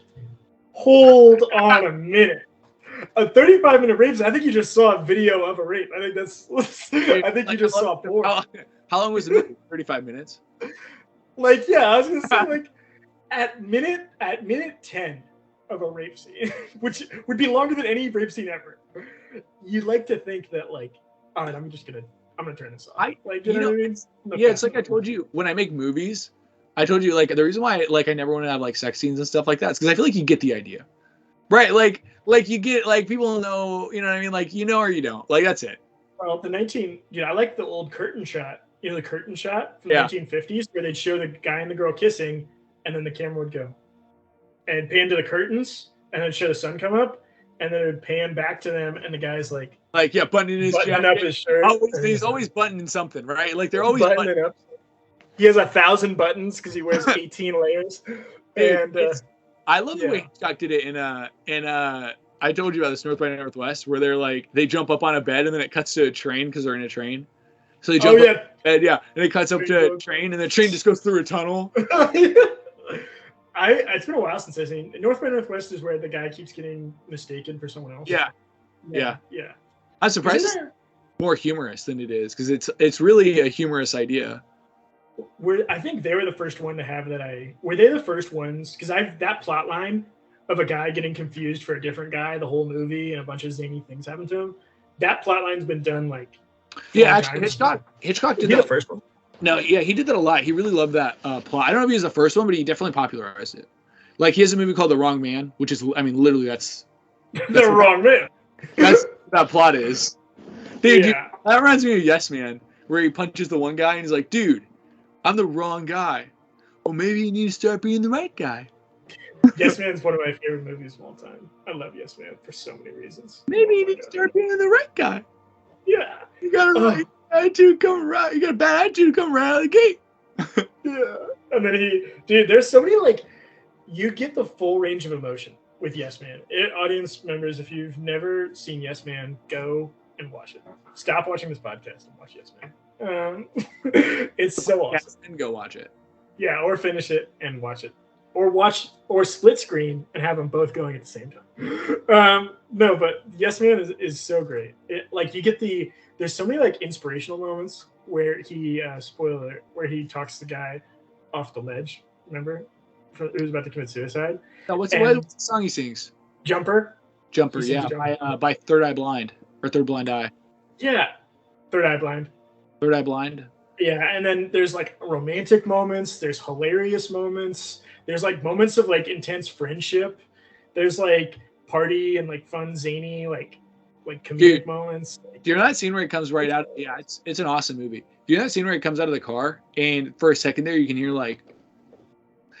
[SPEAKER 1] hold on a minute. A 35-minute rape scene? I think you just saw a video of a rape. I think you just saw porn.
[SPEAKER 2] How long was the movie? 35 minutes.
[SPEAKER 1] Like, yeah, I was gonna say like at minute 10 of a rape scene, which would be longer than any rape scene ever. You'd like to think that like, all right, I'm gonna turn this off. Like, you know what I mean?
[SPEAKER 2] Yeah, it's like I told you when I make movies. I told you like the reason why like I never want to have like sex scenes and stuff like that is because I feel like you get the idea, right? Like you get like people know, you know what I mean? Like you know or you don't. Like that's it.
[SPEAKER 1] Well, I like the old curtain shot. You know the curtain shot from the 1950s where they'd show the guy and the girl kissing, and then the camera would go and pan to the curtains, and then show the sun come up, and then it would pan back to them, and the guy's like
[SPEAKER 2] buttoning his jacket
[SPEAKER 1] up his shirt.
[SPEAKER 2] He's always buttoning something, right? Like they're always
[SPEAKER 1] buttoning up. He has 1,000 buttons because he wears 18 layers.
[SPEAKER 2] Dude,
[SPEAKER 1] And
[SPEAKER 2] I love the way Hitchcock did it in I told you about this North by Northwest where they jump up on a bed and then it cuts to a train because they're in a train. So they jump up on a bed, and it cuts up to a train and the train just goes through a tunnel.
[SPEAKER 1] It's been a while since I've seen North by Northwest is where the guy keeps getting mistaken for someone else.
[SPEAKER 2] Yeah. I'm surprised it's more humorous than it is because it's really a humorous idea.
[SPEAKER 1] I think they were the first one to have that. Were they the first ones? Because that plot line of a guy getting confused for a different guy the whole movie and a bunch of zany things happen to him. That plot line's been done like.
[SPEAKER 2] Yeah, actually, Hitchcock did
[SPEAKER 1] that. The first one.
[SPEAKER 2] No, yeah, he did that a lot. He really loved that plot. I don't know if he was the first one, but he definitely popularized it. Like he has a movie called The Wrong Man, which is, I mean, literally that's
[SPEAKER 1] The Wrong Man.
[SPEAKER 2] That's what that plot is. Dude, that reminds me of Yes Man, where he punches the one guy and he's like, dude, I'm the wrong guy. Well, maybe you need to start being the right guy.
[SPEAKER 1] Yes Man is one of my favorite movies of all time. I love Yes Man for so many reasons.
[SPEAKER 2] Maybe you need to start being the right guy.
[SPEAKER 1] Yeah.
[SPEAKER 2] You got a right attitude coming right. You got a bad attitude coming right out of the gate.
[SPEAKER 1] Yeah. And then there's so many, you get the full range of emotion with Yes Man. Audience members, if you've never seen Yes Man, go and watch it. Stop watching this podcast and watch Yes Man. It's so awesome.
[SPEAKER 2] And go watch it.
[SPEAKER 1] Yeah, or finish it and watch it. Or split screen and have them both going at the same time. No, but Yes Man is so great. You get there's so many inspirational moments where he spoiler where he talks the guy off the ledge. Remember, who's about to commit suicide?
[SPEAKER 2] No, what's the song he sings?
[SPEAKER 1] Jumper.
[SPEAKER 2] Yeah, by Third Eye Blind or Third Blind Eye.
[SPEAKER 1] Yeah, Third Eye Blind.
[SPEAKER 2] Third Eye Blind.
[SPEAKER 1] Yeah, and then there's romantic moments. There's hilarious moments. There's moments of intense friendship. There's party and fun zany comedic moments.
[SPEAKER 2] Do you know that scene where it comes right out? Yeah, it's an awesome movie. Do you know that scene where he comes out of the car and for a second there you can hear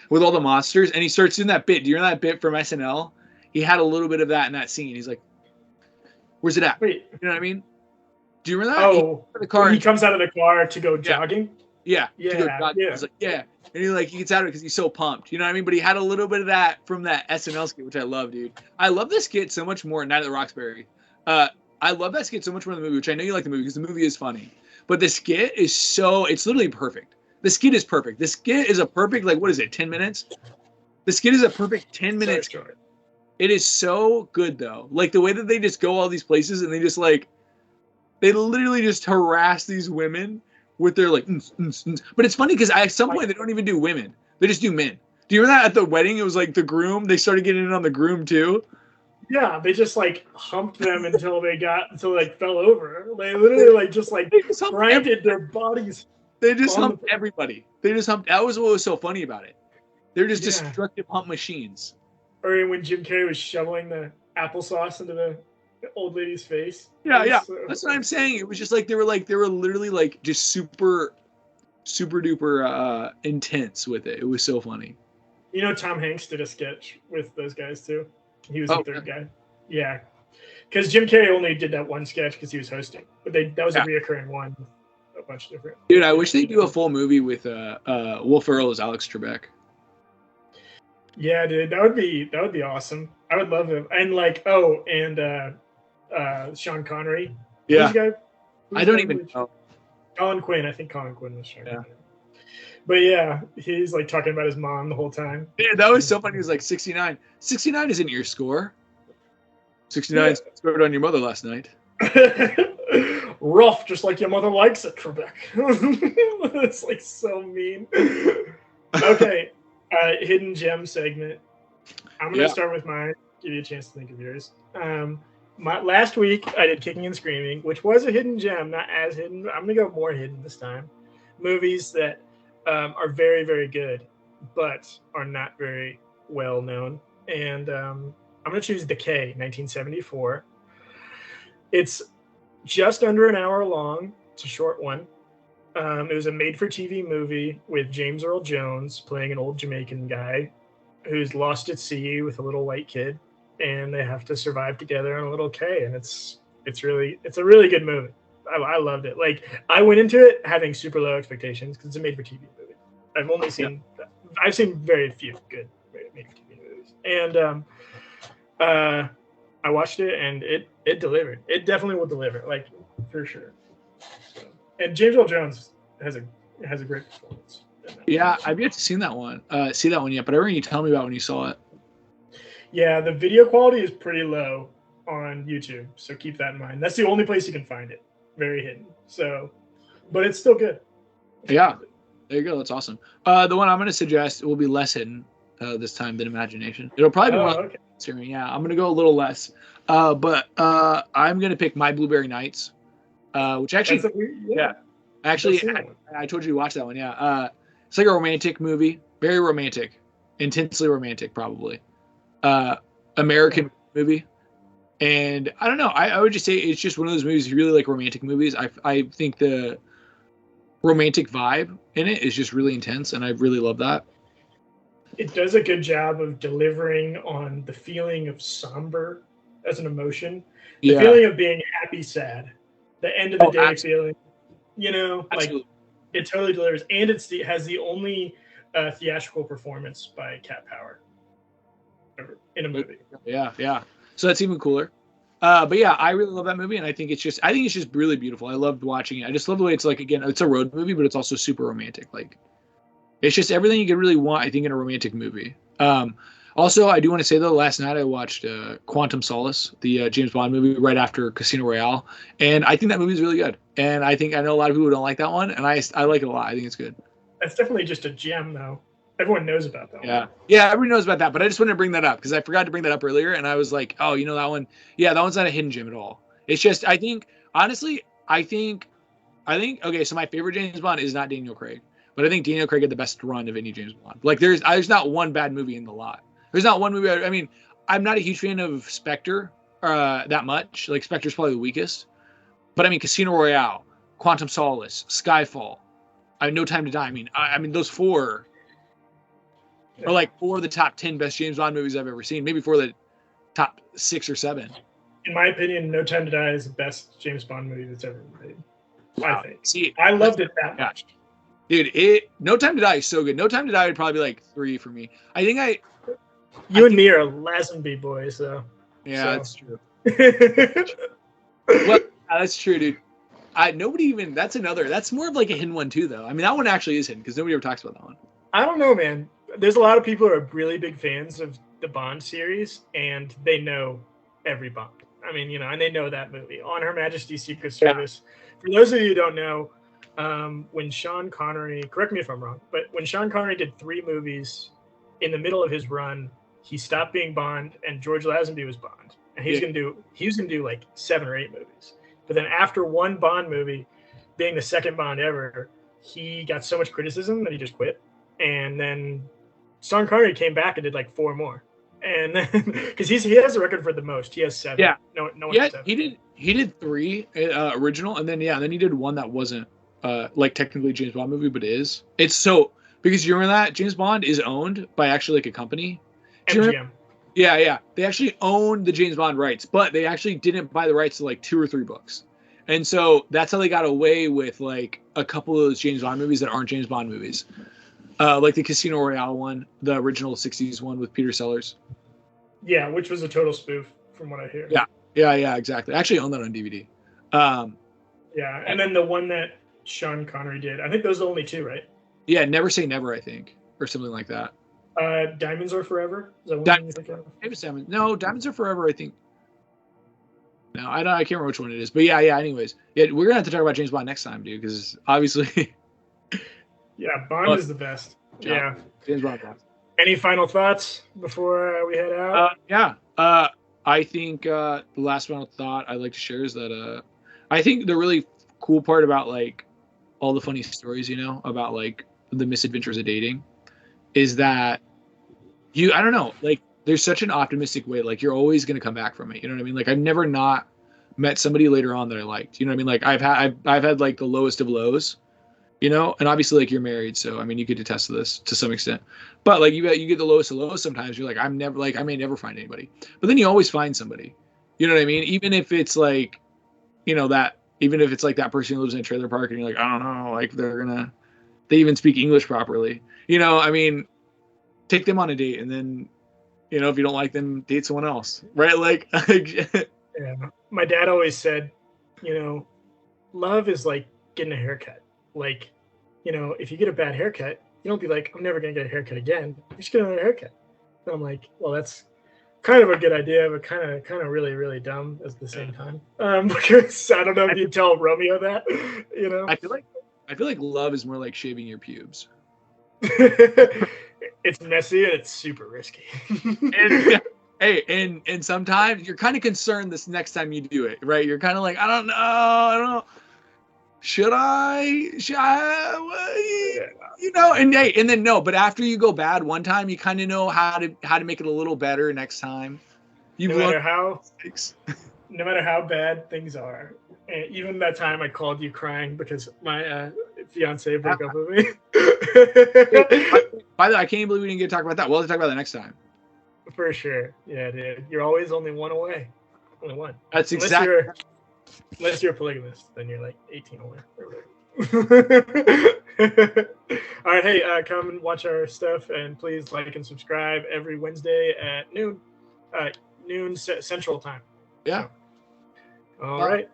[SPEAKER 2] with all the monsters and he starts doing that bit. Do you know that bit from SNL? He had a little bit of that in that scene. He's like, "Where's it at?" Wait, you know what I mean? Do you remember that?
[SPEAKER 1] Oh, he comes out of the car to go jogging.
[SPEAKER 2] Yeah. He's like, yeah. And he gets out of it because he's so pumped. You know what I mean? But he had a little bit of that from that SNL skit, which I love, dude. I love this skit so much more. Night at the Roxbury. I love that skit so much more than the movie, which I know you like the movie because the movie is funny. But the skit is it's literally perfect. The skit is perfect. The skit is a perfect, 10 minutes? The skit is a perfect 10 minutes. It is so good, though. The way that they just go all these places and they just, they literally just harass these women with their, But it's funny because at some point they don't even do women. They just do men. Do you remember that at the wedding? It was the groom. They started getting in on the groom, too.
[SPEAKER 1] Yeah, they just humped them until they fell over. They literally just grinded their bodies.
[SPEAKER 2] They just humped everybody. That was what was so funny about it. They're just destructive hump machines.
[SPEAKER 1] Or when Jim Carrey was shoveling the applesauce into the old lady's face.
[SPEAKER 2] Yeah. That's what I'm saying. It was just they were literally just super duper intense with it. It was so funny.
[SPEAKER 1] You know, Tom Hanks did a sketch with those guys too. He was the third guy. Yeah. Because Jim Carrey only did that one sketch because he was hosting. But that was a reoccurring one. A bunch of different.
[SPEAKER 2] Dude, I wish they'd do a full movie with Will Ferrell as Alex Trebek.
[SPEAKER 1] Yeah, dude, that would be awesome. I would love him. And Sean Connery.
[SPEAKER 2] Yeah. I don't even know.
[SPEAKER 1] Colin Quinn. I think Colin Quinn was Sean Connery. But yeah, he's talking about his mom the whole time.
[SPEAKER 2] Yeah, that was so funny. He was 69. 69 isn't your score. 69 scored on your mother last night.
[SPEAKER 1] Rough, just like your mother likes it, Trebek. It's so mean. Okay, hidden gem segment. I'm gonna start with mine. Give you a chance to think of yours. Last week I did Kicking and Screaming, which was a hidden gem, not as hidden. I'm gonna go more hidden this time. Movies that are very, very good, but are not very well known. And I'm gonna choose The K, 1974. It's just under an hour long. It's a short one. It was a made-for-TV movie with James Earl Jones playing an old Jamaican guy who's lost at sea with a little white kid, and they have to survive together on a little K. And it's a really good movie. I loved it. Like I went into it having super low expectations because it's a made-for-TV movie. I've seen very few good made-for-TV movies, and I watched it and it delivered. It definitely will deliver, like for sure. So, and James Earl Jones has a great performance.
[SPEAKER 2] Yeah, I've yet to see that one yet, but I remember you telling me about when you saw it.
[SPEAKER 1] Yeah, the video quality is pretty low on YouTube, so keep that in mind. That's the only place you can find it. Very hidden. So, but it's still good.
[SPEAKER 2] Yeah, there you go. That's awesome. The one I'm going to suggest will be less hidden this time than Imagination. It'll probably be more. Okay. Yeah, I'm going to go a little less. But I'm going to pick My Blueberry Nights, which actually, actually, I told you to watch that one. Yeah, it's like a romantic movie, very romantic, intensely romantic, probably. American movie. And I don't know. I would just say it's just one of those movies. If you really like romantic movies, I think the romantic vibe in it is just really intense, and I really love that.
[SPEAKER 1] It does a good job of delivering on the feeling of somber as an emotion, the feeling of being happy, sad, the end of the day feeling. You know, like it totally delivers, and it has the only theatrical performance by Cat Power in a movie.
[SPEAKER 2] Yeah. So that's even cooler. But yeah, I really love that movie, and I think it's just really beautiful. I loved watching it. I just love the way it's like, again, it's a road movie, but it's also super romantic. Like, it's just everything you could really want, I think, in a romantic movie. Also, I do want to say though, last night I watched Quantum Solace, the James Bond movie, right after Casino Royale, and I think that movie is really good. And I know a lot of people don't like that one, and I like it a lot. I think it's good.
[SPEAKER 1] That's definitely just a gem, though. Everyone knows about that one.
[SPEAKER 2] Yeah, everyone knows about that, but I just wanted to bring that up because I forgot to bring that up earlier, and I was like, oh, you know that one? Yeah, that one's not a hidden gem at all. It's just, I think, honestly, okay, so my favorite James Bond is not Daniel Craig, but I think Daniel Craig had the best run of any James Bond. Like, there's not one bad movie in the lot. There's not one movie, I mean, I'm not a huge fan of Spectre that much. Like, Spectre's probably the weakest. But, I mean, Casino Royale, Quantum Solace, Skyfall, No Time to Die. I mean, those four are like 4 of the top 10 best James Bond movies I've ever seen. Maybe 4 of the top 6 or 7.
[SPEAKER 1] In my opinion, No Time to Die is the best James Bond movie that's ever made.
[SPEAKER 2] Wow.
[SPEAKER 1] I think. See, I loved it that much.
[SPEAKER 2] Dude, No Time to Die is so good. No Time to Die would probably be like 3 for me.
[SPEAKER 1] You and me are Lazenby boys, though.
[SPEAKER 2] Yeah, that's true. Well, that's true, dude. That's more of like a hidden one too, though. I mean, that one actually is hidden because nobody ever talks about that one.
[SPEAKER 1] I don't know, man. There's a lot of people who are really big fans of the Bond series, and they know every Bond. I mean, you know, and they know that movie, On Her Majesty's Secret Service. Yeah. For those of you who don't know, when Sean Connery, correct me if I'm wrong, but when Sean Connery did 3 movies in the middle of his run, he stopped being Bond, and George Lazenby was Bond, and he was gonna do like 7 or 8 movies. But then after one Bond movie, being the second Bond ever, he got so much criticism that he just quit. And then Sean Connery came back and did like 4 more, and then because he has a record for the most, he has 7.
[SPEAKER 2] Yeah,
[SPEAKER 1] no one has 7.
[SPEAKER 2] He did 3 original, and then then he did one that wasn't like technically James Bond movie, but is. It's so because you remember that James Bond is owned by actually like a company.
[SPEAKER 1] MGM.
[SPEAKER 2] Yeah. They actually own the James Bond rights, but they actually didn't buy the rights to like 2 or 3 books, and so that's how they got away with like a couple of those James Bond movies that aren't James Bond movies. Like the Casino Royale one, the original 60s one with Peter Sellers.
[SPEAKER 1] Yeah, which was a total spoof from what I hear.
[SPEAKER 2] Yeah, exactly. I actually own that on DVD.
[SPEAKER 1] Yeah, and then the one that Sean Connery did, I think those are the only 2, right? Yeah,
[SPEAKER 2] Never Say Never, I think, or something like that.
[SPEAKER 1] Diamonds Are Forever? Is that one you think of?
[SPEAKER 2] No, Diamonds Are Forever, I think. No, I can't remember which one it is. But yeah, anyways. Yeah, we're going to have to talk about James Bond next time, dude, because obviously...
[SPEAKER 1] Yeah, Bond is the best. Yeah.
[SPEAKER 2] James Bond.
[SPEAKER 1] Any final thoughts before we head out?
[SPEAKER 2] I think the last final thought I'd like to share is that I think the really cool part about like all the funny stories, you know, about like the misadventures of dating is that I don't know, like there's such an optimistic way, like you're always going to come back from it. You know what I mean? Like I've never not met somebody later on that I liked, you know what I mean? Like I've had like the lowest of lows. You know, and obviously, like you're married, so I mean, you could attest to this to some extent. But like you get the lowest of lows. Sometimes you're like, I may never find anybody. But then you always find somebody. You know what I mean? Even if it's like, you know, that even if it's like that person who lives in a trailer park and you're like, I don't know, like they even speak English properly. You know, I mean, take them on a date and then, you know, if you don't like them, date someone else, right? Like,
[SPEAKER 1] yeah. My dad always said, you know, love is like getting a haircut. Like, you know, if you get a bad haircut, you don't be like, I'm never gonna get a haircut again. You just get another haircut. And I'm like, well, that's kind of a good idea, but kind of really, really dumb at the same time. Because I don't know if you tell Romeo that, you know.
[SPEAKER 2] I feel like love is more like shaving your pubes.
[SPEAKER 1] It's messy and it's super risky.
[SPEAKER 2] Hey, and sometimes you're kind of concerned this next time you do it, right? You're kind of like, I don't know. Should I? You know, and then no, but after you go bad one time, you kind of know how to make it a little better next time.
[SPEAKER 1] No matter how bad things are, and even that time I called you crying because my fiance broke up with me.
[SPEAKER 2] By the way, I can't believe we didn't get to talk about that. We'll have to talk about that next time.
[SPEAKER 1] For sure, yeah, dude. You're always only one away. Only one.
[SPEAKER 2] That's exactly.
[SPEAKER 1] Unless you're a polygamist, then you're like 18 away. All right, hey, come and watch our stuff, and please like and subscribe every Wednesday at noon Central Time.
[SPEAKER 2] Yeah.
[SPEAKER 1] All right.